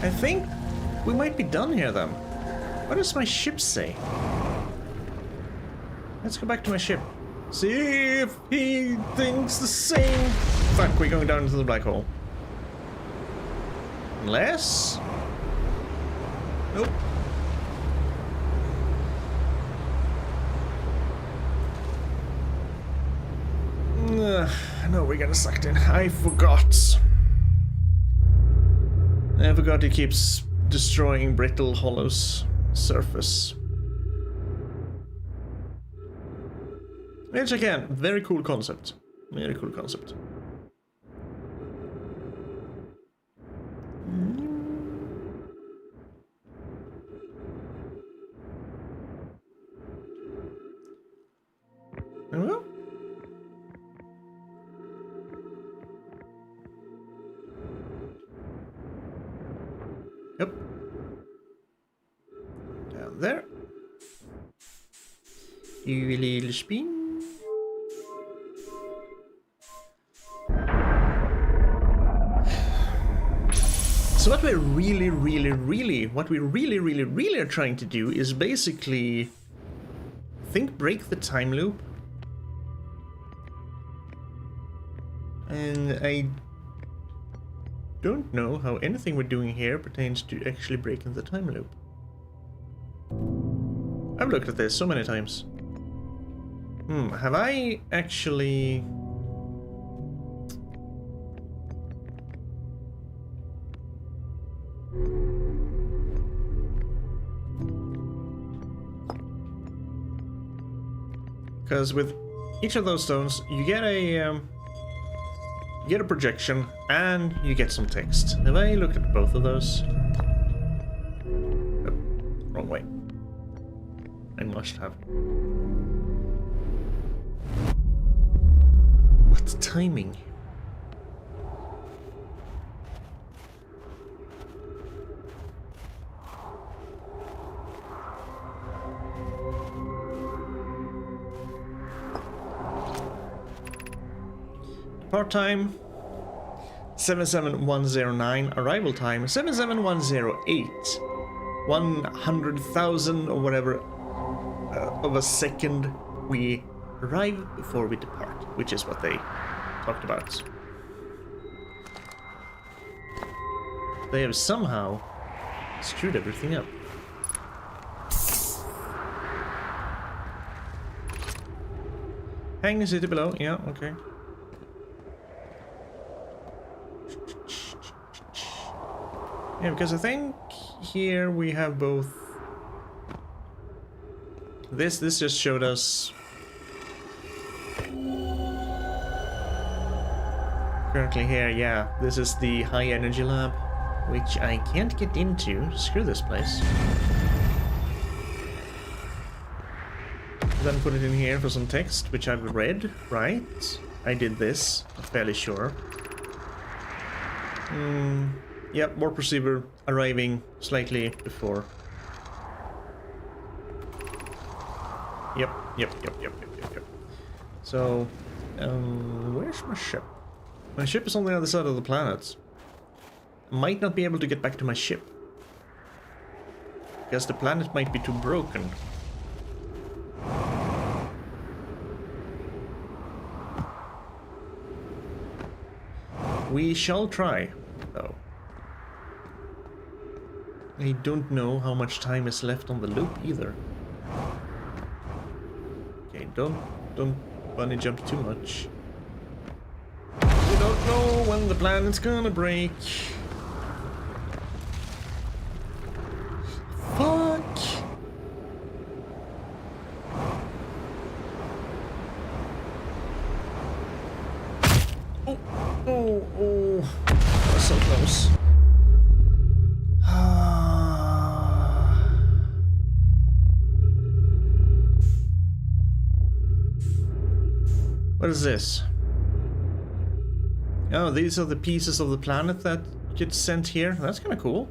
I think we might be done here, then. What does my ship say? Let's go back to my ship. See if he thinks the same. Fuck, we're going down into the black hole. Unless... Nope. No, we're getting sucked in. I forgot he keeps destroying Brittle Hollow's surface. Which again, very cool concept. Very cool concept. There we go. Yep. Down there. You little spin. So what we really are trying to do is basically break the time loop. And I don't know how anything we're doing here pertains to actually breaking the time loop. I've looked at this so many times. Have I actually... Because with each of those stones, you get a projection and you get some text. Have I looked at both of those? Oh, wrong way. I must have. What timing? Depart time 77109, arrival time 77108, 100,000 or whatever of a second we arrive before we depart, which is what they talked about. They have somehow screwed everything up. Hang the city below, yeah, okay. Yeah, because I think here we have both. This just showed us currently here. Yeah, this is the high energy lab, which I can't get into. Screw this place. Then put it in here for some text, which I've read. Right? I did this. I'm fairly sure. Yep, warp receiver arriving slightly before. Yep. So, where's my ship? My ship is on the other side of the planet. Might not be able to get back to my ship. Because the planet might be too broken. We shall try, though. I don't know how much time is left on the loop either. Okay, don't bunny jump too much. We don't know when the planet's gonna break. Fuck! Oh, oh, oh. That was so close. What is this? Oh, these are the pieces of the planet that get sent here. That's kind of cool.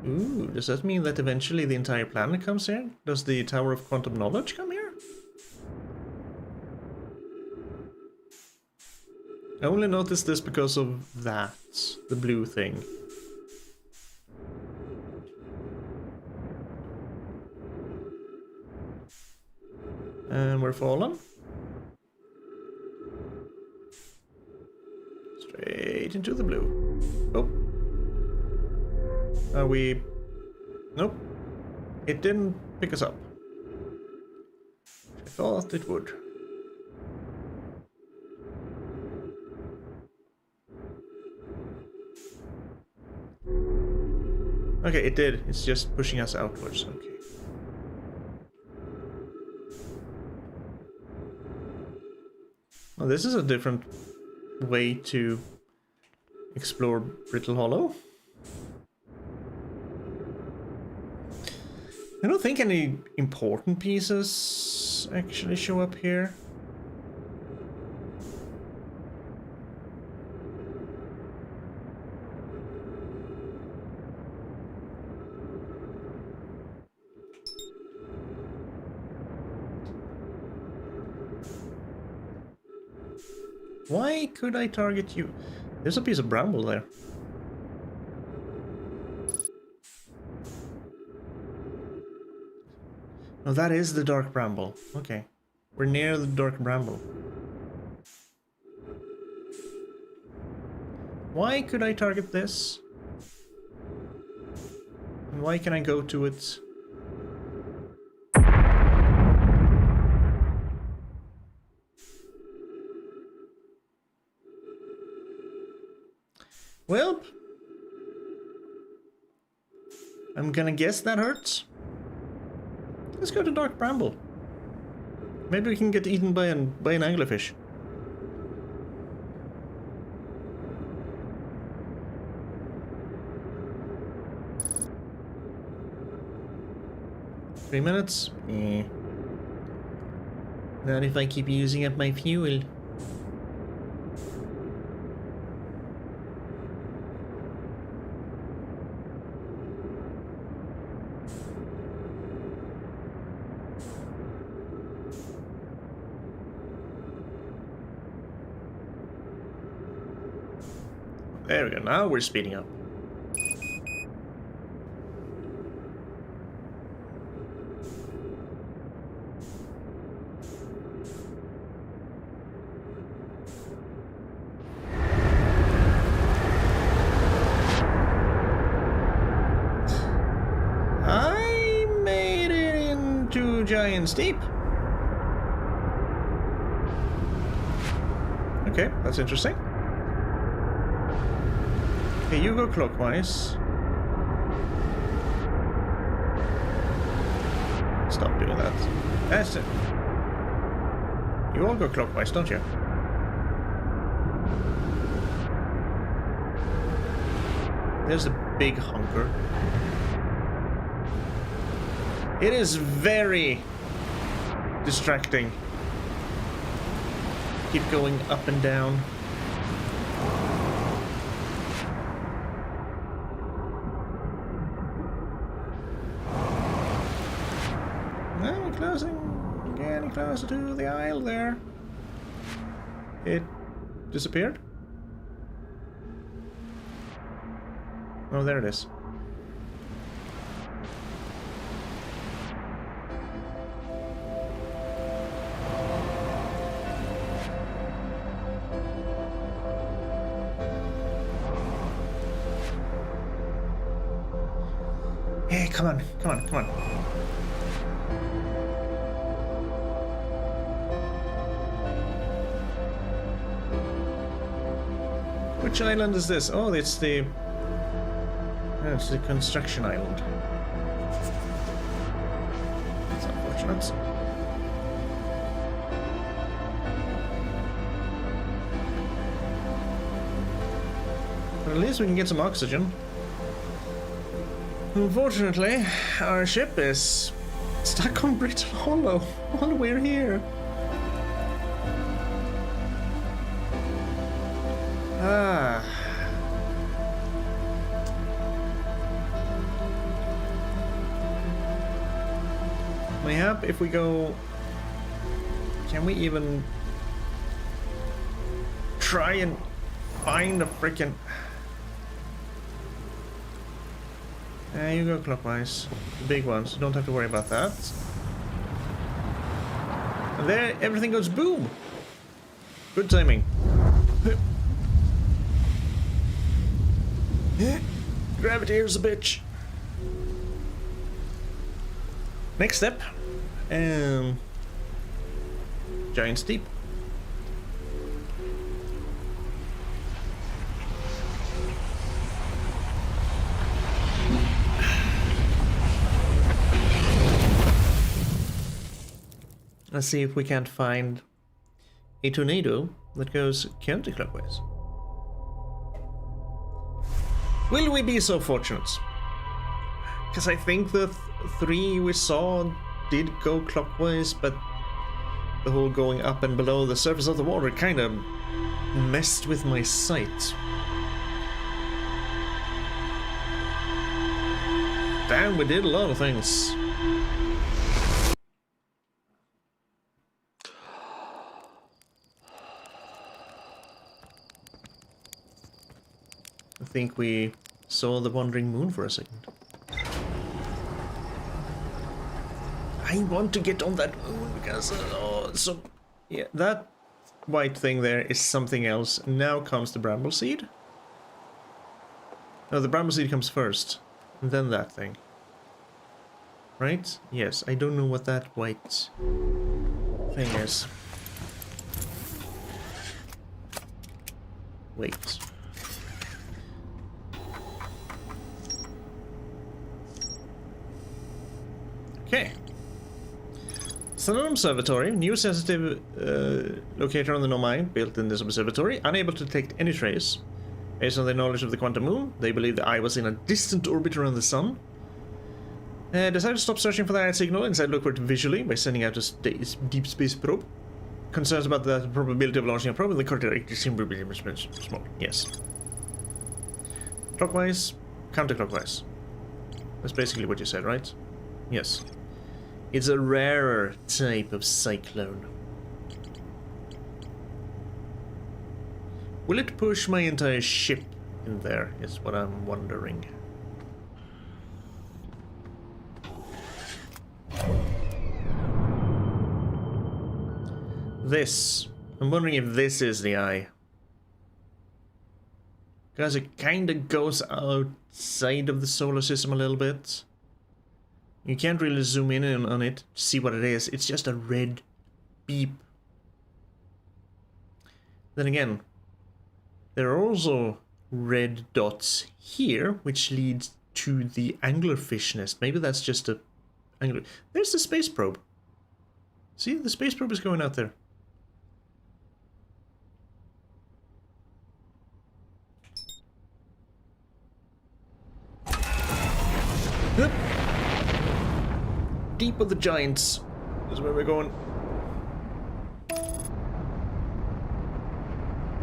Ooh, does that mean that eventually the entire planet comes here? Does the Tower of Quantum Knowledge come here? I only noticed this because of that, the blue thing. And we're fallen. Straight into the blue. Oh. Are we... Nope. It didn't pick us up. I thought it would. Okay, it did. It's just pushing us outwards. Okay. Well, this is a different way to explore Brittle Hollow. I don't think any important pieces actually show up here. Why could I target you? There's a piece of bramble there. Oh, that is the dark bramble. Okay. We're near the dark bramble. Why could I target this? And why can I go to it? Well, I'm gonna guess that hurts. Let's go to Dark Bramble. Maybe we can get eaten by an anglerfish. Three minutes? Eh. Not if I keep using up my fuel. There we go, now we're speeding up. I made it into Giant's Deep. Okay, that's interesting. Okay, you go clockwise. Stop doing that. That's it. You all go clockwise, don't you? There's a big hunker. It is very distracting. Keep going up and down. Getting closer to the isle there. It disappeared? Oh, there it is. Hey, come on, come on, come on. Which island is this? Oh, it's the construction island. That's unfortunate. But at least we can get some oxygen. Unfortunately, our ship is stuck on Brittle Hollow while we're here. Ah. Mayhap if we go... Can we even try and find a freaking... You go clockwise. The big ones. You don't have to worry about that. And there, everything goes boom. Good timing. Gravity here's a bitch. Next step. Giant steep. Let's see if we can't find a tornado that goes counterclockwise. Will we be so fortunate? Because I think the three we saw did go clockwise, but the whole going up and below the surface of the water kind of messed with my sight. Damn, we did a lot of things. I think we saw the wandering moon for a second. I want to get on that moon because yeah, that white thing there is something else. Now comes the bramble seed. No, the bramble seed comes first, and then that thing. Right? Yes, I don't know what that white thing is. Wait. Okay. Stellar Observatory, new sensitive locator on the Nomai, built in this observatory, unable to detect any trace. Based on their knowledge of the quantum moon, they believe the eye was in a distant orbit around the sun. Decided to stop searching for the eye signal, instead look for it visually by sending out a deep space probe. Concerns about the probability of launching a probe in the correct seem small. Yes. Clockwise, counterclockwise. That's basically what you said, right? Yes. It's a rarer type of cyclone. Will it push my entire ship in there, is what I'm wondering. This. I'm wondering if this is the eye. Because it kinda goes outside of the solar system a little bit. You can't really zoom in on it to see what it is. It's just a red beep. Then again, there are also red dots here, which leads to the anglerfish nest. Maybe that's just a angler. There's the space probe. See, the space probe is going out there. Hup. Deep of the Giants is where we're going.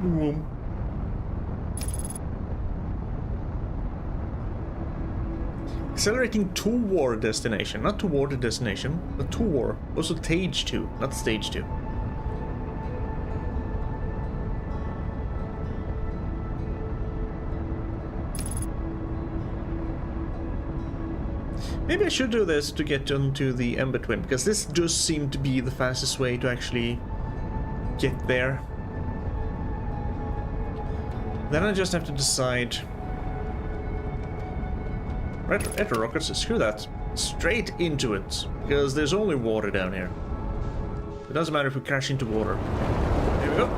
Boom. Accelerating toward destination, not toward the destination, but toward. Also stage 2, not stage 2. Maybe I should do this to get onto the Ember Twin, because this does seem to be the fastest way to actually get there. Then I just have to decide... Retro rockets, screw that. Straight into it, because there's only water down here. It doesn't matter if we crash into water. Here we go.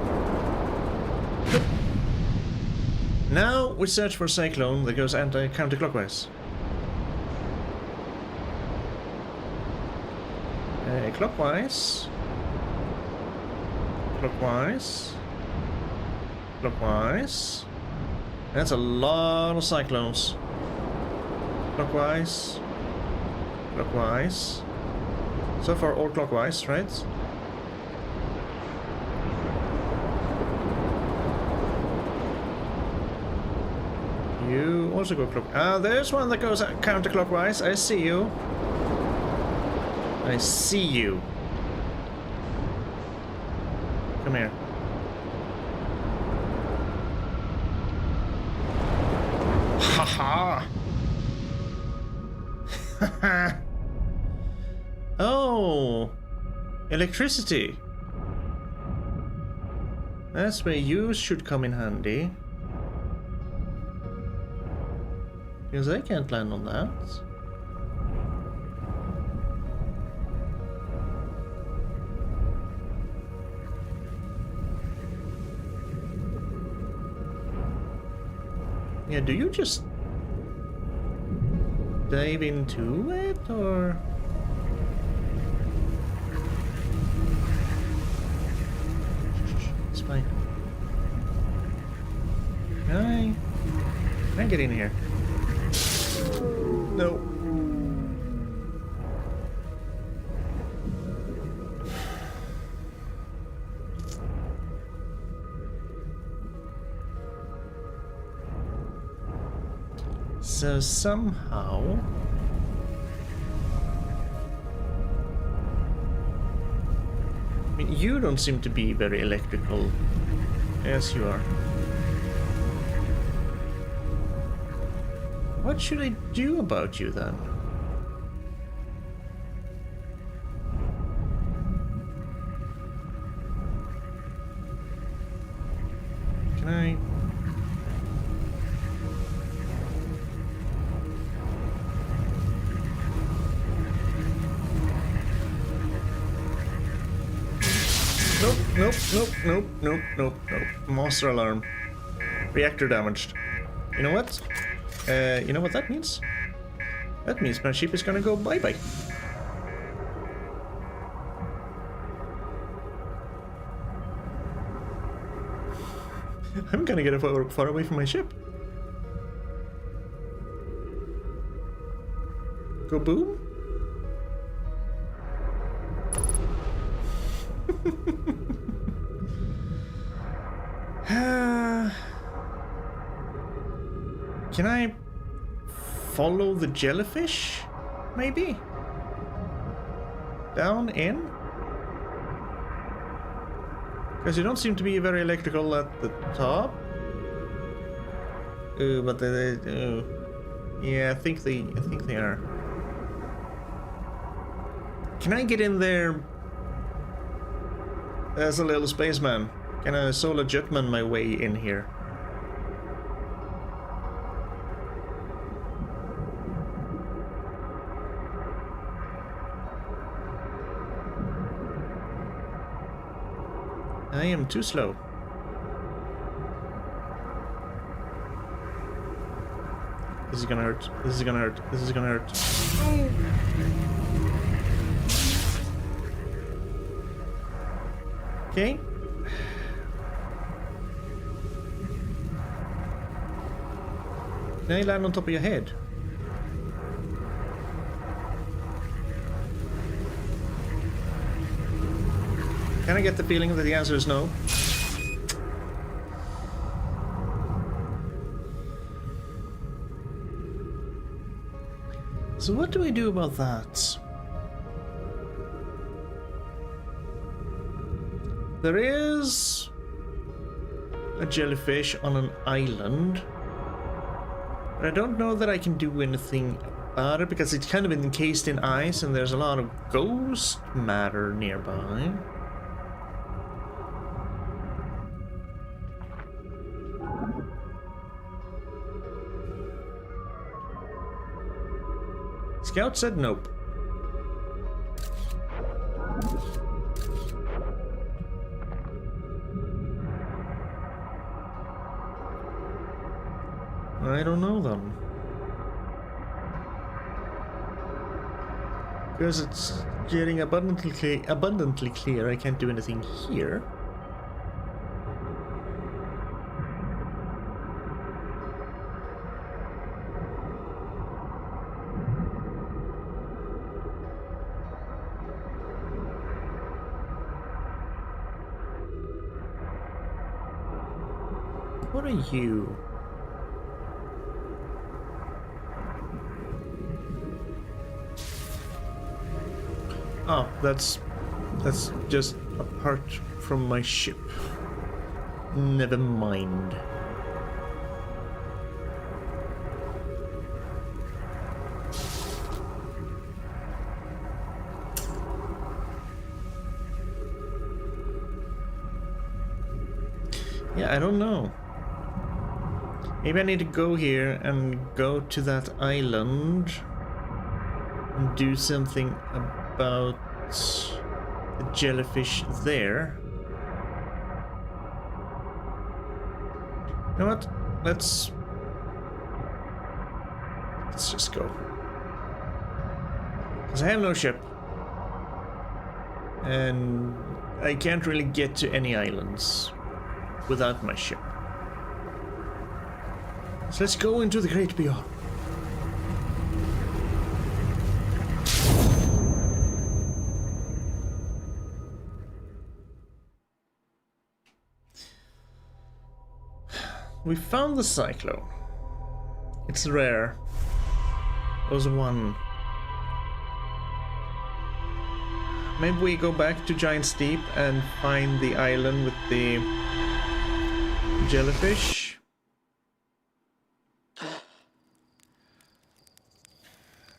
Now we search for a cyclone that goes counterclockwise. Clockwise. Clockwise. Clockwise. That's a lot of cyclones. Clockwise. Clockwise. So far all clockwise, right? You also go clock. Ah, there's one that goes counterclockwise. I see you. I see you. Come here. Haha. Oh, electricity. That's where you should come in handy. Because I can't land on that. Yeah, do you just dive into it, or? It's fine. Can I get in here? No. So somehow I mean, you don't seem to be very electrical. Yes, you are. What should I do about you then? Can I? Nope. Monster alarm. Reactor damaged. You know what? You know what that means? That means my ship is gonna go bye-bye. I'm gonna get far away from my ship. Go boom? Can I follow the jellyfish? Maybe? Down in? Because you don't seem to be very electrical at the top. But yeah, I think they are. Can I get in there as a little spaceman? Can I solar jetman my way in here? I am too slow. This is gonna hurt. This is gonna hurt. This is gonna hurt. Okay. Can I land on top of your head? Can I get the feeling that the answer is no? So what do we do about that? There is a jellyfish on an island, but I don't know that I can do anything about it because it's kind of encased in ice and there's a lot of ghost matter nearby. Scout said nope. I don't know then. Because it's getting abundantly clear I can't do anything here. What are you? Oh, that's just apart from my ship. Never mind. Yeah, I don't know. Maybe I need to go here and go to that island and do something about the jellyfish there. You know what? Let's just go. Because I have no ship. And I can't really get to any islands without my ship. So let's go into the great beyond. We found the cyclone. It's rare. There's one. Maybe we go back to Giant's Deep and find the island with the jellyfish.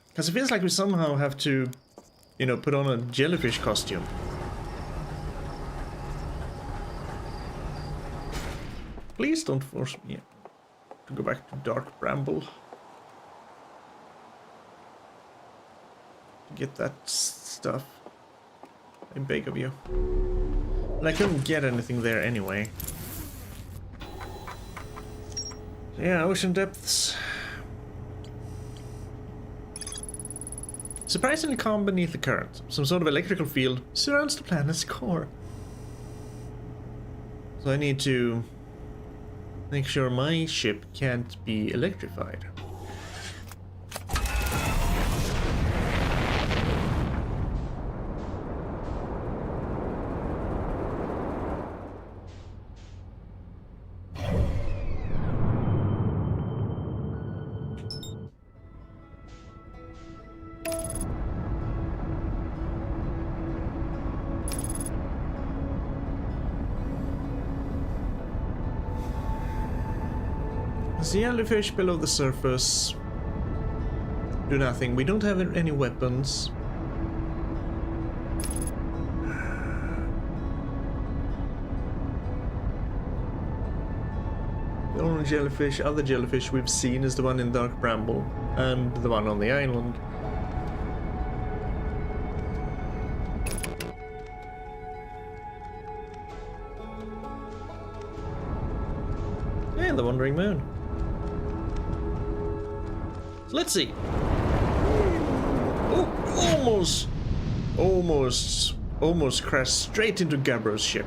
Because it feels like we somehow have to, you know, put on a jellyfish costume. Please don't force me to go back to Dark Bramble. To get that stuff. I beg of you. And I couldn't get anything there anyway. So yeah, ocean depths. Surprisingly calm beneath the current. Some sort of electrical field surrounds the planet's core. So I need to make sure my ship can't be electrified. The jellyfish below the surface do nothing. We don't have any weapons. The only jellyfish, other jellyfish we've seen is the one in Dark Bramble and the one on the island. And the Wandering Moon. So let's see. Oh, almost crashed straight into Gabbro's ship.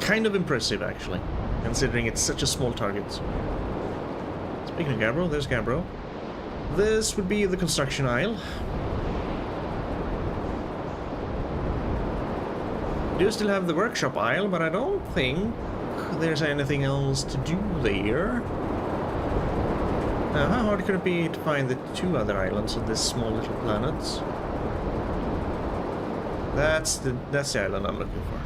Kind of impressive, actually, considering it's such a small target. Speaking of Gabbro, there's Gabbro. This would be the construction aisle. We do still have the workshop aisle, but I don't think there's anything else to do there. Now, how hard could it be to find the two other islands of this small little planet? That's the island I'm looking for.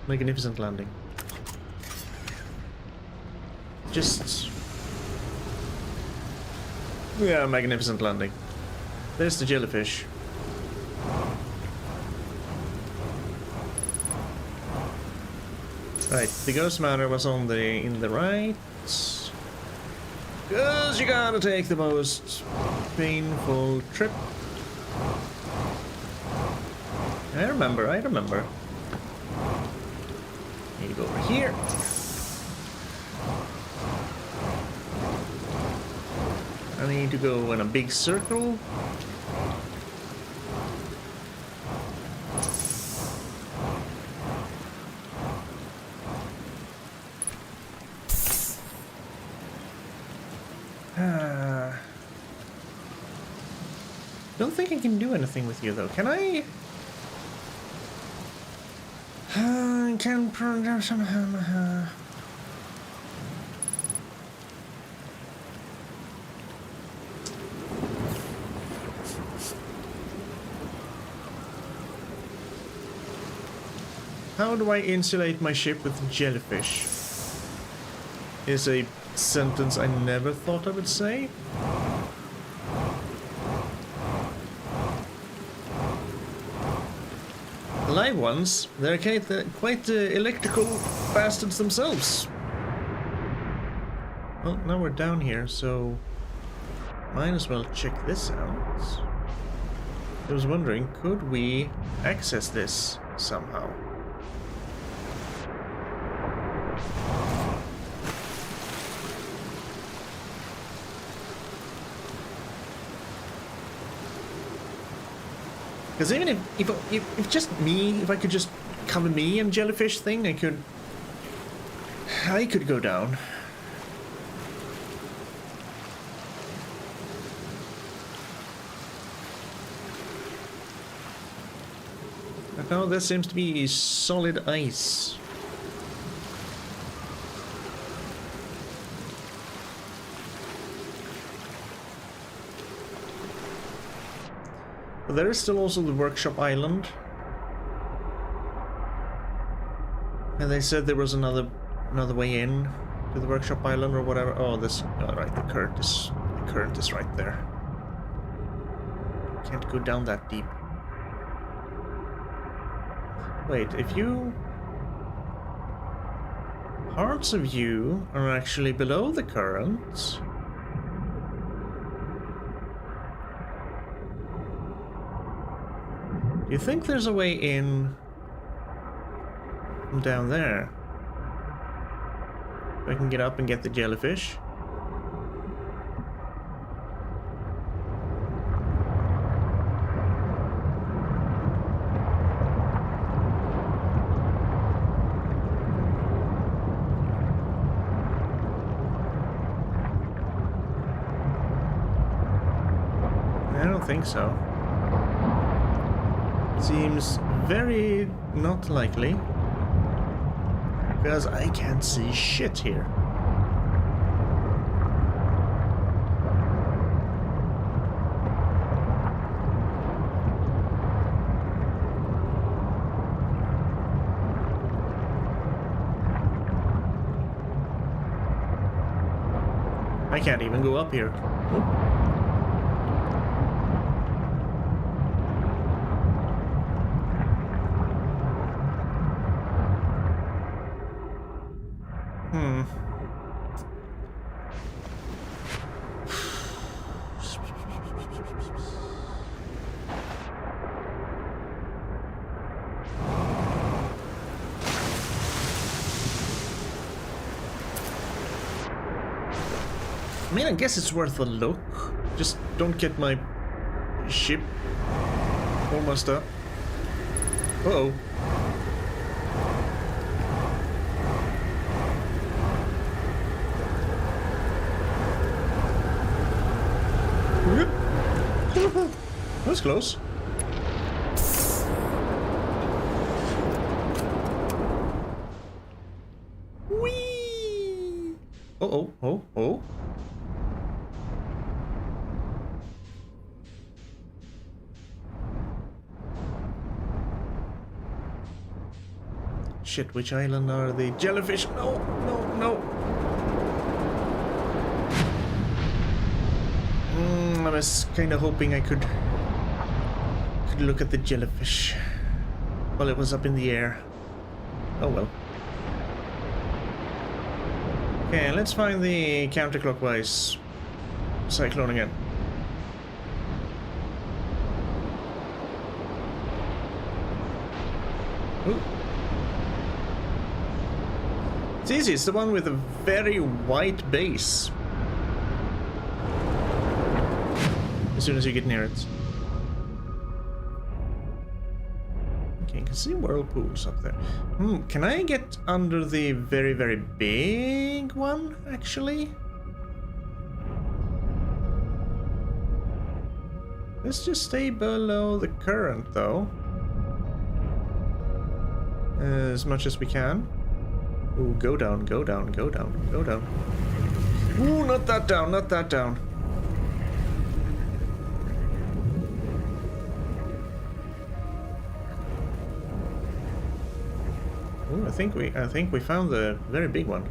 Magnificent landing. Just... yeah, magnificent landing. There's the jellyfish. Right, the ghost matter was on in the right. Cause you gotta take the most painful trip. I remember. Need to go over here. I need to go in a big circle. Don't think I can do anything with you though. Can I? Can program somehow. How do I insulate my ship with jellyfish? Is a sentence I never thought I would say. The live ones, they're quite electrical bastards themselves. Well, now we're down here, so might as well check this out. I was wondering, could we access this somehow? Because even if just me, if I could just cover me and jellyfish thing, I could go down. But now there seems to be solid ice. But there is still also the workshop island. And they said there was another way in to the workshop island or whatever. Oh, this. Oh, right, the current is right there. Can't go down that deep. Wait, if you... Parts of you are actually below the current. Do you think there's a way in from down there? I can get up and get the jellyfish. I don't think so. Seems very not likely, because I can't see shit here. I can't even go up here. I mean, I guess it's worth a look. Just don't get my ship all messed up. Uh-oh. That's close. Whee! Oh. Shit, which island are the jellyfish? No. I was kind of hoping I could look at the jellyfish while it was up in the air. Oh well. Okay, let's find the counterclockwise cyclone again. Ooh. It's easy, it's the one with a very white base. As soon as you get near it. Okay, you can see whirlpools up there. Can I get under the very, very big one, actually? Let's just stay below the current, though. As much as we can. Ooh, go down, go down, go down, go down. Ooh, not that down, not that down. Ooh, I think we found the very big one.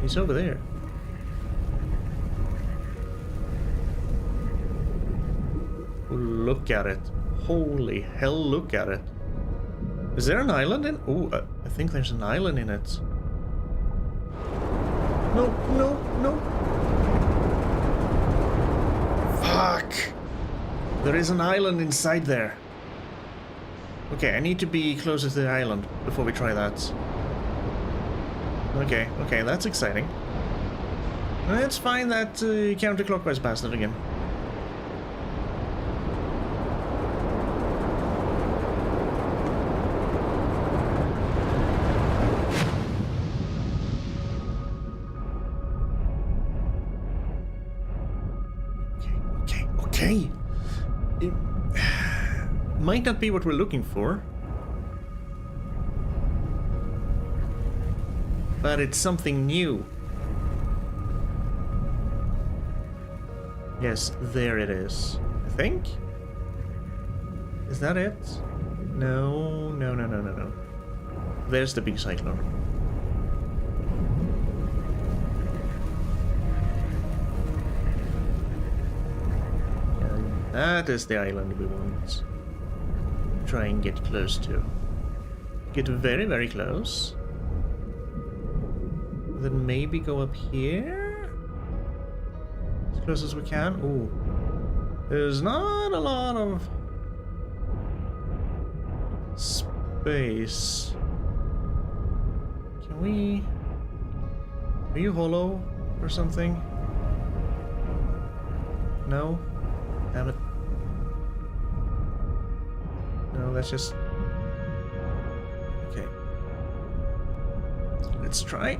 He's over there. Ooh, look at it. Holy hell, look at it. Is there an island in? Ooh, I think there's an island in it. No, no, no. Fuck. There is an island inside there. Okay, I need to be closer to the island before we try that. Okay, okay, that's exciting. Let's find that counterclockwise bastard again. Okay. It might not be what we're looking for, but it's something new. Yes, there it is. I think? Is that it? No, no, no, no, no, no. There's the big cyclone. That is the island we want. Try and get close to. Get very, very close. Then maybe go up here? As close as we can. Ooh. There's not a lot of space. Can we... Are you hollow or something? No? Damn it. No, that's just... Okay. Let's try.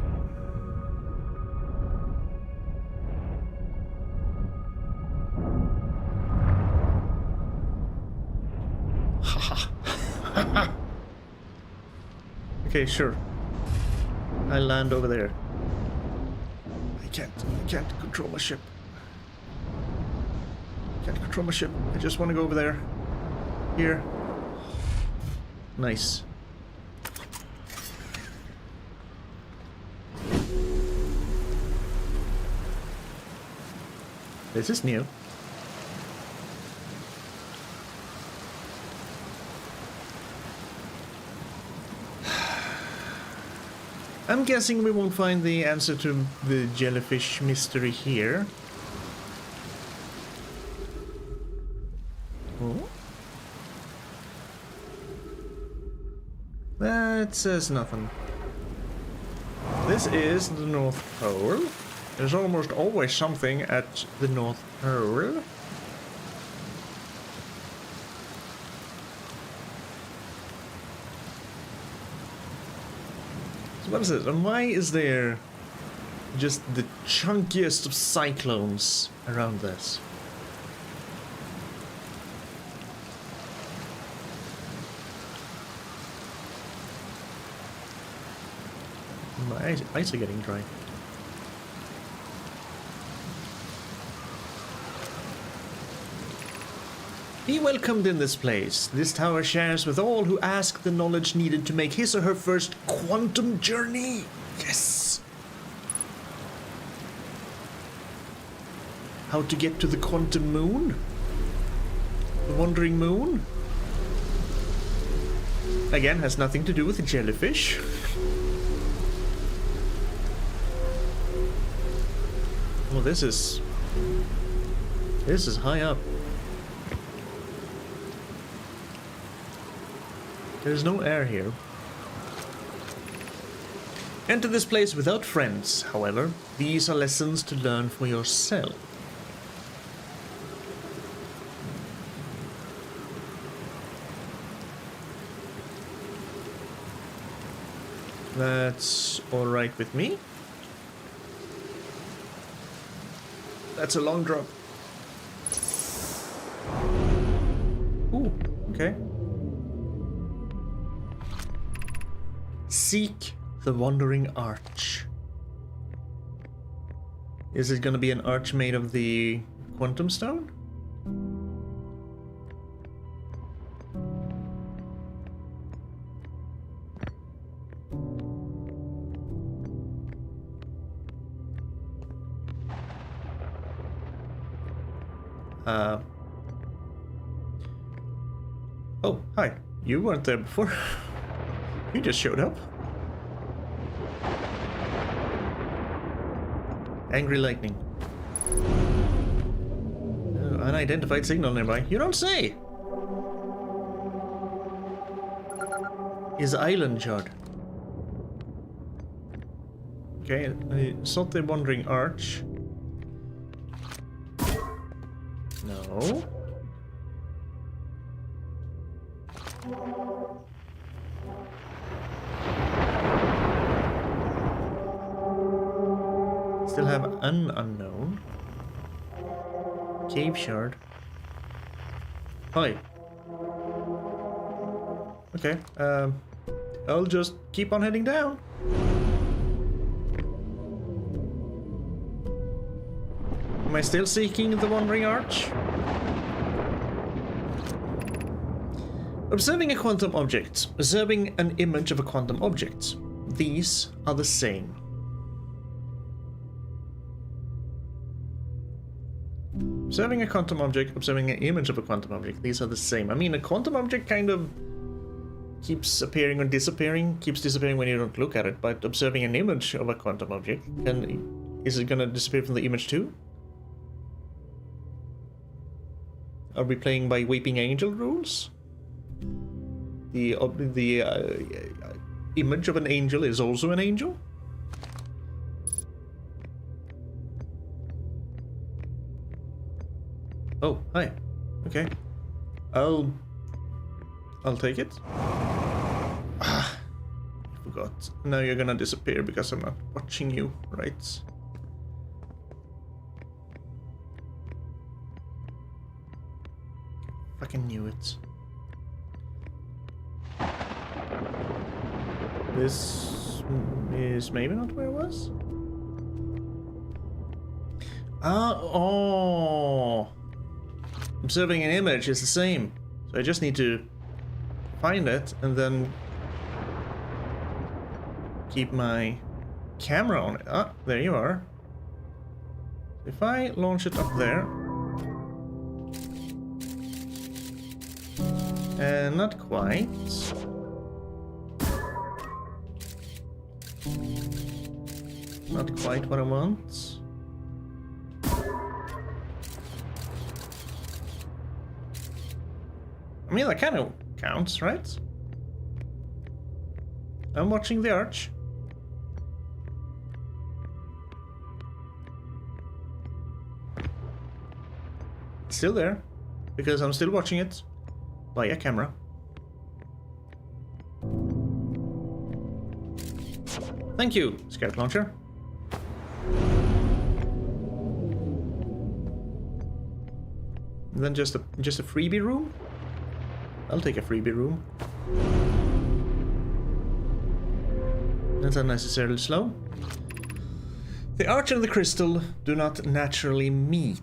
Haha. Okay, sure. I'll land over there. I can't control my ship. Can't control my ship. I just want to go over there. Here. Nice. This is new. I'm guessing we won't find the answer to the jellyfish mystery here. Oh. That says nothing. This is the North Pole. There's almost always something at the North Pole. So what is it? And why is there just the chunkiest of cyclones around this? My eyes are getting dry. Be welcomed in this place. This tower shares with all who ask the knowledge needed to make his or her first quantum journey. Yes! How to get to the quantum moon? The wandering moon? Again, has nothing to do with the jellyfish. Well, this is high up. There's no air here. Enter this place without friends, however. These are lessons to learn for yourself. That's alright with me. That's a long drop. Okay. Seek the Wandering Arch. Is it gonna be an arch made of the quantum stone? Oh, hi. You weren't there before. You just showed up. Angry lightning. Oh, unidentified signal nearby. You don't say! Is island shard. Okay, it's not the Wandering Arch. No. Still have an unknown. Cave shard. Hi. Okay, I'll just keep on heading down. Am I still seeking the Wandering Arch? Observing a quantum object. Observing an image of a quantum object. These are the same. Observing a quantum object, observing an image of a quantum object. These are the same. I mean, a quantum object kind of keeps appearing or disappearing. Keeps disappearing when you don't look at it. But observing an image of a quantum object, is it gonna disappear from the image too? Are we playing by Weeping Angel rules? The image of an angel is also an angel? Oh, hi. Okay. I'll take it. Ah, I forgot. Now you're gonna disappear because I'm not watching you, right? Fucking knew it. This is maybe not where it was. Oh. Observing an image is the same. So I just need to find it and then keep my camera on it. Ah, there you are. If I launch it up there. And not quite. Not quite what I want. I mean, that kind of counts, right? I'm watching the arch. It's still there, because I'm still watching it via camera. Thank you, Scout Launcher. And then just a freebie room? I'll take a freebie room. That's unnecessarily slow. The arch and the crystal do not naturally meet.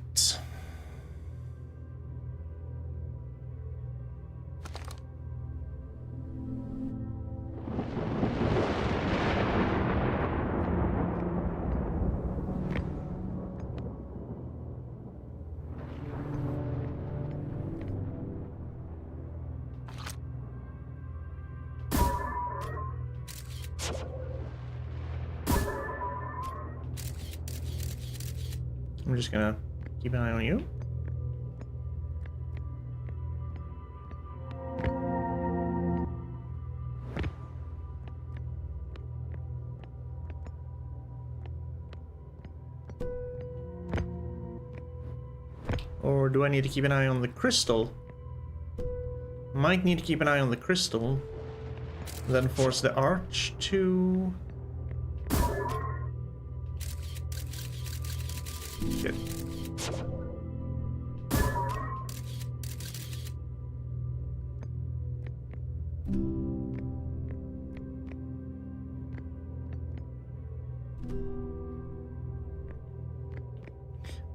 I'm just gonna keep an eye on you. Or do I need to keep an eye on the crystal? Might need to keep an eye on the crystal. Then force the arch to... Good.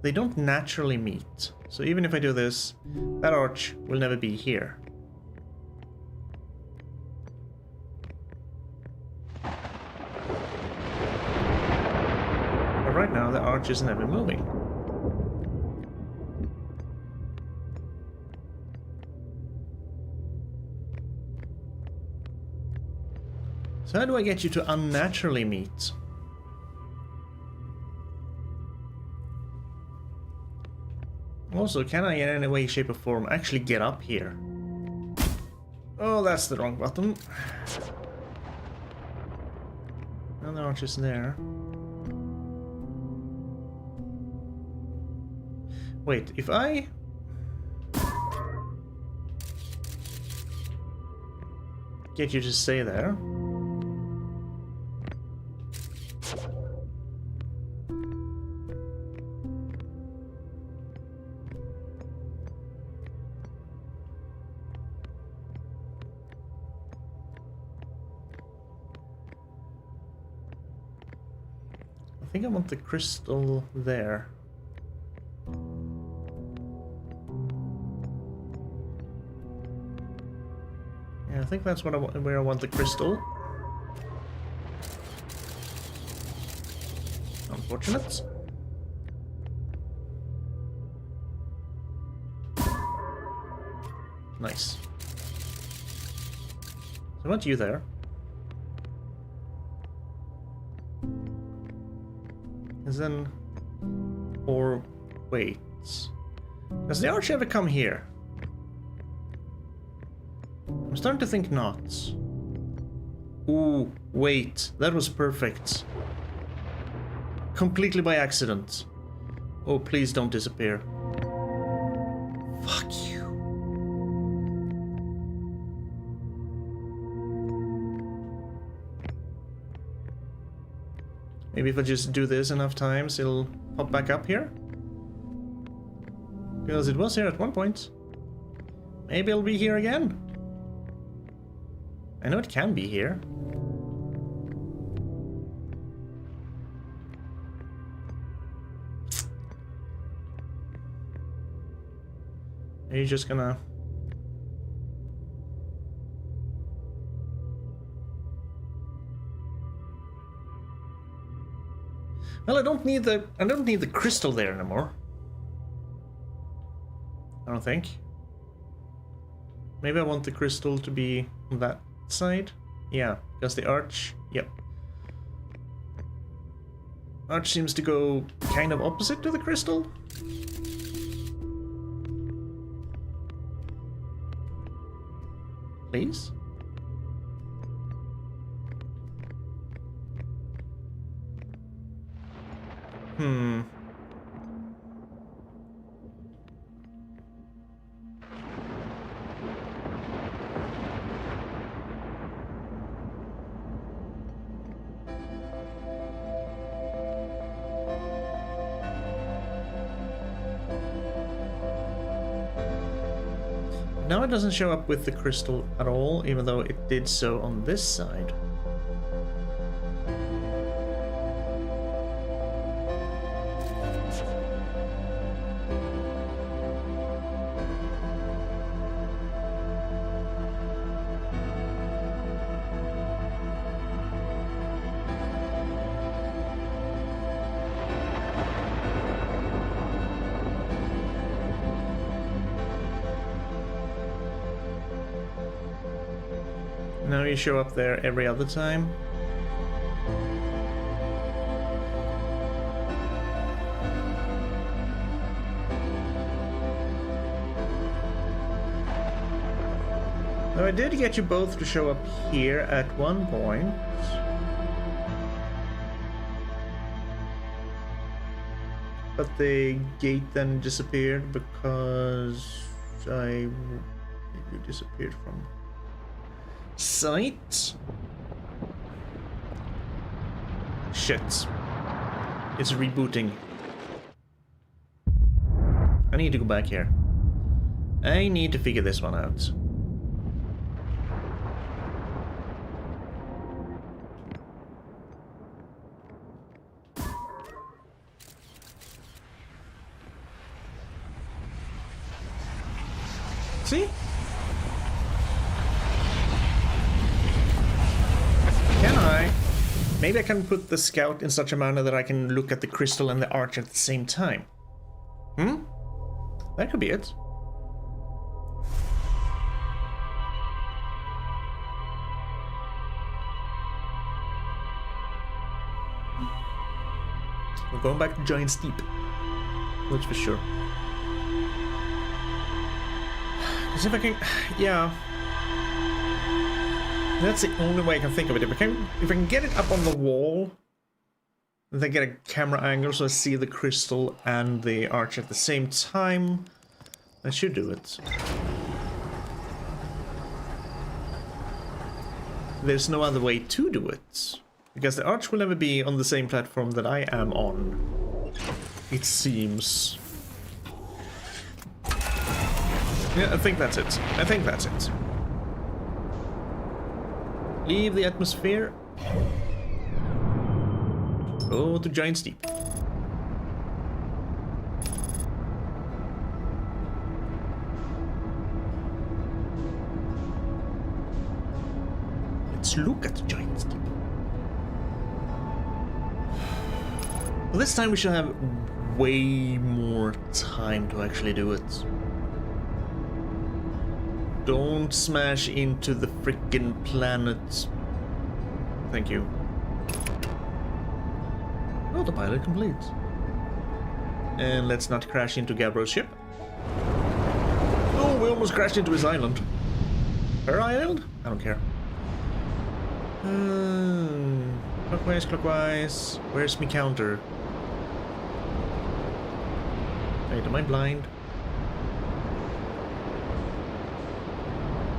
they don't naturally meet. So even if I do this, that arch will never be here. But right now, the arch is never moving. So how do I get you to unnaturally meet? Also, can I in any way, shape or form actually get up here? Oh, that's the wrong button. And the arch is there. Wait, if I... get you to stay there... I think I want the crystal there. Yeah, I think that's what where I want the crystal. Unfortunate. Nice. So I want you there. And then... or... wait... does the arch ever come here? I'm starting to think not. Ooh, wait. That was perfect. Completely by accident. Oh, please don't disappear. Fuck you. Maybe if I just do this enough times, it'll pop back up here? Because it was here at one point. Maybe it'll be here again. I know it can be here. Are you just gonna... well, I don't need the crystal there anymore. I don't think. Maybe I want the crystal to be on that side. Yeah, because the arch, yep. Arch seems to go kind of opposite to the crystal. Please? Hmm. Now it doesn't show up with the crystal at all, even though it did so on this side. Now you show up there every other time. Now I did get you both to show up here at one point. But the gate then disappeared because you disappeared from sight? Shit. It's rebooting. I need to go back here. I need to figure this one out. Maybe I can put the scout in such a manner that I can look at the crystal and the arch at the same time. Hmm? That could be it. We're going back to Giant Steep. That's for sure. Because if I can... Yeah. That's the only way I can think of it. If I can get it up on the wall, then get a camera angle so I see the crystal and the arch at the same time, I should do it. There's no other way to do it. Because the arch will never be on the same platform that I am on. It seems. Yeah, I think that's it. I think that's it. Leave the atmosphere. Go to Giant Steep. Let's look at the Giant Steep. Well, this time we should have way more time to actually do it. Don't smash into the frickin' planet. Thank you. Autopilot complete. And let's not crash into Gabbro's ship. Oh, we almost crashed into his island. Her island? I don't care. Clockwise, clockwise. Where's me counter? Wait, am I blind?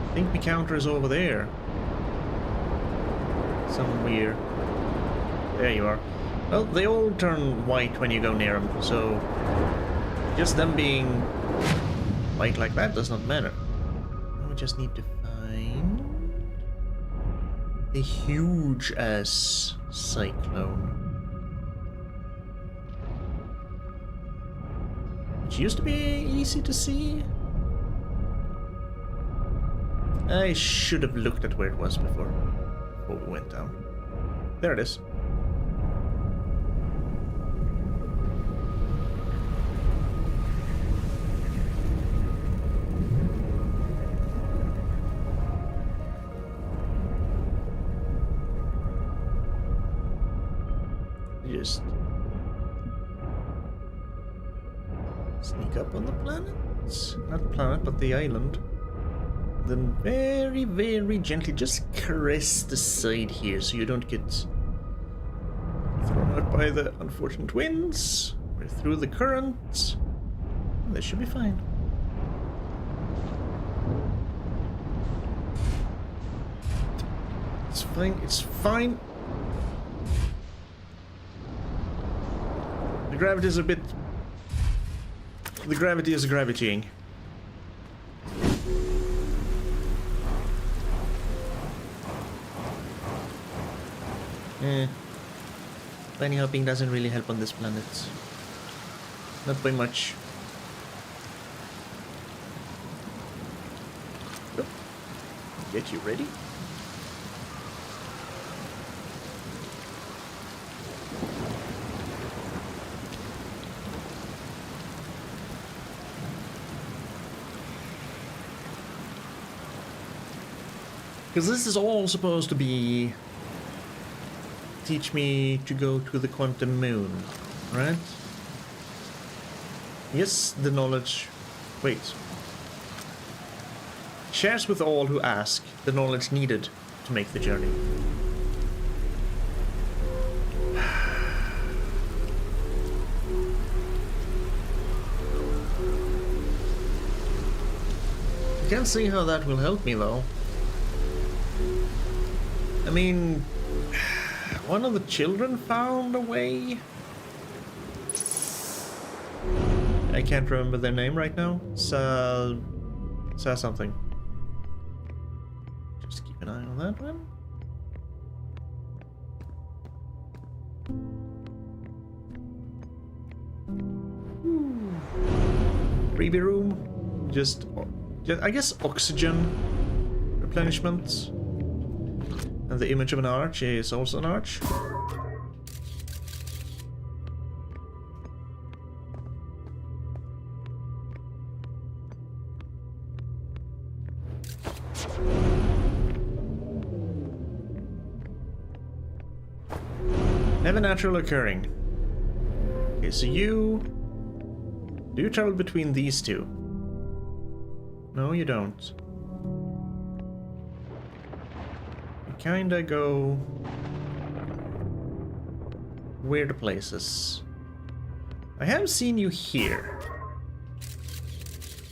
I think my counter is over there. Somewhere. There you are. Well, they all turn white when you go near them, so just them being white like that does not matter. We just need to find a huge-ass cyclone. Which used to be easy to see. I should have looked at where it was before we went down. There it is. Just sneak up on the planet? Not planet, but the island. Then very, very gently just caress the side here so you don't get thrown out by the unfortunate winds. We're through the current. This should be fine. It's fine, it's fine. The gravity is a bit... The gravity is gravitying. Bunny hopping doesn't really help on this planet. Not by much. Oh. Get you ready. Because this is all supposed to be... teach me to go to the quantum moon, right? Yes, the knowledge... Wait. Shares with all who ask the knowledge needed to make the journey. I can't see how that will help me, though. I mean, one of the children found a way. I can't remember their name right now. Say something. Just keep an eye on that one. Freebie room. Just I guess oxygen replenishment. And the image of an arch is also an arch. Never natural occurring. Okay, so you... Do you travel between these two? No, you don't. You kinda go... weird places. I have seen you here.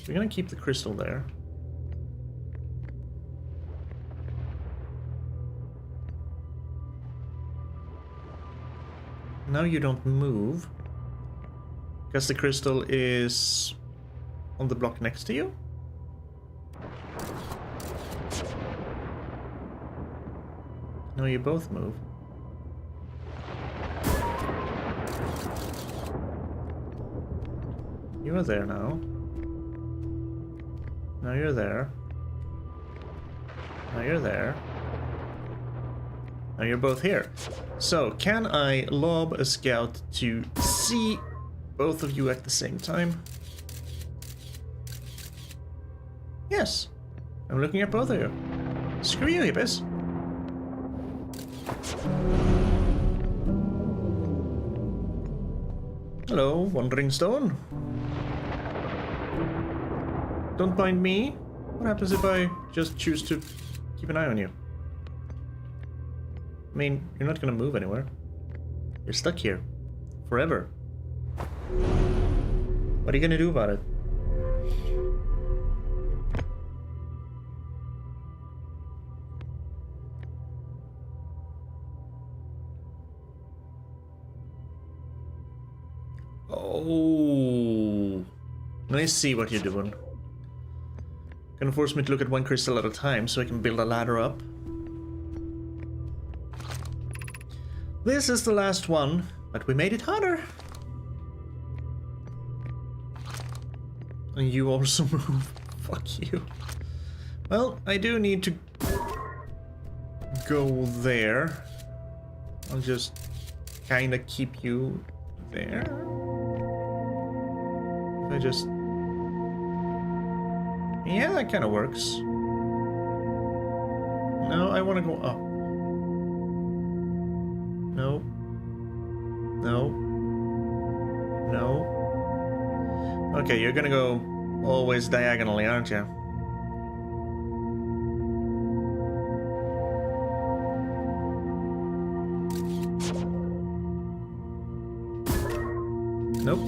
We're gonna keep the crystal there. Now you don't move. Because the crystal is on the block next to you? No, you both move. You are there now. Now you're there. Now you're there. Now you're both here. So, can I lob a scout to see both of you at the same time? Yes. I'm looking at both of you. Screw you, hippies. Hello, Wandering Stone. Don't mind me. What happens if I just choose to keep an eye on you? I mean, you're not gonna move anywhere. You're stuck here. Forever. What are you gonna do about it? Oh, I see what you're doing. Gonna force me to look at one crystal at a time so I can build a ladder up. This is the last one, but we made it harder. And you also move. Fuck you. Well, I do need to go there. I'll just kinda keep you there. If I just... Yeah, that kinda works. No, I wanna go up. No. No. No. Okay, you're gonna go always diagonally, aren't you? Nope.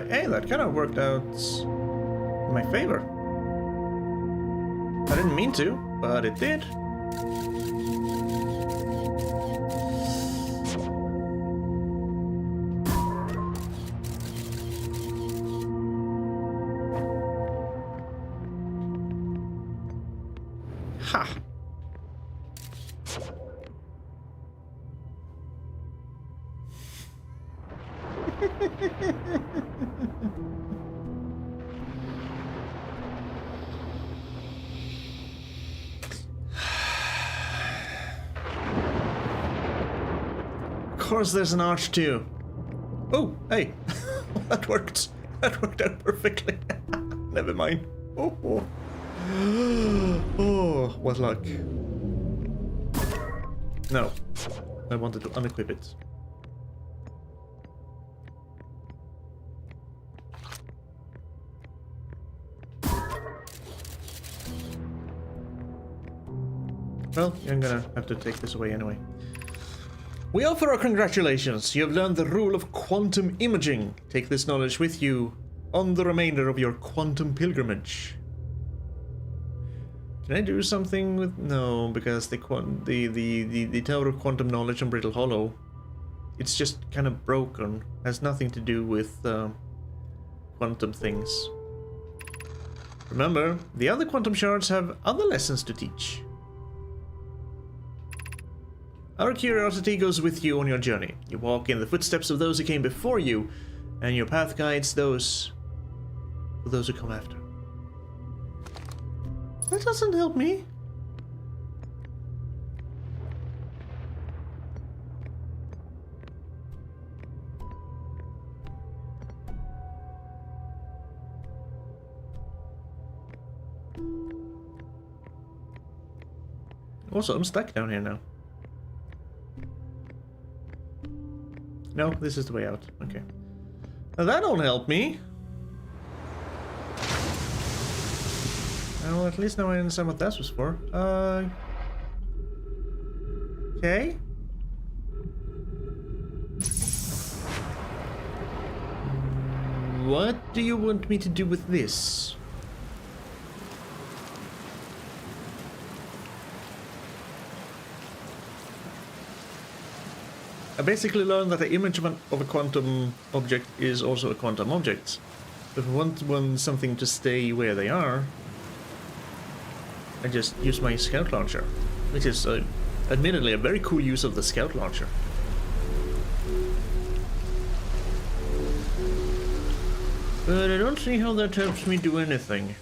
Hey, that kind of worked out in my favor. I didn't mean to, but it did. Ha! Of course there's an arch too. Oh, hey. That worked. That worked out perfectly. Never mind. Oh, oh. Oh, what luck. No. I wanted to unequip it. Well, I'm gonna have to take this away anyway. We offer our congratulations. You have learned the rule of quantum imaging. Take this knowledge with you on the remainder of your quantum pilgrimage. Can I do something with... No, because the Tower of Quantum Knowledge on Brittle Hollow, it's just kind of broken. Has nothing to do with quantum things. Remember, the other quantum shards have other lessons to teach. Our curiosity goes with you on your journey. You walk in the footsteps of those who came before you, and your path guides those who come after. That doesn't help me. Also, I'm stuck down here now. No, this is the way out. Okay. Now that don't help me. Well, at least now I understand what that was for. Okay. What do you want me to do with this? I basically learned that the image of a quantum object is also a quantum object. If I want something to stay where they are, I just use my scout launcher, which is admittedly a very cool use of the scout launcher. But I don't see how that helps me do anything.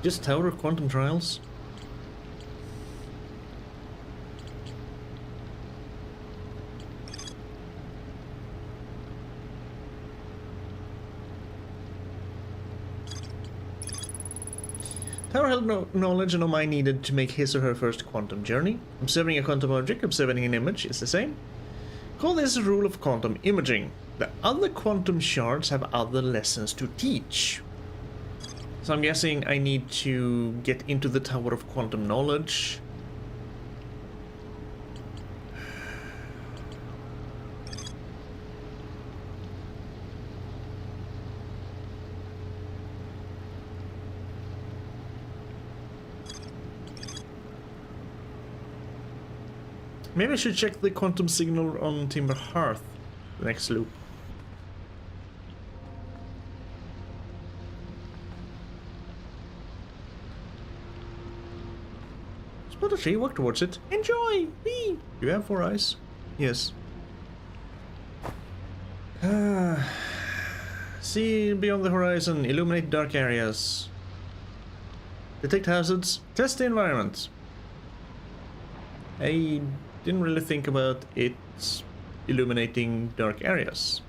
Just Tower of Quantum Trials? Tower held no knowledge and no mind needed to make his or her first quantum journey. Observing a quantum object, observing an image is the same. Call this a rule of quantum imaging. The other quantum shards have other lessons to teach. So I'm guessing I need to get into the Tower of Quantum Knowledge. Maybe I should check the quantum signal on Timber Hearth, the next loop. Spot a tree, walk towards it. Enjoy! Whee! You have 4 eyes? Yes. See beyond the horizon, illuminate dark areas. Detect hazards, test the environment. I didn't really think about it illuminating dark areas.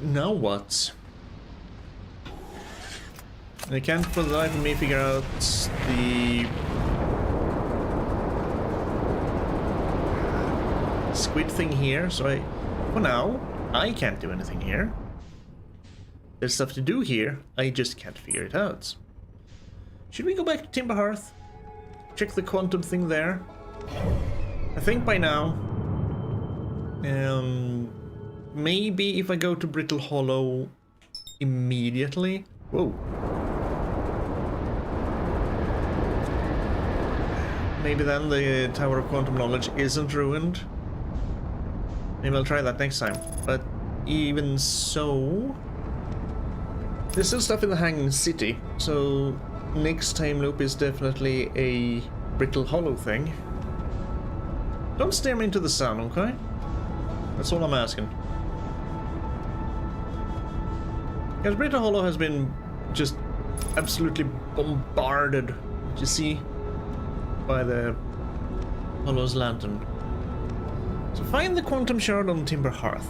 Now what? I can't for the life of me figure out the squid thing here, so for now, I can't do anything here. There's stuff to do here, I just can't figure it out. Should we go back to Timber Hearth? Check the quantum thing there? I think by now, maybe if I go to Brittle Hollow immediately. Whoa. Maybe then the Tower of Quantum Knowledge isn't ruined. Maybe I'll try that next time. But even so, there's still stuff in the Hanging City, so next time loop is definitely a Brittle Hollow thing. Don't stare me into the sun, okay? That's all I'm asking. Because Brittle Hollow has been just absolutely bombarded, you see, by the Hollow's lantern. So find the quantum shard on Timber Hearth.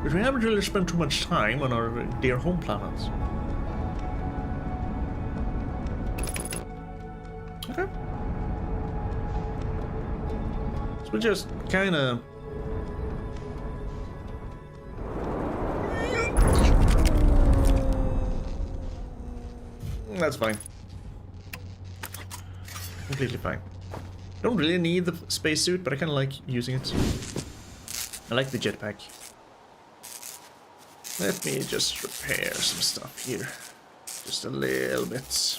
But we haven't really spent too much time on our dear home planets. So we just kind of... That's fine. Completely fine. Don't really need the spacesuit, but I kind of like using it. I like the jetpack. Let me just repair some stuff here. Just a little bit.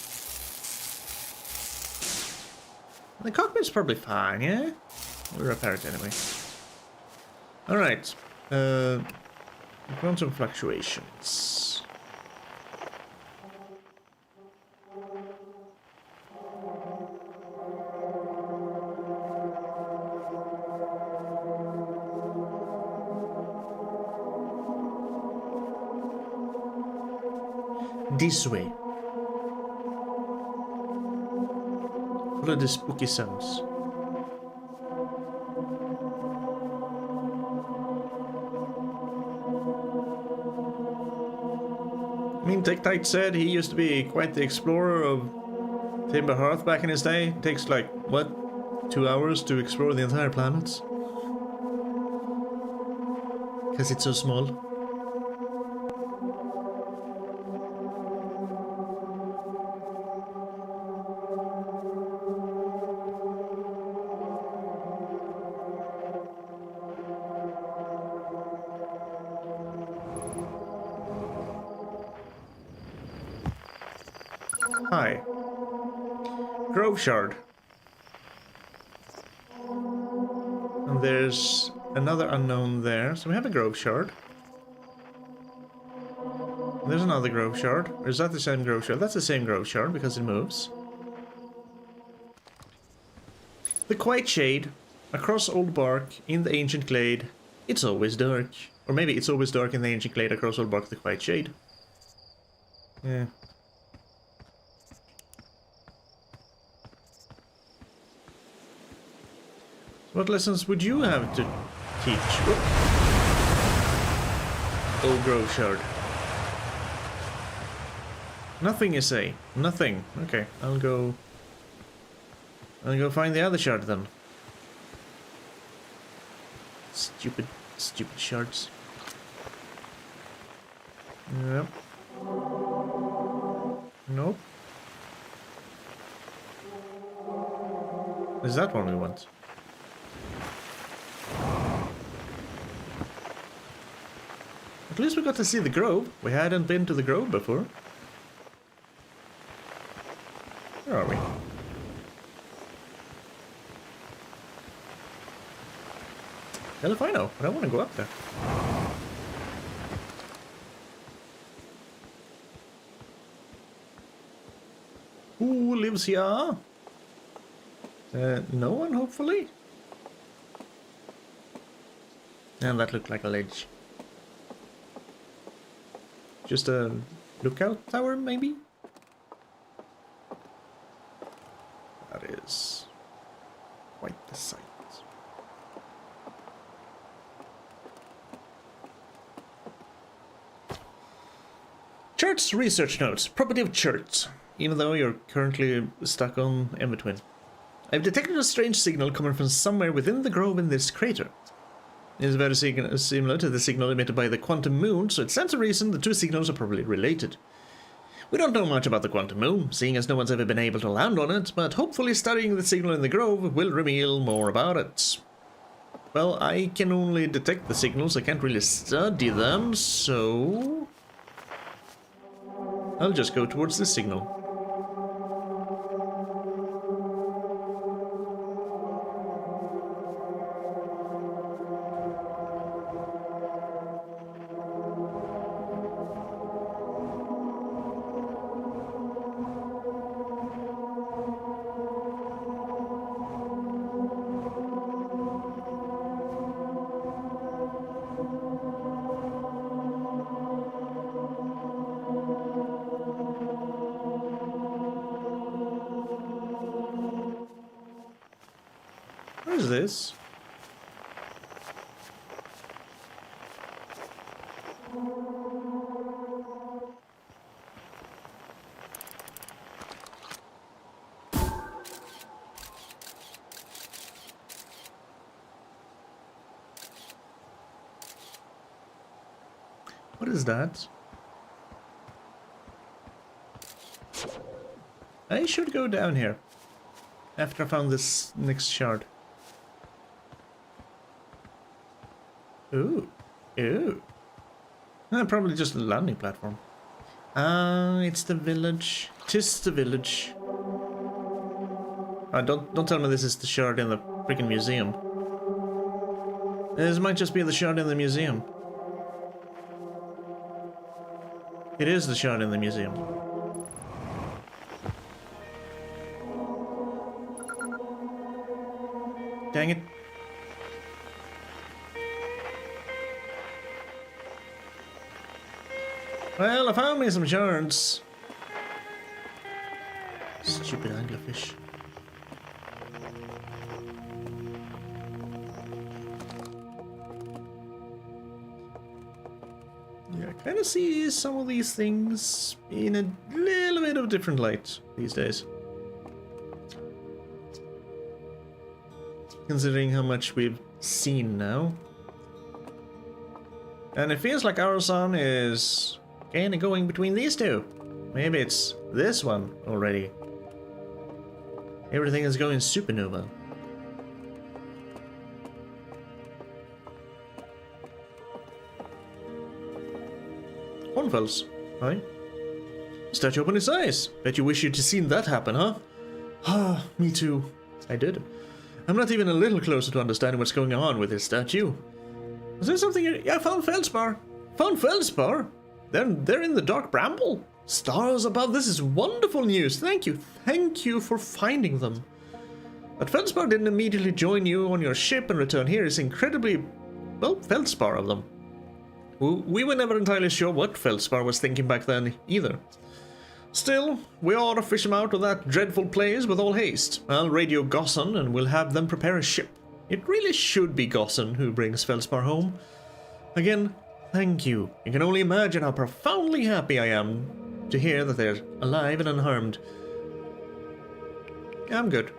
The cockpit's probably fine, yeah? We'll repair it anyway. Alright. Quantum fluctuations. This way. Follow the spooky sounds. I mean, Tektite said he used to be quite the explorer of Timber Hearth back in his day. It takes like, what, 2 hours to explore the entire planet? Because it's so small. Hi. Grove Shard. And there's another unknown there. So we have a Grove Shard. There's another Grove Shard. Or is that the same Grove Shard? That's the same Grove Shard because it moves. The Quiet Shade. Across old bark in the ancient glade. It's always dark. Or maybe it's always dark in the ancient glade across old bark, the Quiet Shade. Yeah. What lessons would you have to teach? Oh, Grove Shard. Nothing, you say? Nothing. Okay, I'll go find the other shard then. Stupid shards. Yep. Nope. Is that one we want? At least we got to see the grove. We hadn't been to the grove before. Where are we? Hell if I know, but I want to go up there. Who lives here? No one, hopefully. And that looked like a ledge. Just a lookout tower, maybe? That is quite the sight. Charts research notes. Property of charts. Even though you're currently stuck on Ember Twin. I've detected a strange signal coming from somewhere within the grove in this crater. It is very similar to the signal emitted by the quantum moon, so it stands to reason the two signals are probably related. We don't know much about the quantum moon, seeing as no one's ever been able to land on it, but hopefully studying the signal in the grove will reveal more about it. Well, I can only detect the signals, I can't really study them, so... I'll just go towards the signal. What is this? is that? I should go down here after I found this next shard. Ooh. Ooh. Probably just a landing platform. Ah, it's the village. 'Tis the village. Don't tell me this is the shard in the freaking museum. This might just be the shard in the museum. It is the shard in the museum. Dang it. Well, I found me some shards. Stupid anglerfish. Yeah, I kind of see some of these things in a little bit of different light these days. Considering how much we've seen now. And it feels like our sun is kind of going between these two. Maybe it's this one already. Everything is going supernova. Hornfels, hi. Statue opened its eyes. Bet you wish you'd seen that happen, huh? Ah, me too. I did. I'm not even a little closer to understanding what's going on with this statue. Was there something? Yeah, I found Feldspar. Found Feldspar? They're in the dark Bramble. Stars above. This is wonderful news. Thank you for finding them. But Feldspar didn't immediately join you on your ship and return here is incredibly, well, Feldspar of them. We were never entirely sure what Feldspar was thinking back then either. Still, we ought to fish him out of that dreadful place with all haste. I'll radio Gosson and we'll have them prepare a ship. It really should be Gosson who brings Feldspar home. Again, thank you. You can only imagine how profoundly happy I am to hear that they're alive and unharmed. I'm good.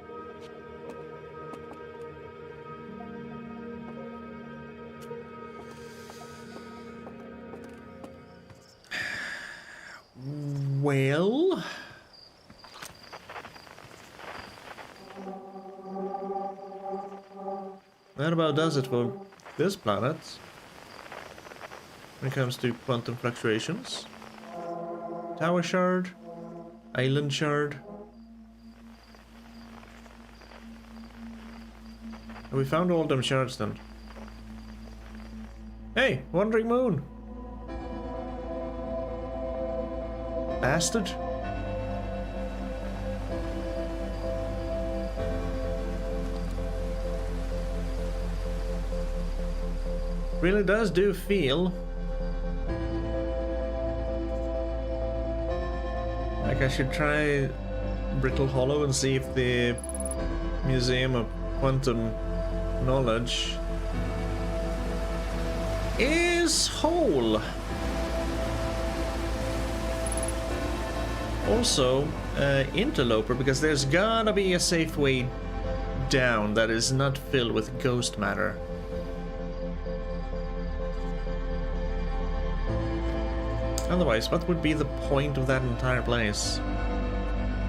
Well... that about does it for this planet. When it comes to quantum fluctuations. Tower shard. Island shard. Have we found all them shards then? Hey, wandering moon! Bastard. Really does do feel like I should try Brittle Hollow and see if the Museum of Quantum Knowledge is whole. Also, Interloper, because there's gotta be a safe way down that is not filled with ghost matter. Otherwise, what would be the point of that entire place?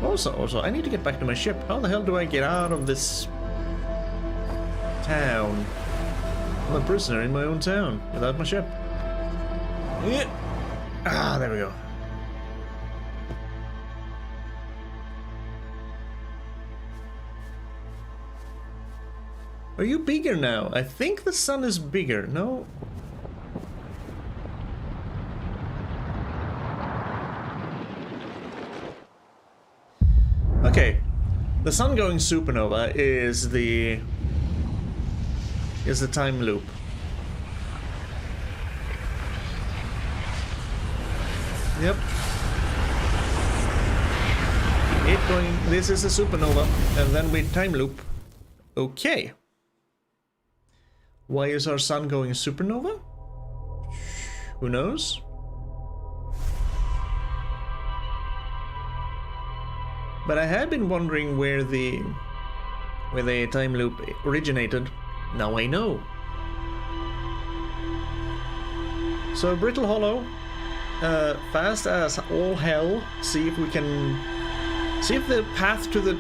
Also, I need to get back to my ship. How the hell do I get out of this town? I'm a prisoner in my own town without my ship. Yeah. Ah, there we go. Are you bigger now? I think the sun is bigger. No? Okay. The sun going supernova is the time loop. Yep. This is a supernova, and then we time loop. Okay. Why is our sun going supernova? Who knows? But I had been wondering where the time loop originated. Now I know. So Brittle Hollow, fast as all hell. See if we can see if the path to the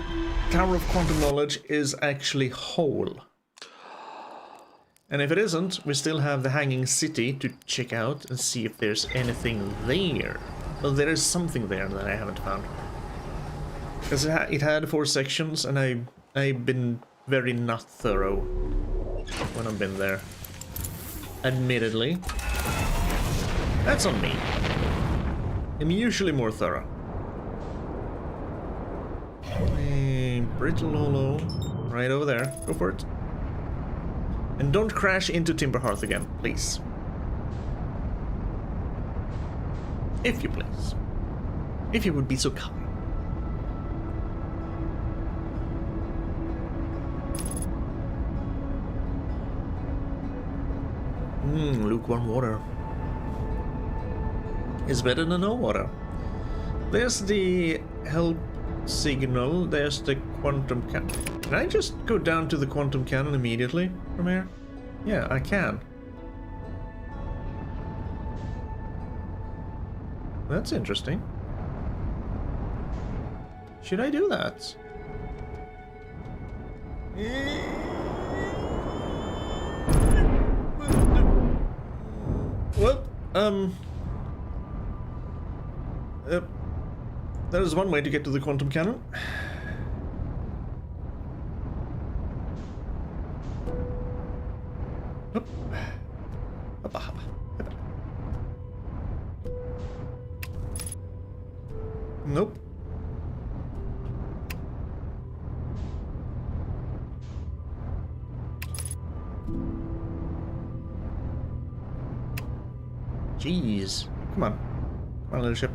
Tower of Quantum Knowledge is actually whole. And if it isn't, we still have the Hanging City to check out and see if there's anything there. Well, there is something there that I haven't found. Because it had 4 sections, and I've been very not thorough when I've been there. Admittedly. That's on me. I'm usually more thorough. Brittle Hollow. Right over there. Go for it. And don't crash into Timber Hearth again, please. If you please. If you would be so kind. Lukewarm water. Is better than no water. There's the help signal. There's the quantum cannon. Can I just go down to the quantum cannon immediately from here? Yeah, I can. That's interesting. Should I do that? Well, there is one way to get to the quantum cannon. Nope. Jeez. Come on. Come on, little ship.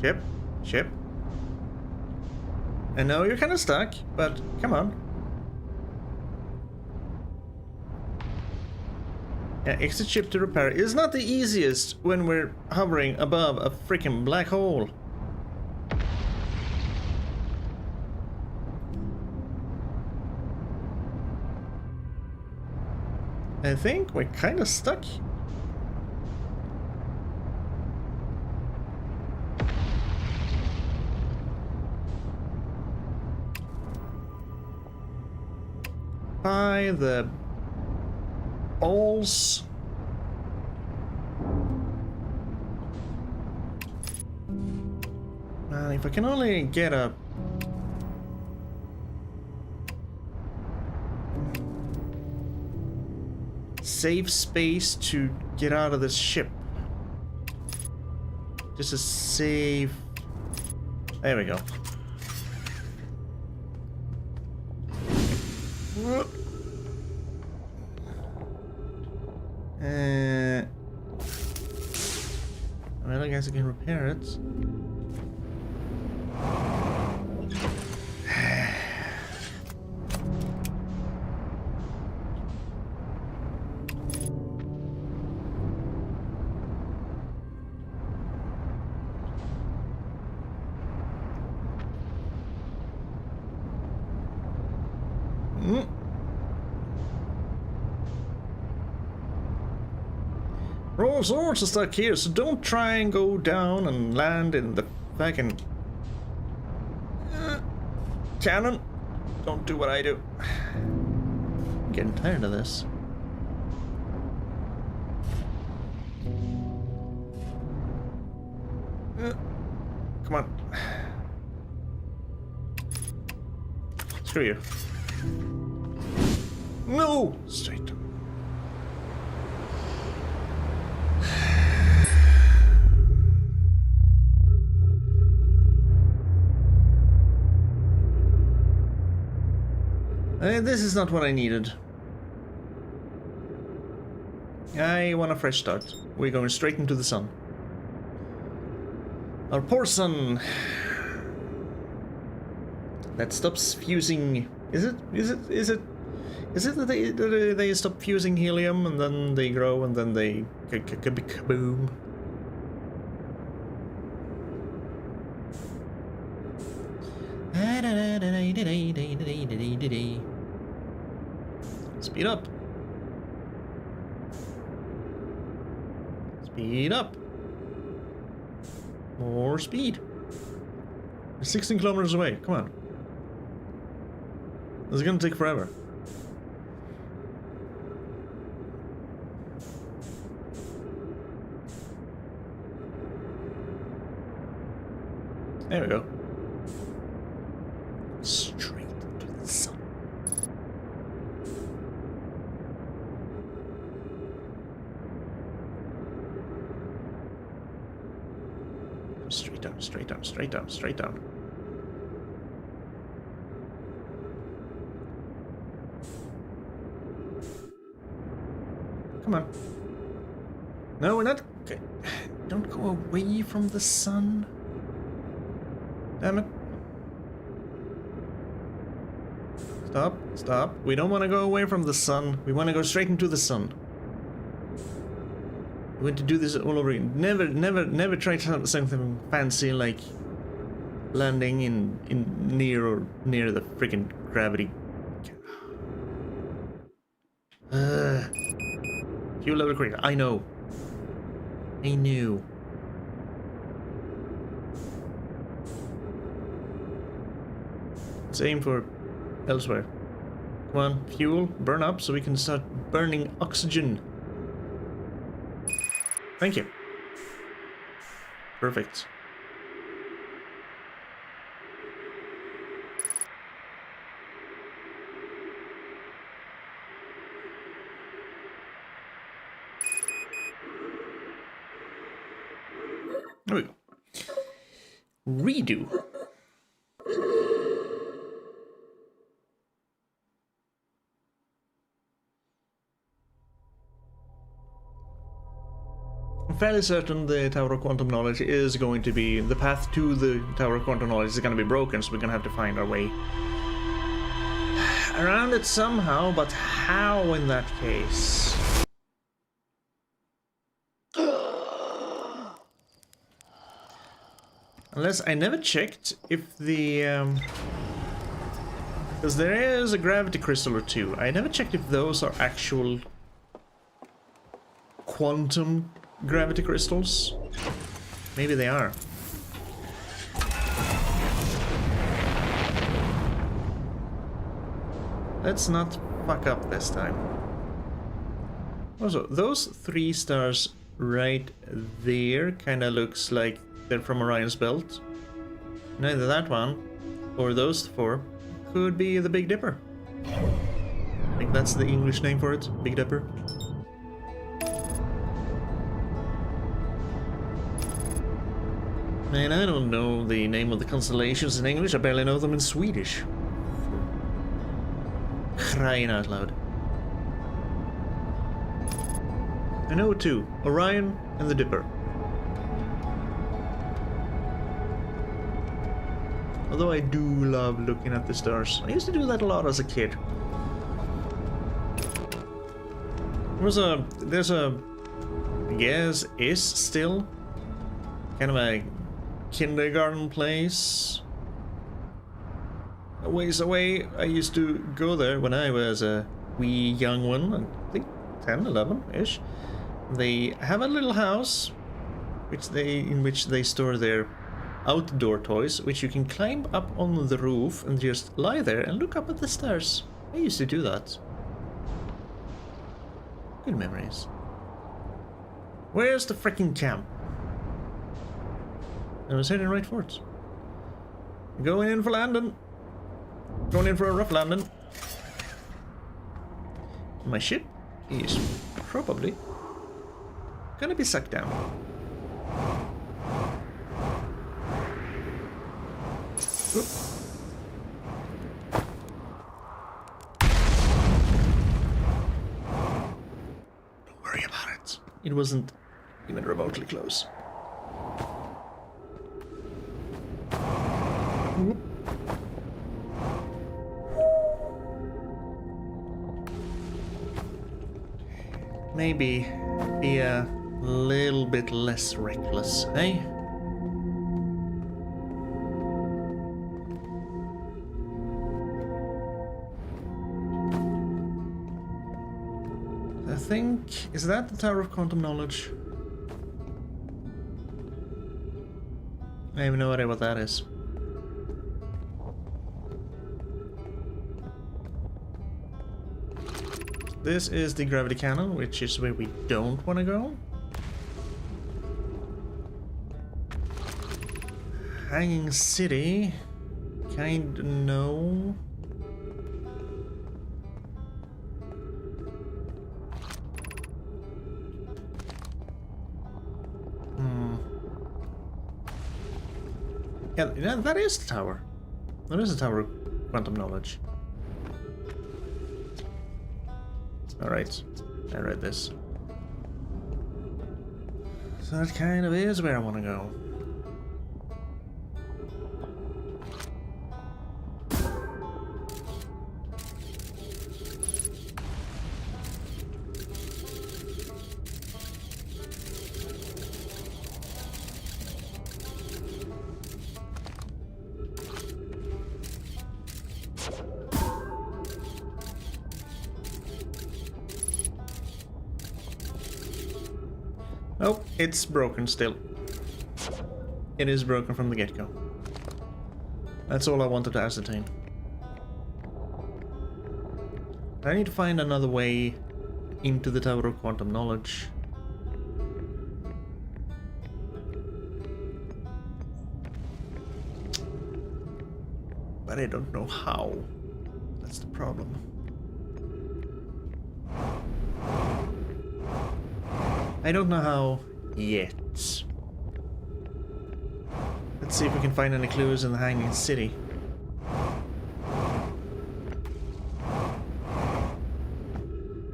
Ship. Ship. I know you're kind of stuck, but come on. Yeah, exit ship to repair is not the easiest when we're hovering above a freaking black hole. I think we're kind of stuck. By the balls. Man, if I can only get a safe space to get out of this ship. Just a safe. There we go. Well, I guess I can repair it. We're all sorts of stuck here, so don't try and go down and land in the fucking cannon. Don't do what I do. I'm getting tired of this. Come on. Screw you. No! Straight. This is not what I needed. I want a fresh start. We're going straight into the sun. Our poor sun. That stops fusing. Is it that they stop fusing helium and then they grow and then they kaboom? Speed up. Speed up. More speed. We're 16 kilometers away. Come on. This is gonna take forever. There we go. Straight to the sun. Straight down, straight down, straight down, straight down. Come on. No, we're not. Don't go away from the sun. Damn it. Stop, stop. We don't want to go away from the sun. We want to go straight into the sun. We want to do this all over again. Never try something fancy like landing in near the freaking gravity. Fuel level creator. I know. I knew. Let's aim for elsewhere. Come on, fuel, burn up so we can start burning oxygen. Thank you. Perfect. There we go. Redo. I'm fairly certain the Tower of Quantum Knowledge is going to be... The path to the Tower of Quantum Knowledge is going to be broken, so we're going to have to find our way around it somehow, but how in that case? Unless I never checked if the... Because there is a gravity crystal or two. I never checked if those are actual quantum gravity crystals. Maybe they are. Let's not fuck up this time. Also, those 3 stars right there kind of looks like they're from Orion's belt. Neither that one or those 4 could be the Big Dipper. I think that's the English name for it, Big Dipper. Man, I don't know the name of the constellations in English, I barely know them in Swedish. Crying out loud. I know 2, Orion and the Dipper. Although I do love looking at the stars. I used to do that a lot as a kid. There's a, I guess, is still kind of a kindergarten place a ways away. I used to go there when I was a wee young one, I think 10, 11-ish. They have a little house in which they store their outdoor toys, which you can climb up on the roof and just lie there and look up at the stars. I used to do that. Good memories. Where's the freaking camp? I was heading right for it. Going in for landing. Going in for a rough landing. My ship is probably gonna be sucked down. Oop. Don't worry about it. It wasn't even remotely close. Oop. Maybe be a little bit less reckless, eh? I think... Is that the Tower of Quantum Knowledge? I have no idea what that is. This is the gravity cannon, which is where we don't want to go. Hanging City. Kind of no. Yeah, that is the tower. That is the tower of quantum knowledge. Alright, I read this. So that kind of is where I want to go. Oh, it's broken still. It is broken from the get-go. That's all I wanted to ascertain. I need to find another way into the Tower of Quantum Knowledge. But I don't know how. That's the problem. I don't know how yet. Let's see if we can find any clues in the Hanging City.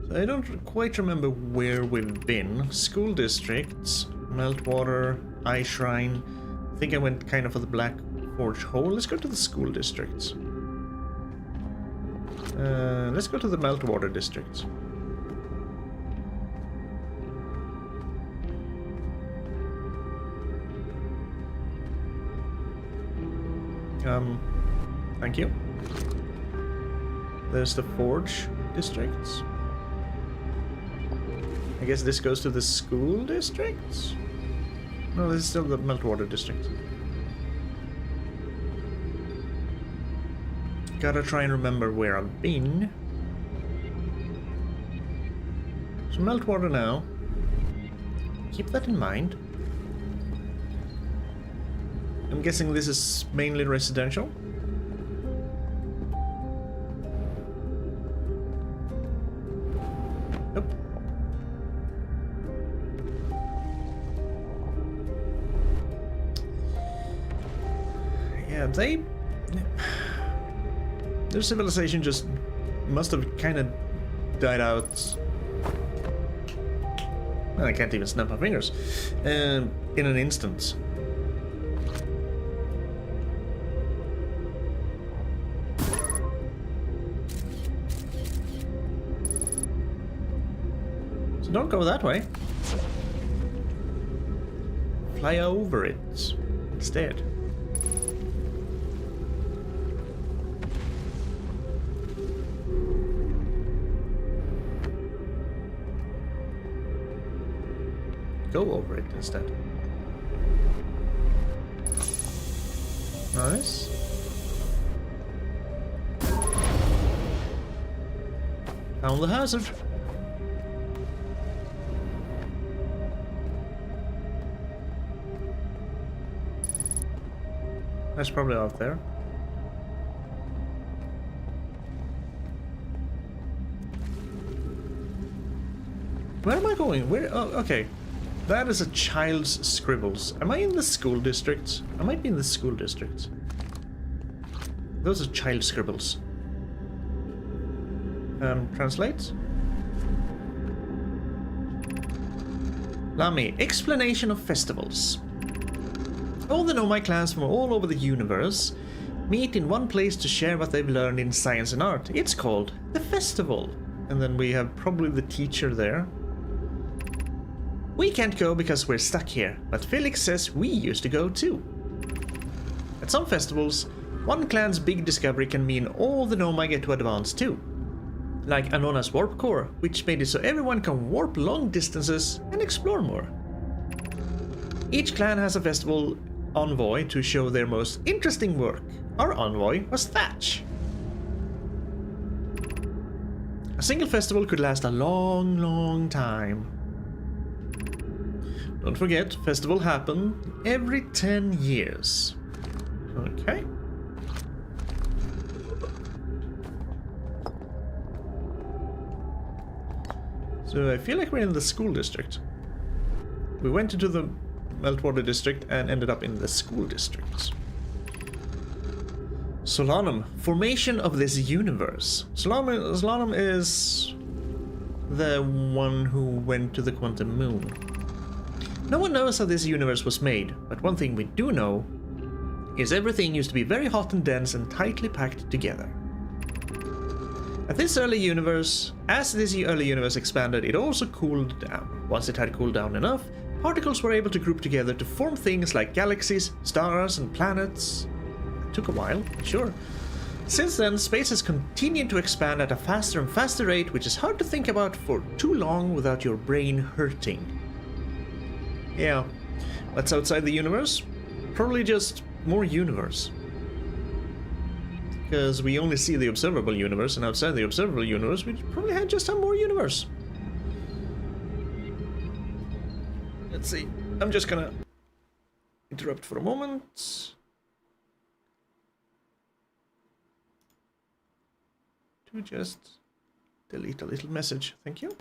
So I don't quite remember where we've been. School districts, Meltwater, Eye Shrine. I think I went kind of for the Black Forge Hole. Let's go to the school districts. Let's go to the Meltwater districts. Thank you. There's the Forge districts. I guess this goes to the school districts? No, this is still the Meltwater district. Gotta try and remember where I've been. So Meltwater now. Keep that in mind. I'm guessing this is mainly residential. Nope. Yeah, their civilization just must have kind of died out. Well, I can't even snap my fingers. In an instant. Don't go that way. Fly over it instead. Go over it instead. Nice. Found the hazard. That's probably out there. Where am I going? Where? Oh, okay. That is a child's scribbles. Am I in the school district? I might be in the school district. Those are child scribbles. Translate. Lami, explanation of festivals. All the Nomai clans from all over the universe meet in one place to share what they've learned in science and art. It's called the festival. And then we have probably the teacher there. We can't go because we're stuck here, but Felix says we used to go too. At some festivals, one clan's big discovery can mean all the Nomai get to advance too. Like Anona's warp core, which made it so everyone can warp long distances and explore more. Each clan has a festival envoy to show their most interesting work. Our envoy was Thatch. A single festival could last a long, long time. Don't forget, festival happen every 10 years. Okay. So I feel like we're in the school district. We went into the Meltwater district and ended up in the school district. Solanum, formation of this universe. Solanum is the one who went to the quantum moon. No one knows how this universe was made, but one thing we do know is everything used to be very hot and dense and tightly packed together. As this early universe expanded, it also cooled down. Once it had cooled down enough, particles were able to group together to form things like galaxies, stars, and planets. It took a while, sure. Since then, space has continued to expand at a faster and faster rate, which is hard to think about for too long without your brain hurting. Yeah, what's outside the universe? Probably just more universe. Because we only see the observable universe, and outside the observable universe, we probably had just more universe. Let's see. I'm just gonna interrupt for a moment. To just delete a little message. Thank you.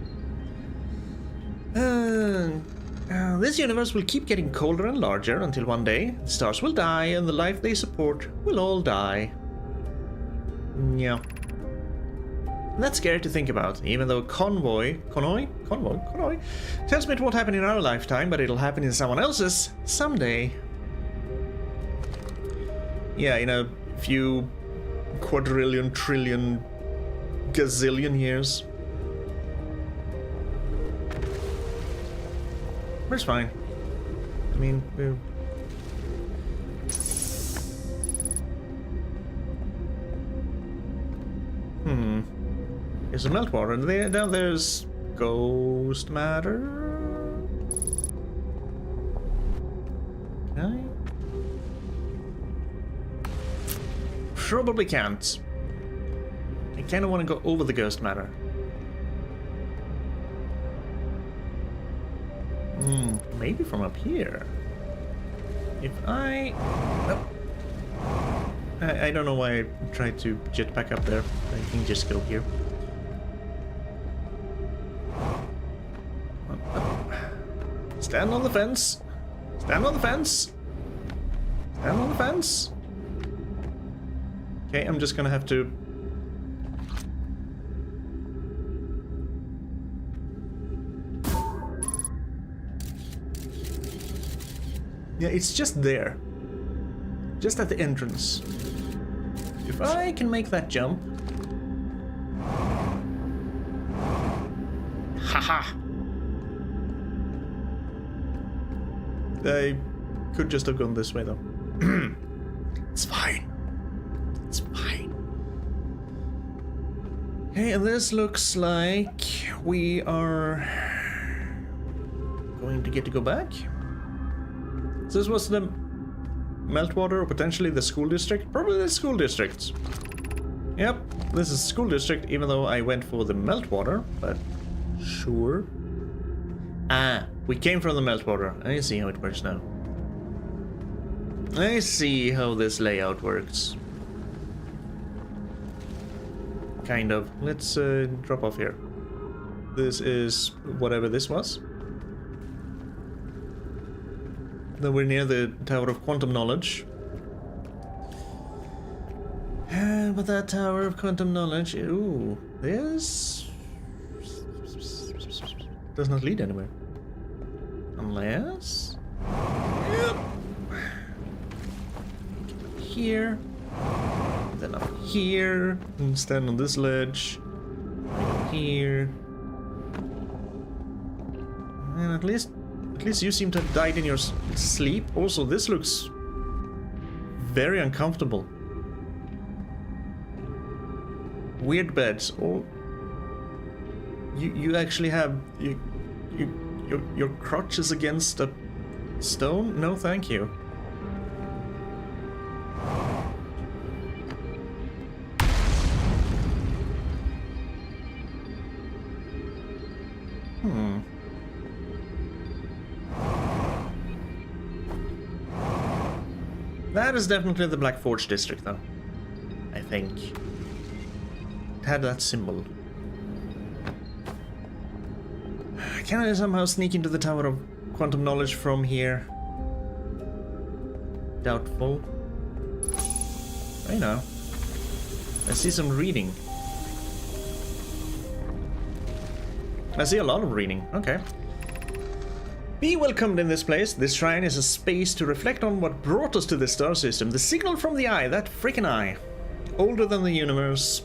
This universe will keep getting colder and larger until one day the stars will die and the life they support will all die. Yeah. And that's scary to think about, even though Convoy tells me it won't happen in our lifetime, but it'll happen in someone else's someday. Yeah, in a few quadrillion, trillion, gazillion years. It's fine. I mean, There's a meltwater, and down there's ghost matter. Can I? Probably can't. I kind of want to go over the ghost matter. Maybe from up here. If I... Oh. I don't know why I tried to jet back up there. I can just go here. Stand on the fence. Stand on the fence. Stand on the fence. Okay, I'm just gonna have to... Yeah, it's just there. Just at the entrance. If I can make that jump... Haha! I could just have gone this way, though. It's fine. It's fine. Okay, and this looks like we are going to get to go back. So this was the Meltwater, or potentially the school district? Probably the school district. Yep, this is school district, even though I went for the Meltwater, but sure. Ah, we came from the Meltwater. I see how it works now. I see how this layout works. Kind of. Let's drop off here. This is whatever this was. Then we're near the Tower of Quantum Knowledge. But that Tower of Quantum Knowledge... Ooh, this... does not lead anywhere. Unless... Yep. Here. Then up here. And stand on this ledge. Here. And at least you seem to have died in your sleep. Also, this looks very uncomfortable. Weird beds. Oh, you actually have your crotch is against a stone? No, thank you. That is definitely the Black Forge district, though. I think. It had that symbol. Can I somehow sneak into the Tower of Quantum Knowledge from here? Doubtful. I know. I see some reading. I see a lot of reading. Okay. Be welcomed in this place. This shrine is a space to reflect on what brought us to this star system. The signal from the eye, that freaking eye. Older than the universe.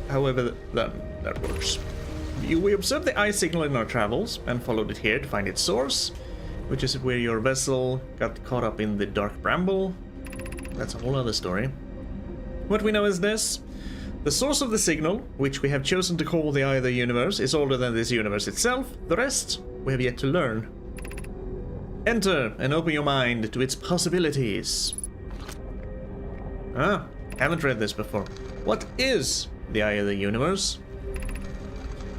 However, that works. We observed the eye signal in our travels and followed it here to find its source, which is where your vessel got caught up in the dark Bramble. That's a whole other story. What we know is this. The source of the signal, which we have chosen to call the eye of the universe, is older than this universe itself. The rest, we have yet to learn. Enter and open your mind to its possibilities. Ah, haven't read this before. What is the eye of the universe?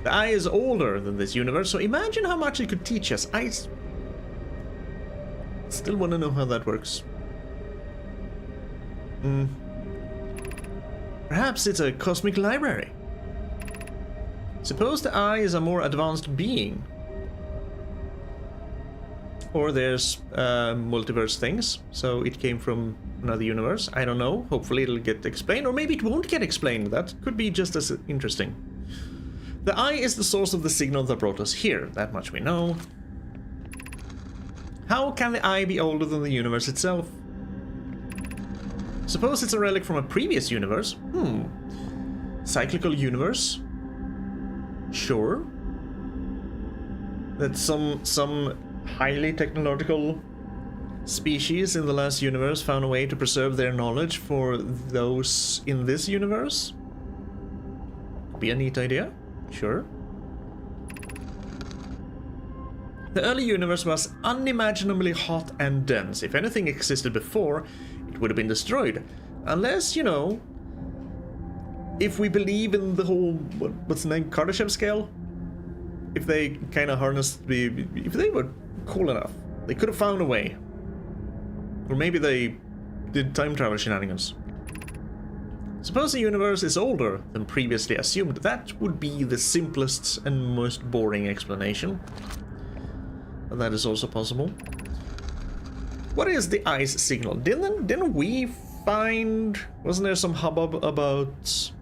The eye is older than this universe, so imagine how much it could teach us. I still want to know how that works. Perhaps it's a cosmic library. Suppose the eye is a more advanced being. Or there's multiverse things, so it came from another universe. I don't know. Hopefully it'll get explained, or maybe it won't get explained. That could be just as interesting. The eye is the source of the signal that brought us here. That much we know. How can the eye be older than the universe itself? Suppose it's a relic from a previous universe. Cyclical universe? Sure. That some highly technological species in the last universe found a way to preserve their knowledge for those in this universe? Could be a neat idea. Sure. The early universe was unimaginably hot and dense. If anything existed before, it would have been destroyed. Unless, you know, if we believe in the whole, what's the name, Kardashev scale? If they kind of harnessed if they were cool enough, they could have found a way. Or maybe they did time travel shenanigans. Suppose the universe is older than previously assumed. That would be the simplest and most boring explanation. But that is also possible. What is the eye's signal? Didn't we find... Wasn't there some hubbub about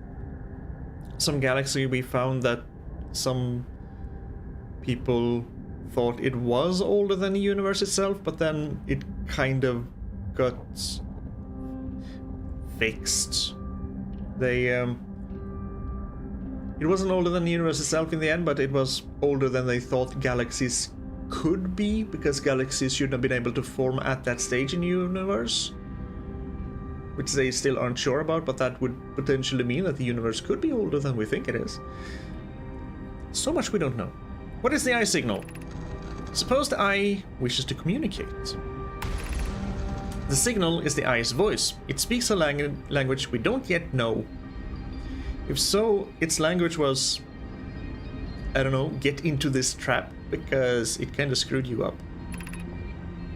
some galaxy we found that some people thought it was older than the universe itself, but then it kind of got fixed. It wasn't older than the universe itself in the end, but it was older than they thought galaxies could be, because galaxies shouldn't have been able to form at that stage in the universe, which they still aren't sure about, but that would potentially mean that the universe could be older than we think it is. So much we don't know. What is the eye signal? Suppose the eye wishes to communicate. The signal is the eye's voice. It speaks a language we don't yet know. If so, its language was, I don't know, get into this trap, because it kind of screwed you up.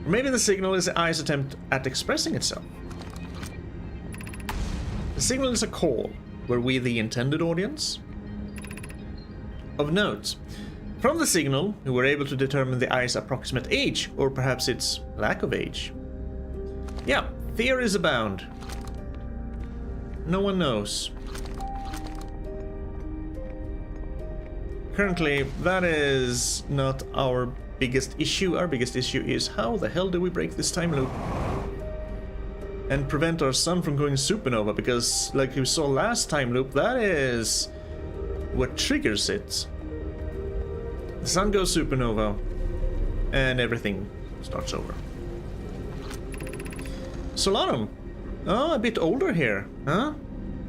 Or maybe the signal is the eye's attempt at expressing itself. The signal is a call. Were we the intended audience? Of note, from the signal, we were able to determine the eye's approximate age, or perhaps its lack of age. Yeah, theories abound. No one knows. Currently, that is not our biggest issue. Our biggest issue is how the hell do we break this time loop and prevent our sun from going supernova, because like you saw last time loop, that is what triggers it. The sun goes supernova and everything starts over. Solanum. Oh, a bit older here, huh?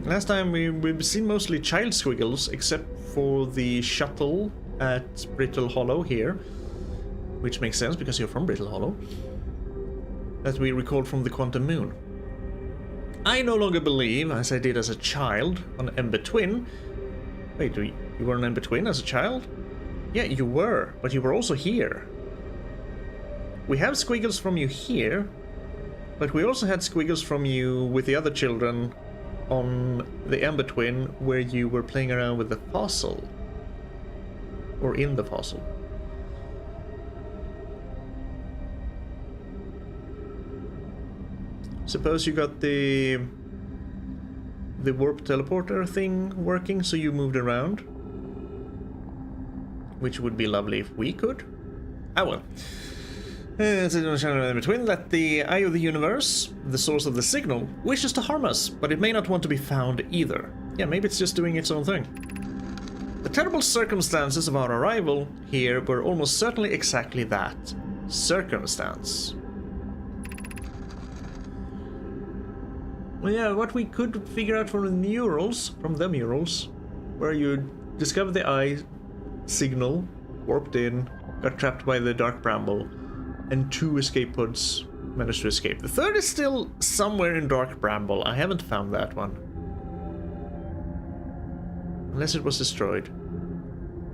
Last time we've seen mostly child squiggles, except for the shuttle at Brittle Hollow here, which makes sense because you're from Brittle Hollow, that we recalled from the Quantum Moon. I no longer believe, as I did as a child, on Ember Twin. Wait, you were an Ember Twin as a child? Yeah, you were, but you were also here. We have squiggles from you here, But we also had squiggles from you with the other children on the Ember Twin, where you were playing around with the fossil. Or in the fossil. Suppose you got the warp teleporter thing working, so you moved around. Which would be lovely if we could. Ah well. It's in between that the eye of the universe, the source of the signal, wishes to harm us, but it may not want to be found either. Yeah, maybe it's just doing its own thing. The terrible circumstances of our arrival here were almost certainly exactly that. Circumstance. Well, yeah, what we could figure out from the murals, where you discovered the eye signal, warped in, got trapped by the dark bramble, and 2 escape pods managed to escape. The third is still somewhere in dark bramble. I haven't found that one. Unless it was destroyed.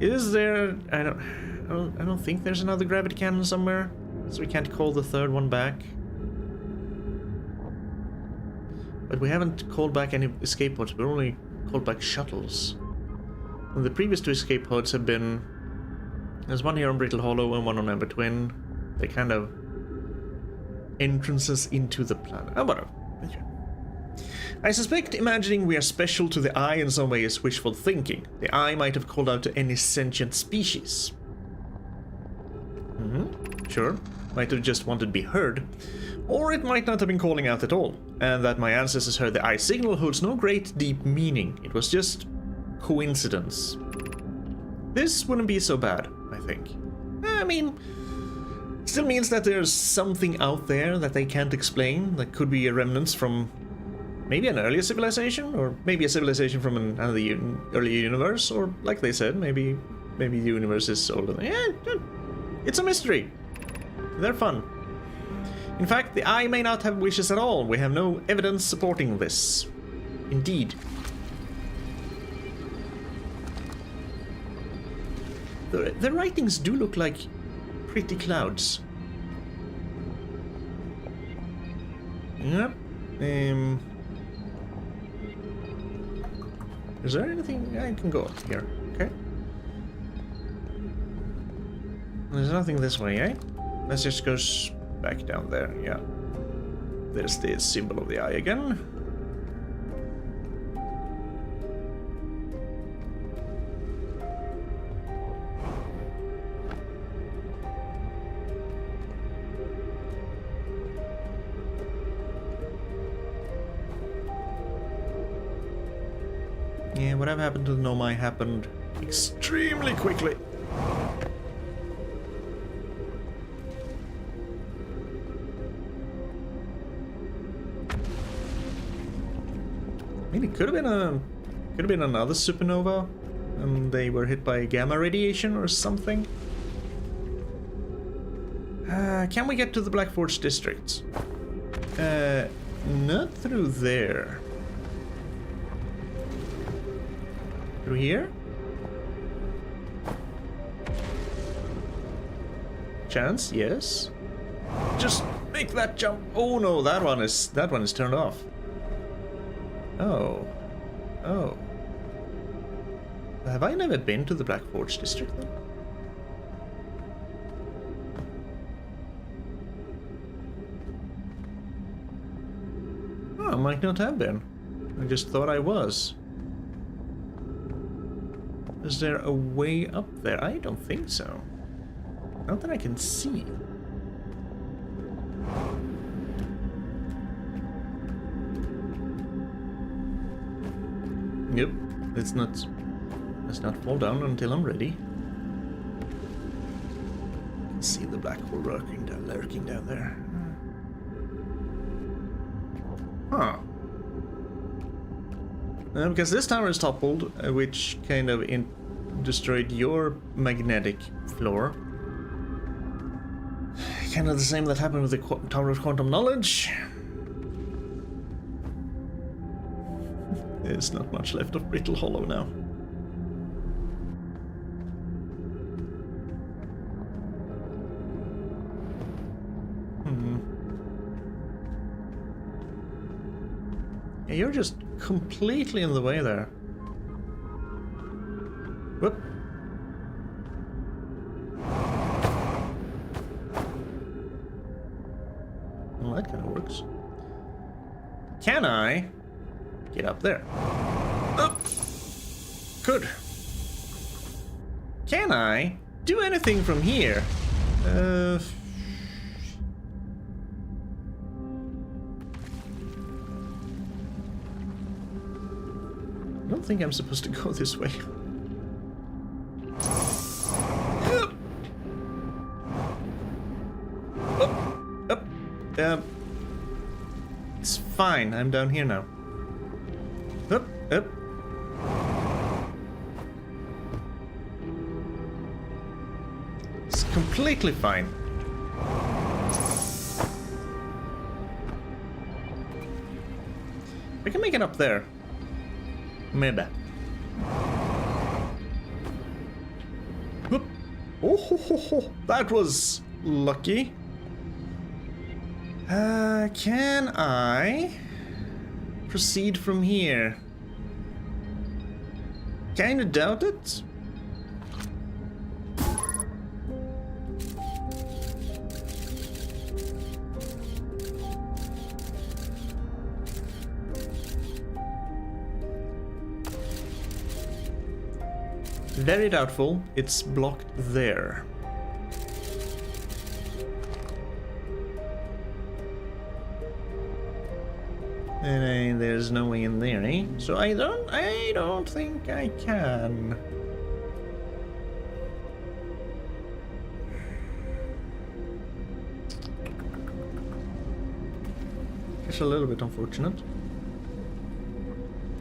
Is there... I don't think there's another gravity cannon somewhere, so we can't call the third one back. But we haven't called back any escape pods, we've only called back shuttles. And the previous 2 escape pods have been... There's one here on Brittle Hollow and one on Ember Twin. They kind of... entrances into the planet. Oh, whatever. I suspect imagining we are special to the eye in some way is wishful thinking. The eye might have called out to any sentient species. Sure. Might have just wanted to be heard. Or it might not have been calling out at all, and that my ancestors heard the eye signal holds no great deep meaning. It was just coincidence. This wouldn't be so bad, I think. I mean, still means that there's something out there that they can't explain, that could be a remnants from maybe an earlier civilization, or maybe a civilization from another earlier universe, or like they said, maybe the universe is older than... Yeah, it's a mystery. They're fun. In fact, the eye may not have wishes at all. We have no evidence supporting this. Indeed. The writings do look like pretty clouds. Yep. Is there anything I can go up here? Okay. There's nothing this way, eh? Let's just go back down there, yeah. There's the symbol of the eye again. Yeah, whatever happened to the Nomai happened extremely quickly. I mean, it could have been another supernova, and they were hit by gamma radiation or something. Can we get to the Black Forge district? Not through there. Through here? Chance? Yes. Just make that jump. Oh no, that one is turned off. Oh. Oh. Have I never been to the Black Forge district then? Oh, I might not have been. I just thought I was. Is there a way up there? I don't think so. Not that I can see. Yep, let's not fall down until I'm ready. See the black hole lurking down there. Huh. Because this tower is toppled, which kind of destroyed your magnetic floor. Kind of the same that happened with the Tower of Quantum Knowledge. There's not much left of Brittle Hollow now. Yeah, you're just completely in the way there. Whoop. Well, that kind of works. Can I get up there? Up. Good. Can I do anything from here? I don't think I'm supposed to go this way. Up. It's fine. I'm down here now. Up. It's completely fine. I can make it up there. Maybe. Whoop. Oh, that was lucky. Can I proceed from here? Kinda doubt it. Very doubtful. It's blocked there. And there's no way in there, eh? So I don't think I can. It's a little bit unfortunate.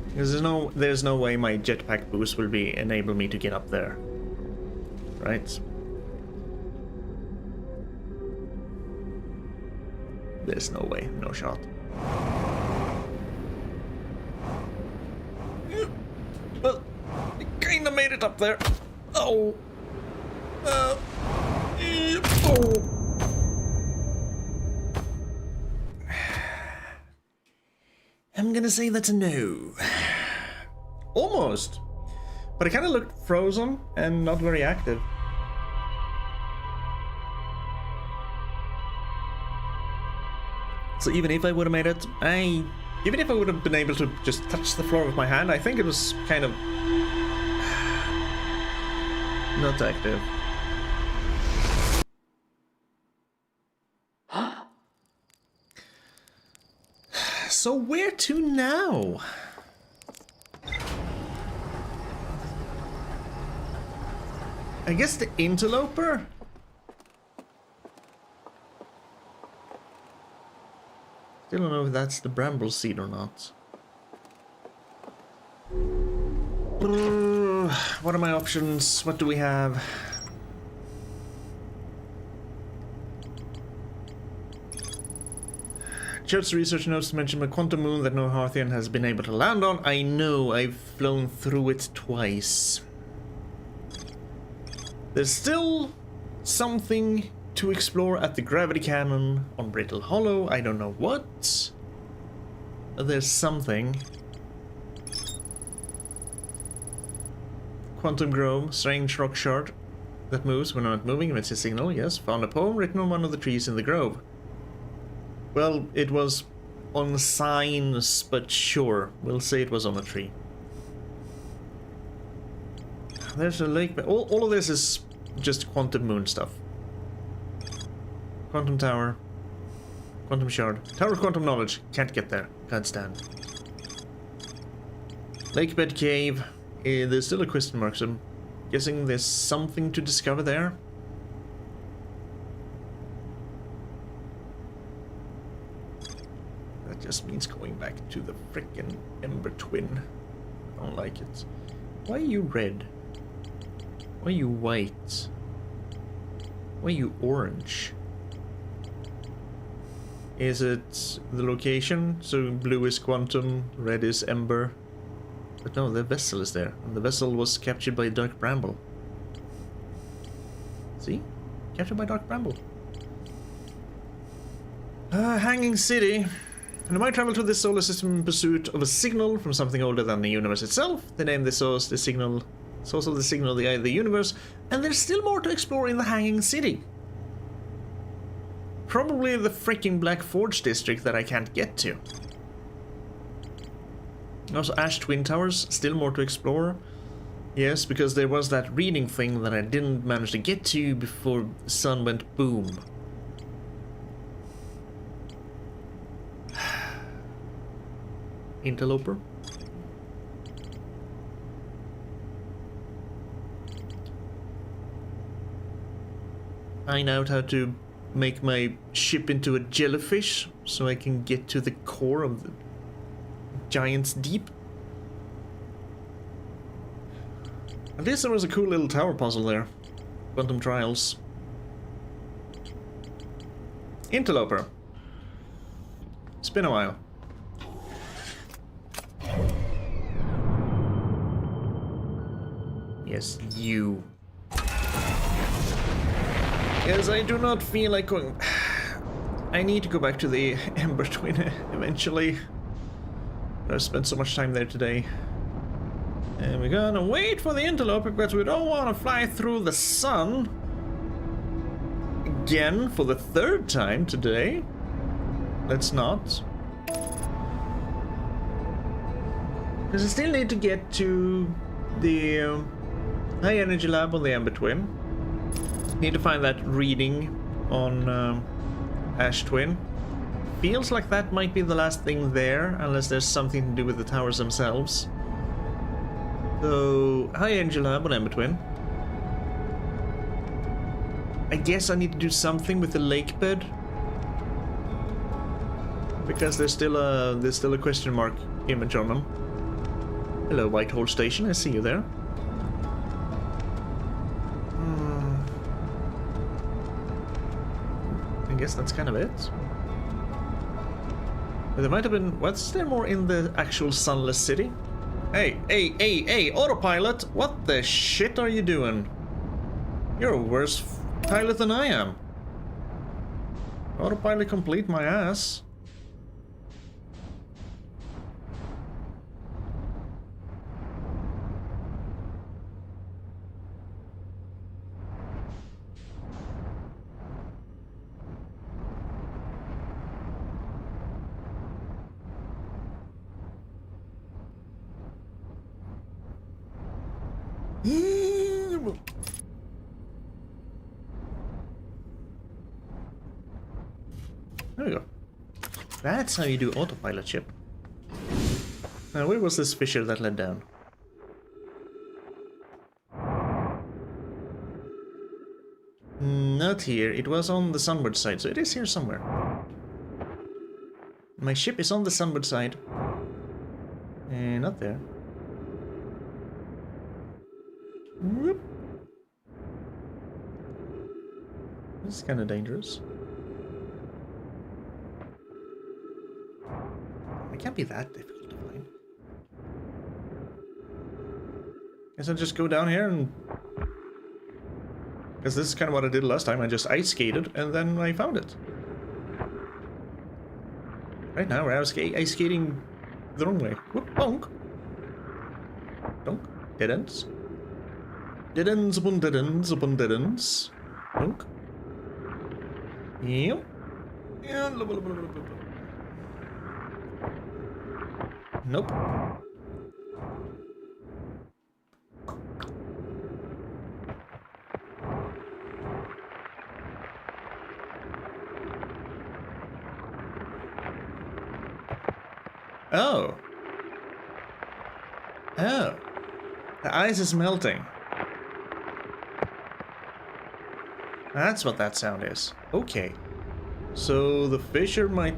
Because there's no way my jetpack boost will enable me to get up there. Right? There's no way, no shot. Well, I kinda made it up there. Oh. Oh. I'm gonna say that's a no. Almost. But it kinda looked frozen and not very active. So even if I would have made it, even if I would have been able to just touch the floor with my hand, I think it was kind of not active. So where to now? I guess the Interloper? Still don't know if that's the Bramble seed or not. What are my options? What do we have? Church's research notes mention a quantum moon that no Hearthian has been able to land on. I know, I've flown through it twice. There's still something to explore at the gravity cannon on Brittle Hollow. I don't know what. There's something. Quantum Grove, strange rock shard that moves when not moving. It's a signal, yes. Found a poem written on one of the trees in the grove. Well, it was on signs, but sure. We'll say it was on a tree. There's a lake. All of this is just quantum moon stuff. Quantum tower. Quantum shard. Tower of quantum knowledge. Can't get there. Can't stand. Lakebed cave. There's still a question mark, so I'm guessing there's something to discover there. That just means going back to the frickin' Ember Twin. I don't like it. Why are you red? Why are you white? Why are you orange? Is it the location? So blue is quantum, red is ember. But no, the vessel is there. And the vessel was captured by Dark Bramble. See? Captured by Dark Bramble. Hanging City. And it might travel to this solar system in pursuit of a signal from something older than the universe itself. They name the source the signal, source of the eye of the universe, and there's still more to explore in the Hanging City. Probably the freaking Black Forge district that I can't get to. Also, Ash Twin Towers, still more to explore. Yes, because there was that reading thing that I didn't manage to get to before the sun went boom. Interloper. Find out how to make my ship into a jellyfish so I can get to the core of the Giant's Deep. At least there was a cool little tower puzzle there. Quantum Trials. Interloper. It's been a while. Yes, you. Yes, I do not feel like going... I need to go back to the Ember Twin eventually. I've spent so much time there today. And we're gonna wait for the Interloper because we don't want to fly through the sun again for the third time today. Let's not. Because I still need to get to the high energy lab on the Ember Twin. Need to find that reading on Ash Twin. Feels like that might be the last thing there, unless there's something to do with the towers themselves. So, high energy lab on Ember Twin. I guess I need to do something with the lake bed, because there's still a question mark image on them. Hello, Whitehall Station. I see you there. I guess that's kind of it. But there might have been... What's there more in the actual sunless city? Hey, autopilot! What the shit are you doing? You're a worse pilot than I am. Autopilot complete my ass. There we go. That's how you do autopilot ship. Now, where was this fissure that led down? Not here. It was on the sunward side, so it is here somewhere. My ship is on the sunward side. And not there. Whoop. This is kind of dangerous. It can't be that difficult to find. Guess I'll just go down here and... Because this is kind of what I did last time. I just ice skated and then I found it. Right now, I was ice skating the wrong way. Whoop, bonk. Donk. Dead ends. Dead ends upon dead ends upon dead ends. Donk. Yep. Yeah. Nope. Oh. Oh. The ice is melting. That's what that sound is. Okay. So the fissure might...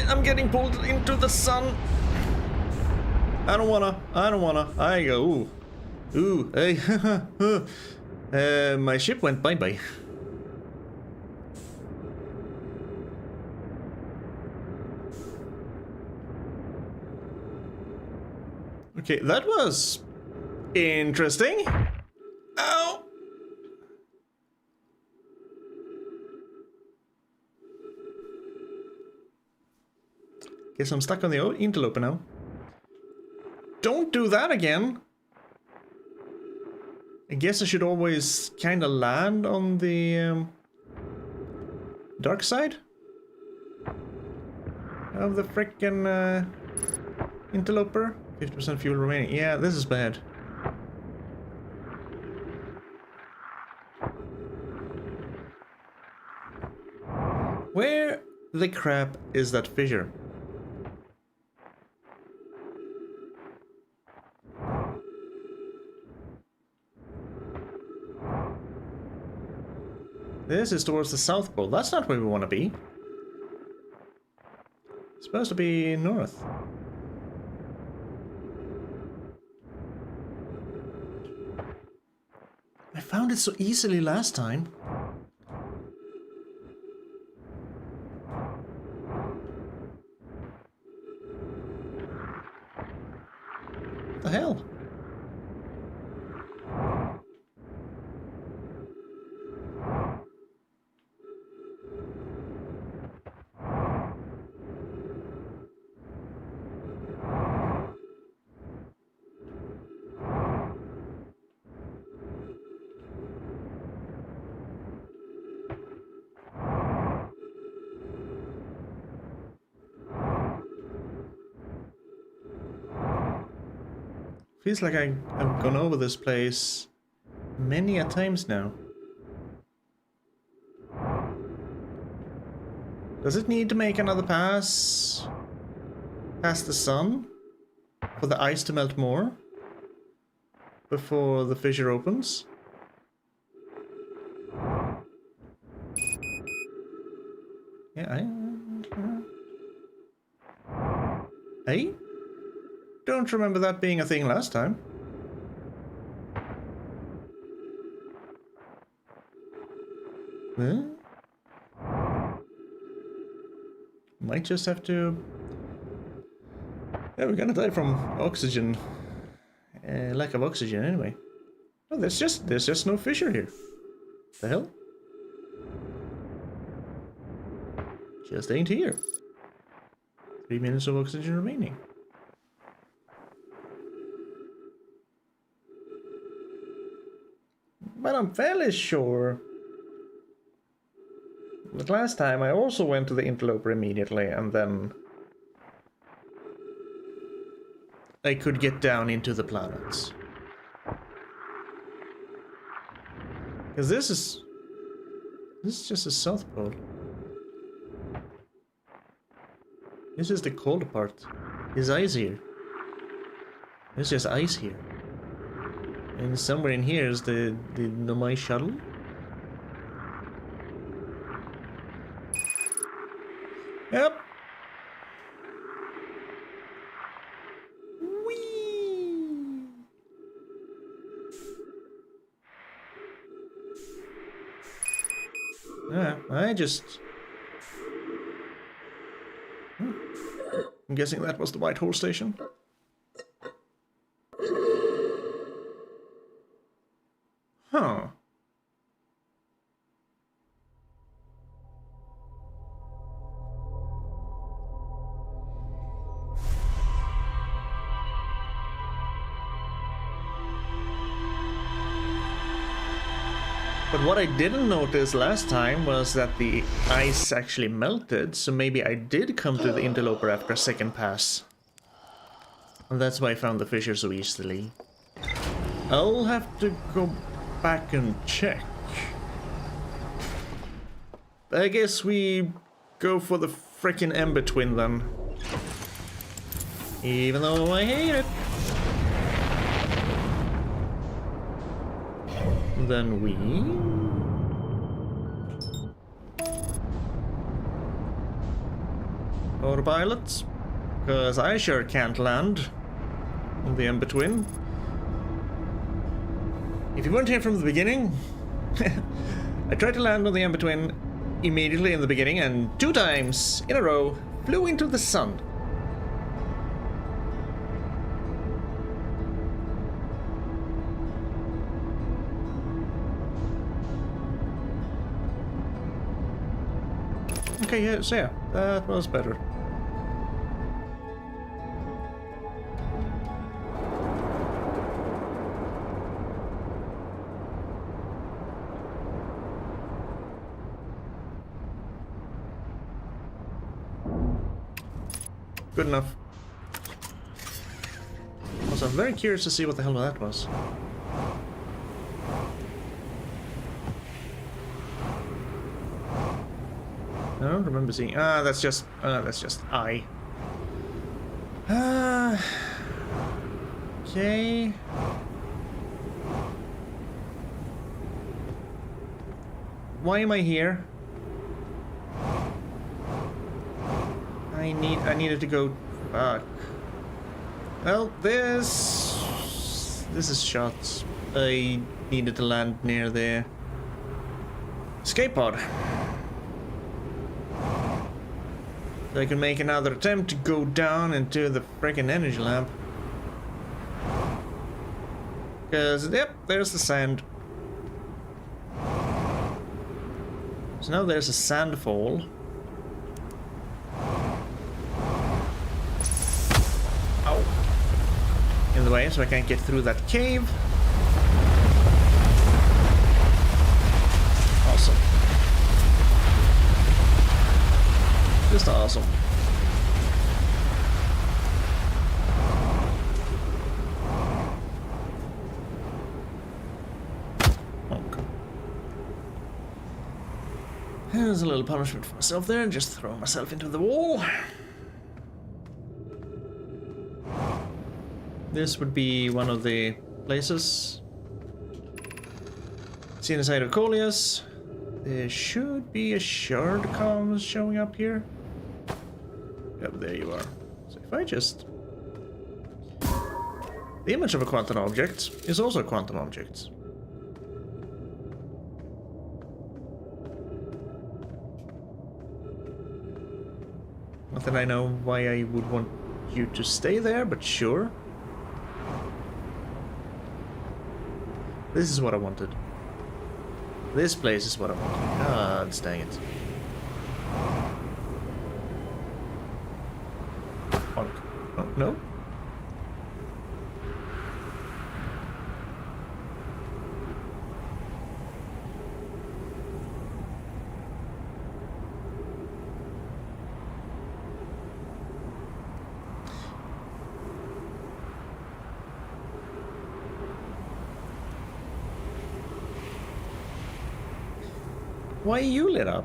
I'm getting pulled into the sun. I don't wanna. I go. Ooh. Hey. My ship went bye-bye. Okay, that was interesting. Ow. Guess I'm stuck on the interloper now. Don't do that again! I guess I should always kind of land on the dark side of the frickin' interloper. 50% fuel remaining. Yeah, this is bad. Where the crap is that fissure? This is towards the South Pole. That's not where we want to be. It's supposed to be north. I found it so easily last time. What the hell? Feels like I've gone over this place many a times now. Does it need to make another pass past the sun for the ice to melt more before the fissure opens? Yeah, I don't remember that being a thing last time. Huh? Might just have to... Yeah, we're gonna die from oxygen. Lack of oxygen anyway. Oh, there's just no fissure here. The hell? Just ain't here. 3 minutes of oxygen remaining. But I'm fairly sure that last time I also went to the interloper immediately, and then I could get down into the planets. Because this is just the South Pole. This is the cold part. There's ice here. There's just ice here. And somewhere in here is the Nomai shuttle. Yep. Whee! Yeah, I just... I'm guessing that was the Whitehall station. Huh. But what I didn't notice last time was that the ice actually melted, so maybe I did come to the interloper after a second pass. And that's why I found the fissure so easily. I'll have to go back and check. I guess we go for the frickin' Ember Twin then. Even though I hate it. Then we... Autopilot. Because I sure can't land on the Ember Twin. If you weren't here from the beginning, I tried to land on the Ember Twin immediately in the beginning, and 2 times in a row flew into the sun. Okay, yeah, so yeah, that was better. Good enough. Also, I'm very curious to see what the hell that was. I don't remember seeing. Ah, that's just I. Okay. Why am I here? I needed to go. Fuck. Well, this is shot. I needed to land near the escape pod. So I can make another attempt to go down into the freaking energy lamp. Because, yep, there's the sand. So now there's a sand fall. Ow. In the way, so I can't get through that cave. Awesome. Just awesome. Okay. There's a little punishment for myself there, and just throw myself into the wall. This would be one of the places. See inside of Coleus. There should be a shard comms showing up here. Yep, there you are. So if I just... The image of a quantum object is also a quantum object. Not that I know why I would want you to stay there, but sure. This is what I wanted. This place is what I wanted. Ah, dang it. Oh, no? Why are you lit up?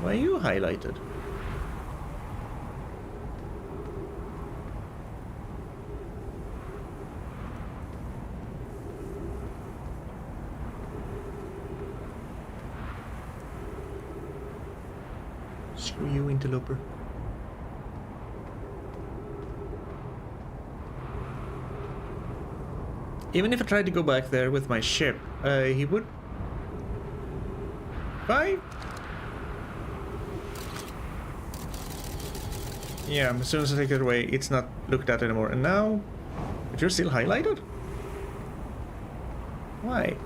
Why are you highlighted? Screw you, Interloper. Even if I tried to go back there with my ship, he would... Bye! Yeah, as soon as I take it away, it's not looked at anymore. And now... But you're still highlighted? Why?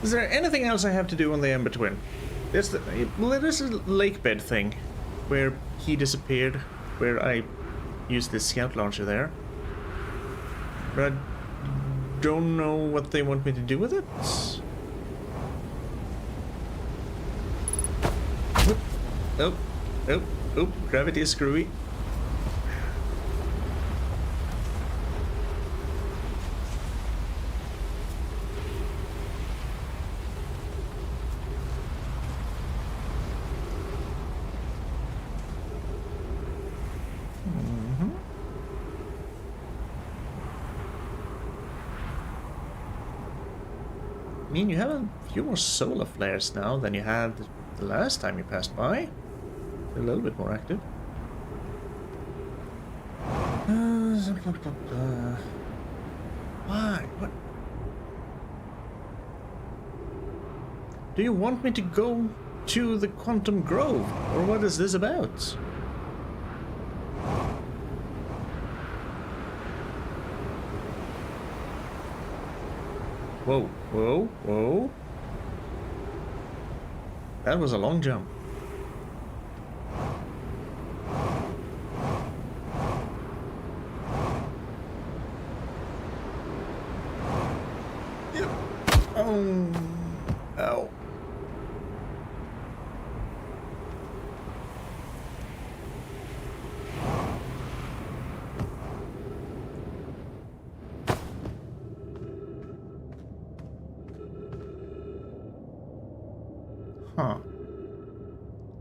Is there anything else I have to do on the Ember Twin? There's a lake bed thing where he disappeared, where I used this scout launcher there. But I don't know what they want me to do with it. Oh, gravity is screwy. I mean, you have a few more solar flares now than you had the last time you passed by. They're a little bit more active. Why? What? Do you want me to go to the Quantum Grove? Or what is this about? Whoa, whoa, whoa. That was a long jump. Yep. Oh. Ow. Huh.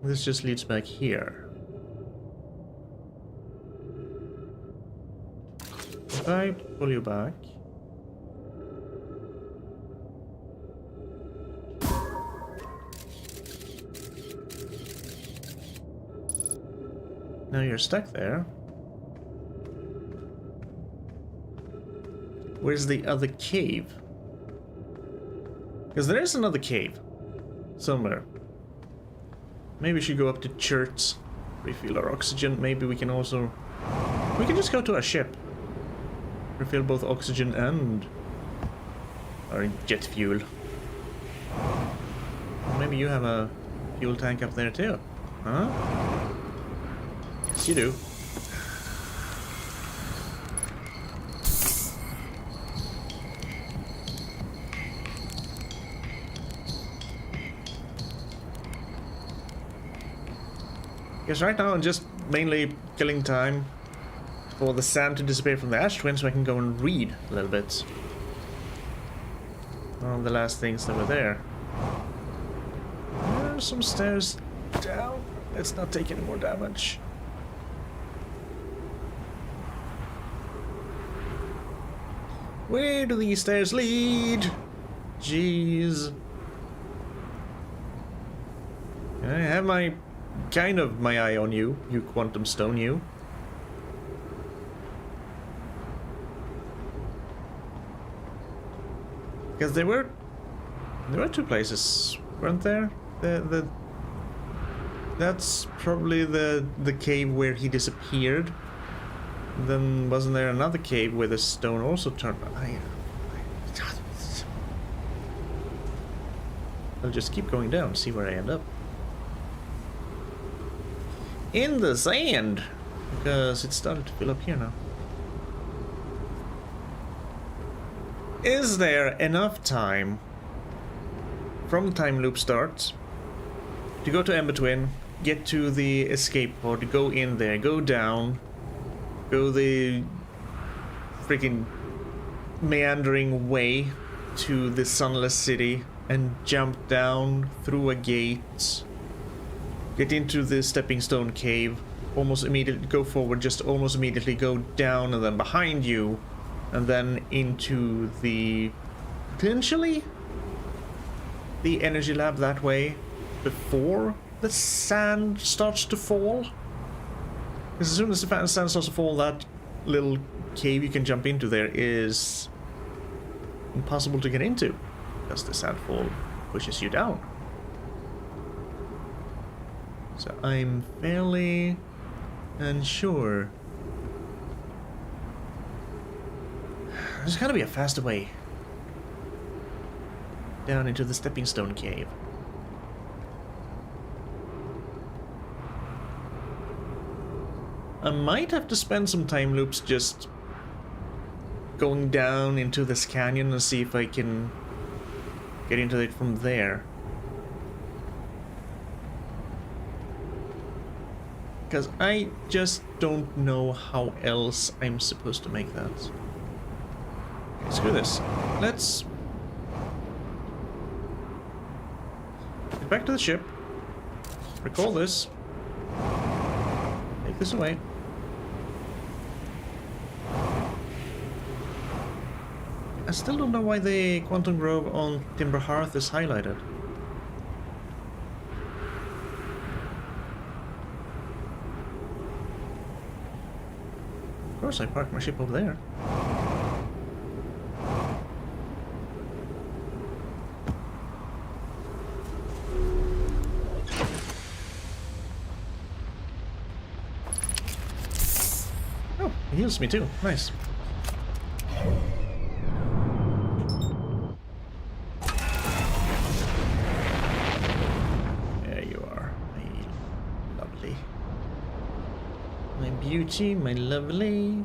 This just leads back here. If I pull you back... Now you're stuck there. Where's the other cave? Because there is another cave. Somewhere. Maybe we should go up to church, refill our oxygen. Maybe we can also... We can just go to our ship. Refill both oxygen and our jet fuel. Maybe you have a fuel tank up there too. Huh? Yes, you do. Because right now I'm just mainly killing time for the sand to disappear from the Ash Twins so I can go and read a little bit. All the last things that were there. There are some stairs down. Let's not take any more damage. Where do these stairs lead? Jeez. I have my... kind of my eye on you, you quantum stone, you. Because there were two places, weren't there? That's probably the cave where he disappeared. Then wasn't there another cave where the stone also turned? I'll just keep going down, see where I end up. In the sand, because it started to fill up here now. Is there enough time from the time loop starts to go to Ember Twin, get to the escape pod, go in there, go down, go the freaking meandering way to the sunless city and jump down through a gate? Get into the stepping stone cave, almost immediately go forward, just almost immediately go down, and then behind you, and then into the... potentially? The energy lab that way, before the sand starts to fall? Because as soon as the sand starts to fall, that little cave you can jump into there is impossible to get into, because the sandfall pushes you down. So I'm fairly unsure. There's gotta be a faster way down into the stepping stone cave. I might have to spend some time loops just going down into this canyon and see if I can get into it from there. Because I just don't know how else I'm supposed to make that. Okay, screw this. Let's get back to the ship. Recall this. Take this away. I still don't know why the Quantum Grove on Timber Hearth is highlighted. Of course I parked my ship over there. Oh, he heals me too. Nice. beauty, my lovely.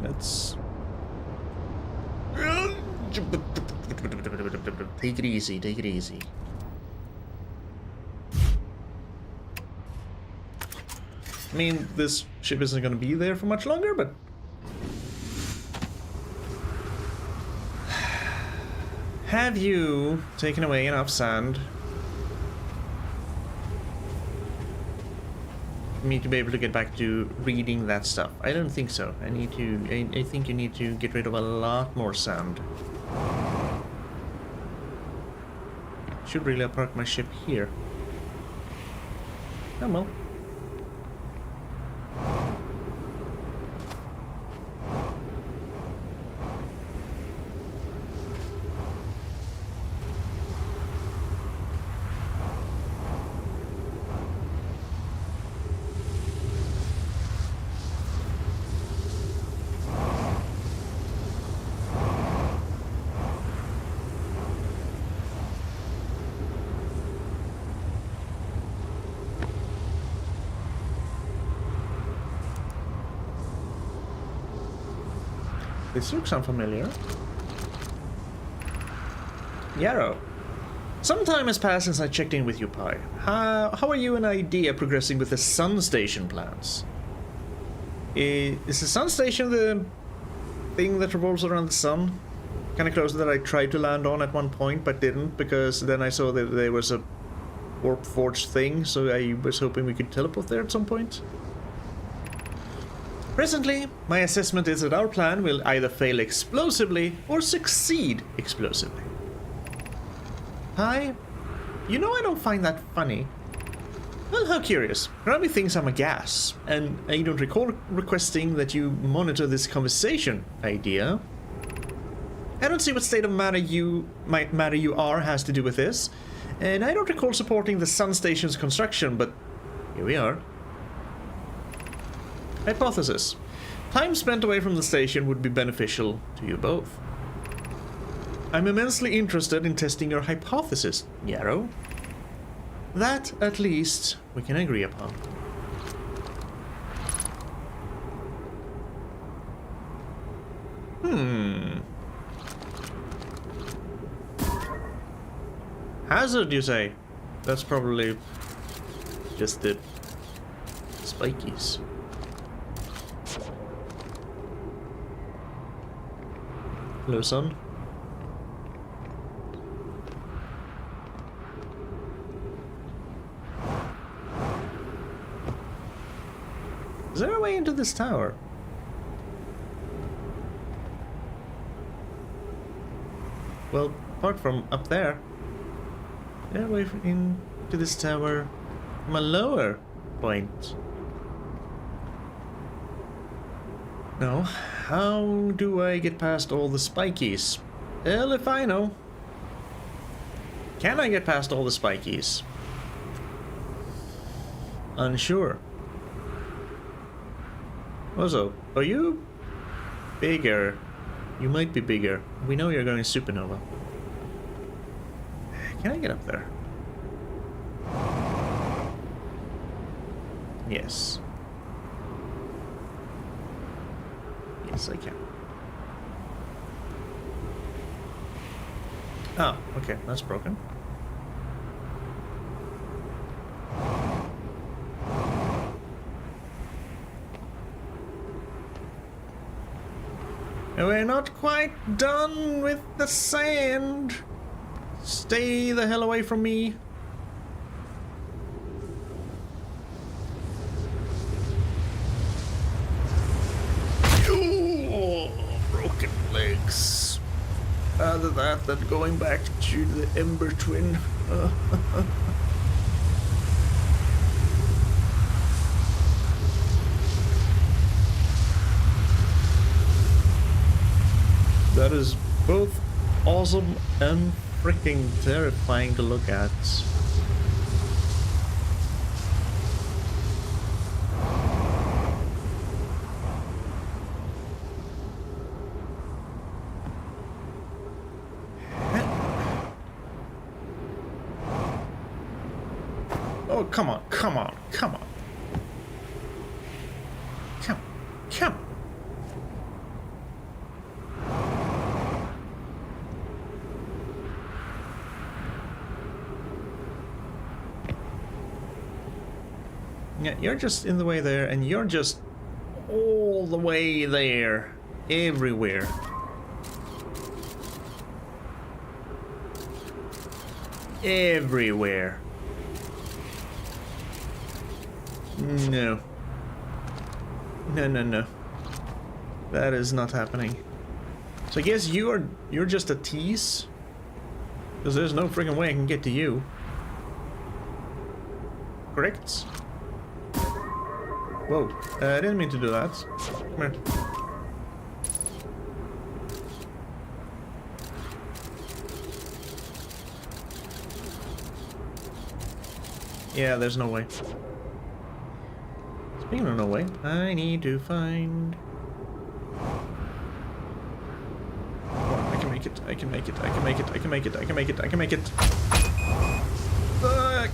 Let's... Take it easy, take it easy. I mean, this ship isn't going to be there for much longer, but... Have you taken away enough sand for me to be able to get back to reading that stuff? I don't think so. I think you need to get rid of a lot more sand. Should really park my ship here. Oh well. This looks unfamiliar. Yarrow. Some time has passed since I checked in with you, Pi. How are you and Idea progressing with the Sun Station plans? Is the Sun Station the thing that revolves around the sun? Kind of close that I tried to land on at one point, but didn't, because then I saw that there was a warp forge thing, so I was hoping we could teleport there at some point. Presently, my assessment is that our plan will either fail explosively or succeed explosively. Hi, you know I don't find that funny. Well, how curious. Grammy thinks I'm a gas, and I don't recall requesting that you monitor this conversation, Idea. I don't see what state of matter you are has to do with this, and I don't recall supporting the Sun Station's construction, but here we are. Hypothesis. Time spent away from the station would be beneficial to you both. I'm immensely interested in testing your hypothesis, Yarrow. That, at least, we can agree upon. Hazard, you say? That's probably just the spikies. Hello, son. Is there a way into this tower? Well, apart from up there. Is there a way into this tower from a lower point? No. How do I get past all the spikies? Well, if I know. Can I get past all the spikies? Unsure. Also, are you bigger? You might be bigger. We know you're going supernova. Can I get up there? Yes. Yes, I can. Oh, okay, that's broken. We're not quite done with the sand. Stay the hell away from me. Broken legs. Rather that than going back to the Ember Twin. That is both awesome and freaking terrifying to look at. Oh, come on, come on, come on. Yeah, you're just in the way there, and you're just all the way there. Everywhere. Everywhere. No. No, no, no. That is not happening. So I guess you're just a tease? Because there's no freaking way I can get to you. Correct? Whoa. I didn't mean to do that. Come here. Yeah, there's no way. Speaking of no way, I need to find... I can make it, I can make it, I can make it, I can make it, I can make it, I can make it. Fuck!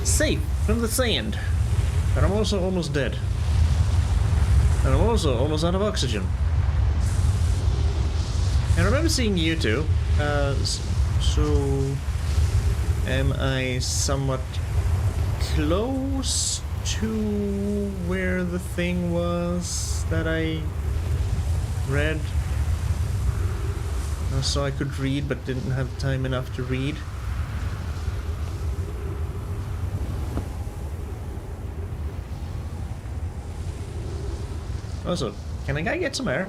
Safe from the sand. But I'm also almost dead. And I'm also almost out of oxygen. And I remember seeing you two. So... Am I somewhat close to where the thing was that I read? So I could read but didn't have time enough to read. Also, can a guy get some air?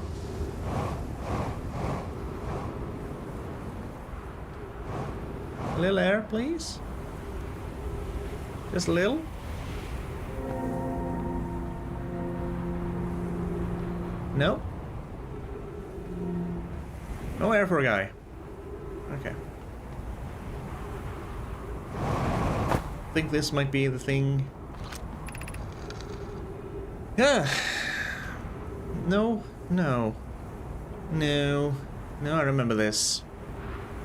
A little air, please? Just a little? No? No air for a guy. Okay. I think this might be the thing. Yeah. No, no. No. No, I remember this.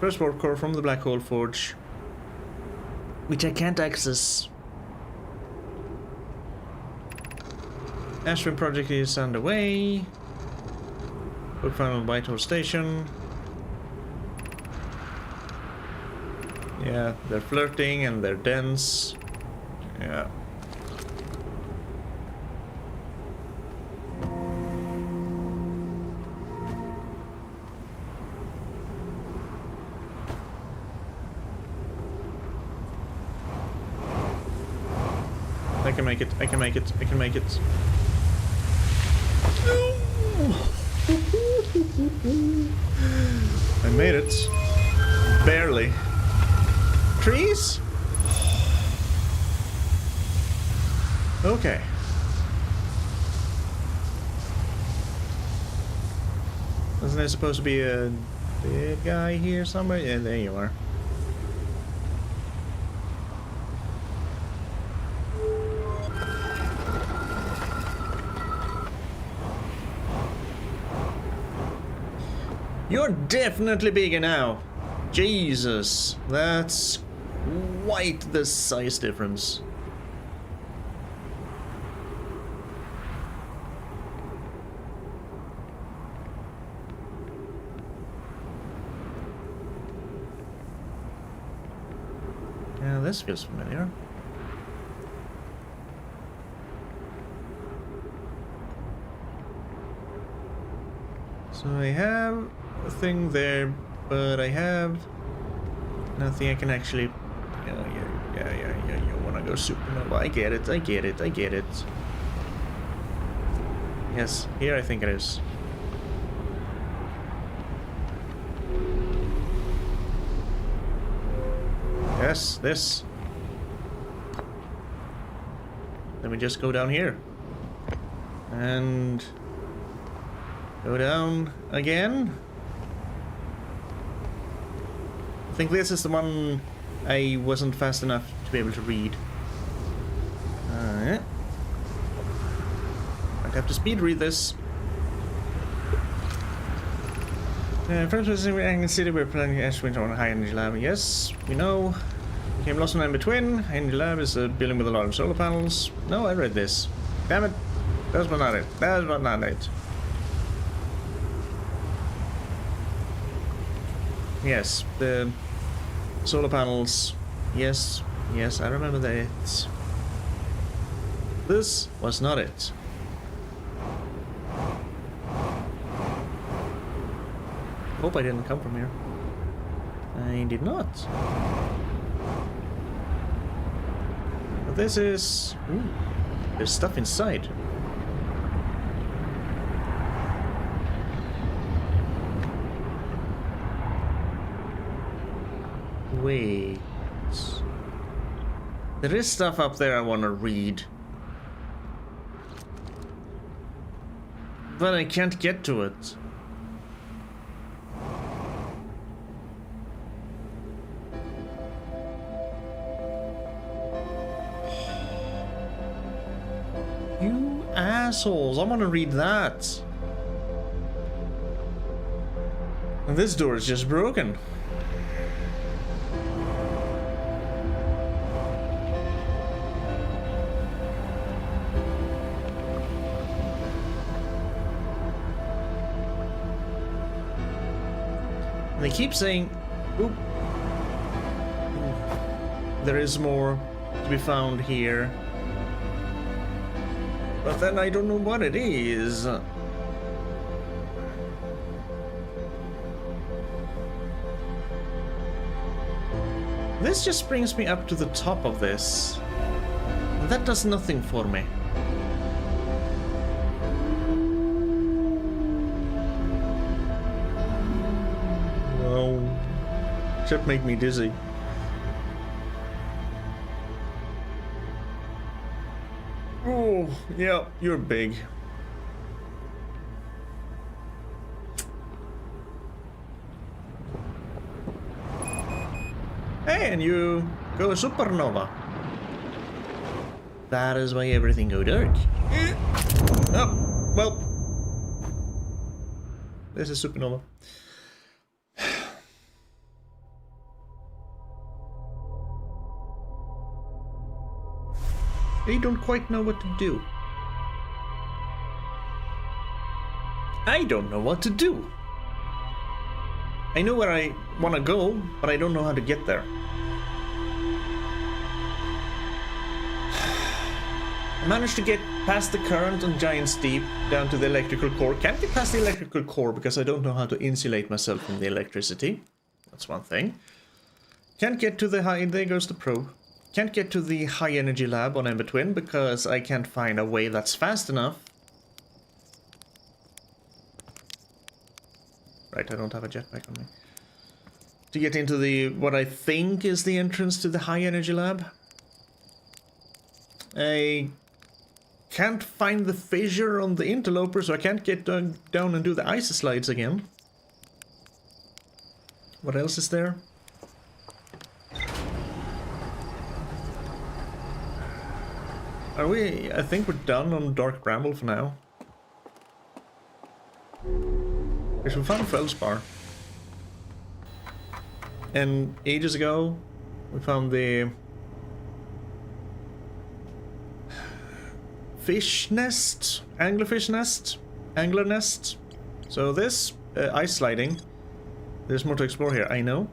First warp core from the Black Hole Forge, which I can't access. Ash Twin project is underway. Book final White Horse Station. Yeah, they're flirting and they're dense. Yeah. I can make it, I can make it, I can make it. I made it. Barely. Trees? Okay. Wasn't there supposed to be a dead guy here somewhere? Yeah, there you are. You're definitely bigger now. Jesus, that's quite the size difference. Yeah, this feels familiar. So I have a thing there, but I have nothing I can actually... Yeah, you wanna go supernova. I get it, I get it, I get it. Yes, here I think it is. Yes, this. Let me just go down here. And... go down again. I think this is the one I wasn't fast enough to be able to read. I'd have to speed read this. Friends with the city, we're planning Ash Twin on a high energy lab. Yes, we know. Became lost on Ember Twin. Energy lab is a building with a lot of solar panels. No, I read this. Damn it. That's not it. That's not it. Yes, the Solar panels. Yes, yes, I remember that. This was not it. Hope I didn't come from here. I did not. But this is... Ooh, there's stuff inside. Wait. There is stuff up there I want to read. But I can't get to it. You assholes, I want to read that. And this door is just broken. They keep saying, oop, there is more to be found here. But then I don't know what it is. This just brings me up to the top of this. That does nothing for me. Except make me dizzy. Oh, yeah, you're big. Hey, and you go supernova. That is why everything go dark. Oh, well. This is supernova. I don't quite know what to do. I don't know what to do. I know where I want to go, but I don't know how to get there. I managed to get past the current on Giant Steep down to the electrical core. Can't get past the electrical core because I don't know how to insulate myself from the electricity. That's one thing. Can't get to the high... There goes the probe. Can't get to the high energy lab on Ember Twin because I can't find a way that's fast enough. Right, I don't have a jetpack on me. To get into the what I think is the entrance to the high energy lab. I can't find the fissure on the Interloper, so I can't get down and do the ice slides again. What else is there? Are we... I think we're done on Dark Bramble for now. Because we found Feldspar. And ages ago, we found the... fish nest? Anglerfish nest? Angler nest? So this, ice sliding. There's more to explore here, I know.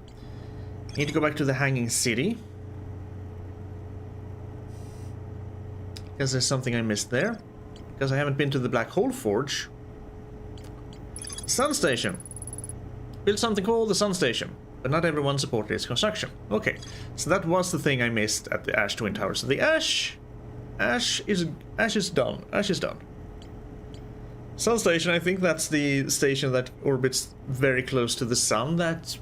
Need to go back to the Hanging City. Because there's something I missed there. Because I haven't been to the Black Hole Forge. Sun Station. Built something called the Sun Station. But not everyone supported its construction. Okay, so that was the thing I missed at the Ash Twin Tower. So the Ash is done. Ash is done. Sun Station, I think that's the station that orbits very close to the sun. That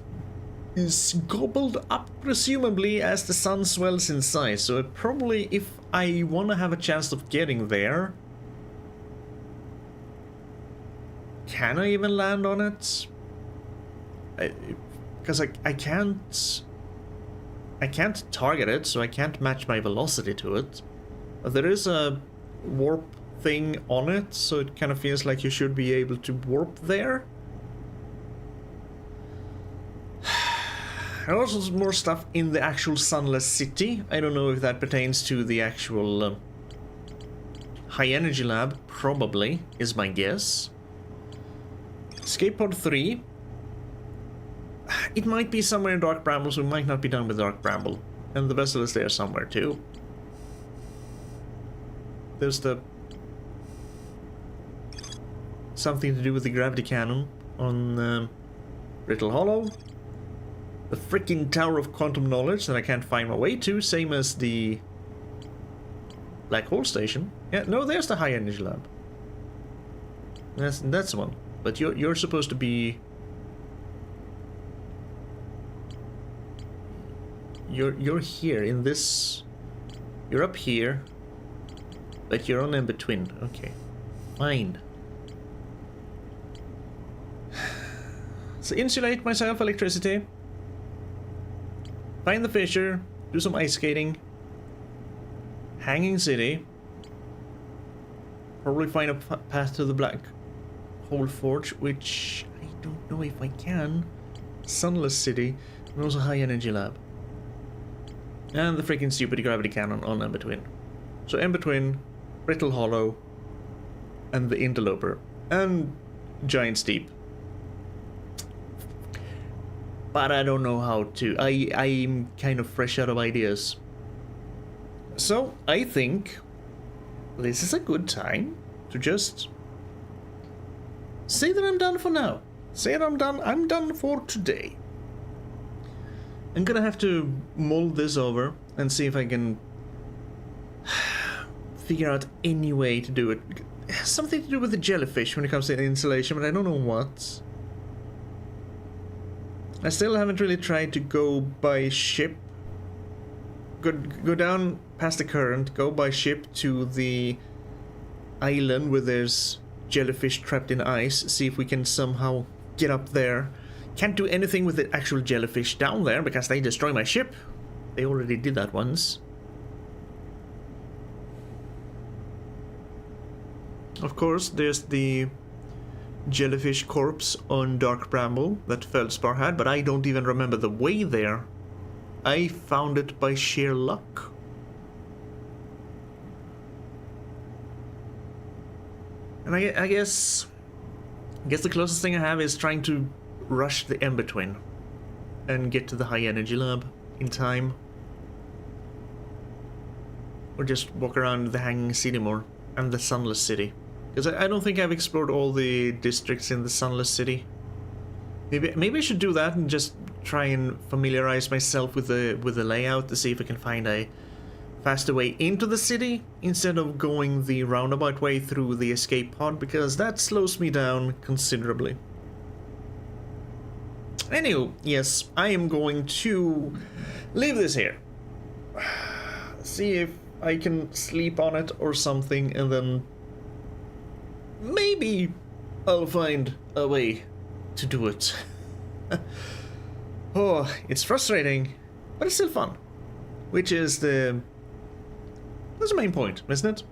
is gobbled up, presumably, as the sun swells in size. So it probably, if I want to have a chance of getting there... Can I even land on it? Because I can't target it, so I can't match my velocity to it. But there is a warp thing on it, so it kind of feels like you should be able to warp there. And also more stuff in the actual Sunless City. I don't know if that pertains to the actual high energy lab. Probably, is my guess. Escape pod 3. It might be somewhere in Dark Bramble, so we might not be done with Dark Bramble. And the vessel is there somewhere too. There's the... something to do with the gravity cannon on Brittle Hollow. The freaking Tower of Quantum Knowledge that I can't find my way to, same as the Black Hole Station. Yeah, no, there's the High Energy Lab. That's the one. But you're supposed to be... You're here in this... You're up here, but you're on Ember Twin. Okay, fine. So insulate myself, electricity. Find the fissure, do some ice skating. Hanging City. Probably find a path to the Black Hole Forge, which I don't know if I can. Sunless City, and also High Energy Lab. And the freaking stupid gravity cannon on Ember Twin. So Ember Twin, Brittle Hollow, and the Interloper. And Giant Steep. But I don't know how to. I'm kind of fresh out of ideas. So I think this is a good time to just say that I'm done for now. Say that I'm done for today. I'm gonna have to mull this over and see if I can figure out any way to do it. Something to do with the jellyfish when it comes to insulation, but I don't know what. I still haven't really tried to go by ship. Go down past the current, go by ship to the island where there's jellyfish trapped in ice, see if we can somehow get up there. Can't do anything with the actual jellyfish down there because they destroy my ship. They already did that once. Of course, there's the jellyfish corpse on Dark Bramble that Feldspar had, but I don't even remember the way there. I found it by sheer luck. And I guess the closest thing I have is trying to rush the Ember Twin and get to the High Energy Lab in time. Or just walk around the Hanging City more and the Sunless City. Because I don't think I've explored all the districts in the Sunless City. Maybe I should do that and just try and familiarize myself with the layout to see if I can find a faster way into the city instead of going the roundabout way through the escape pod, because that slows me down considerably. Anywho, yes, I am going to leave this here. See if I can sleep on it or something, and then maybe I'll find a way to do it. Oh, it's frustrating, but it's still fun. Which is that's the main point, isn't it?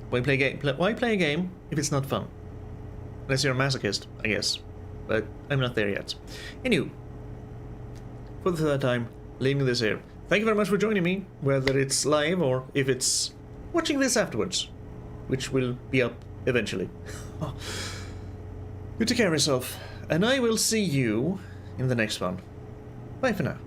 Why play a game if it's not fun? Unless you're a masochist, I guess. But I'm not there yet. Anywho, for the third time, leaving this here. Thank you very much for joining me, whether it's live or if it's watching this afterwards, which will be up eventually. You take care of yourself, and I will see you in the next one. Bye for now.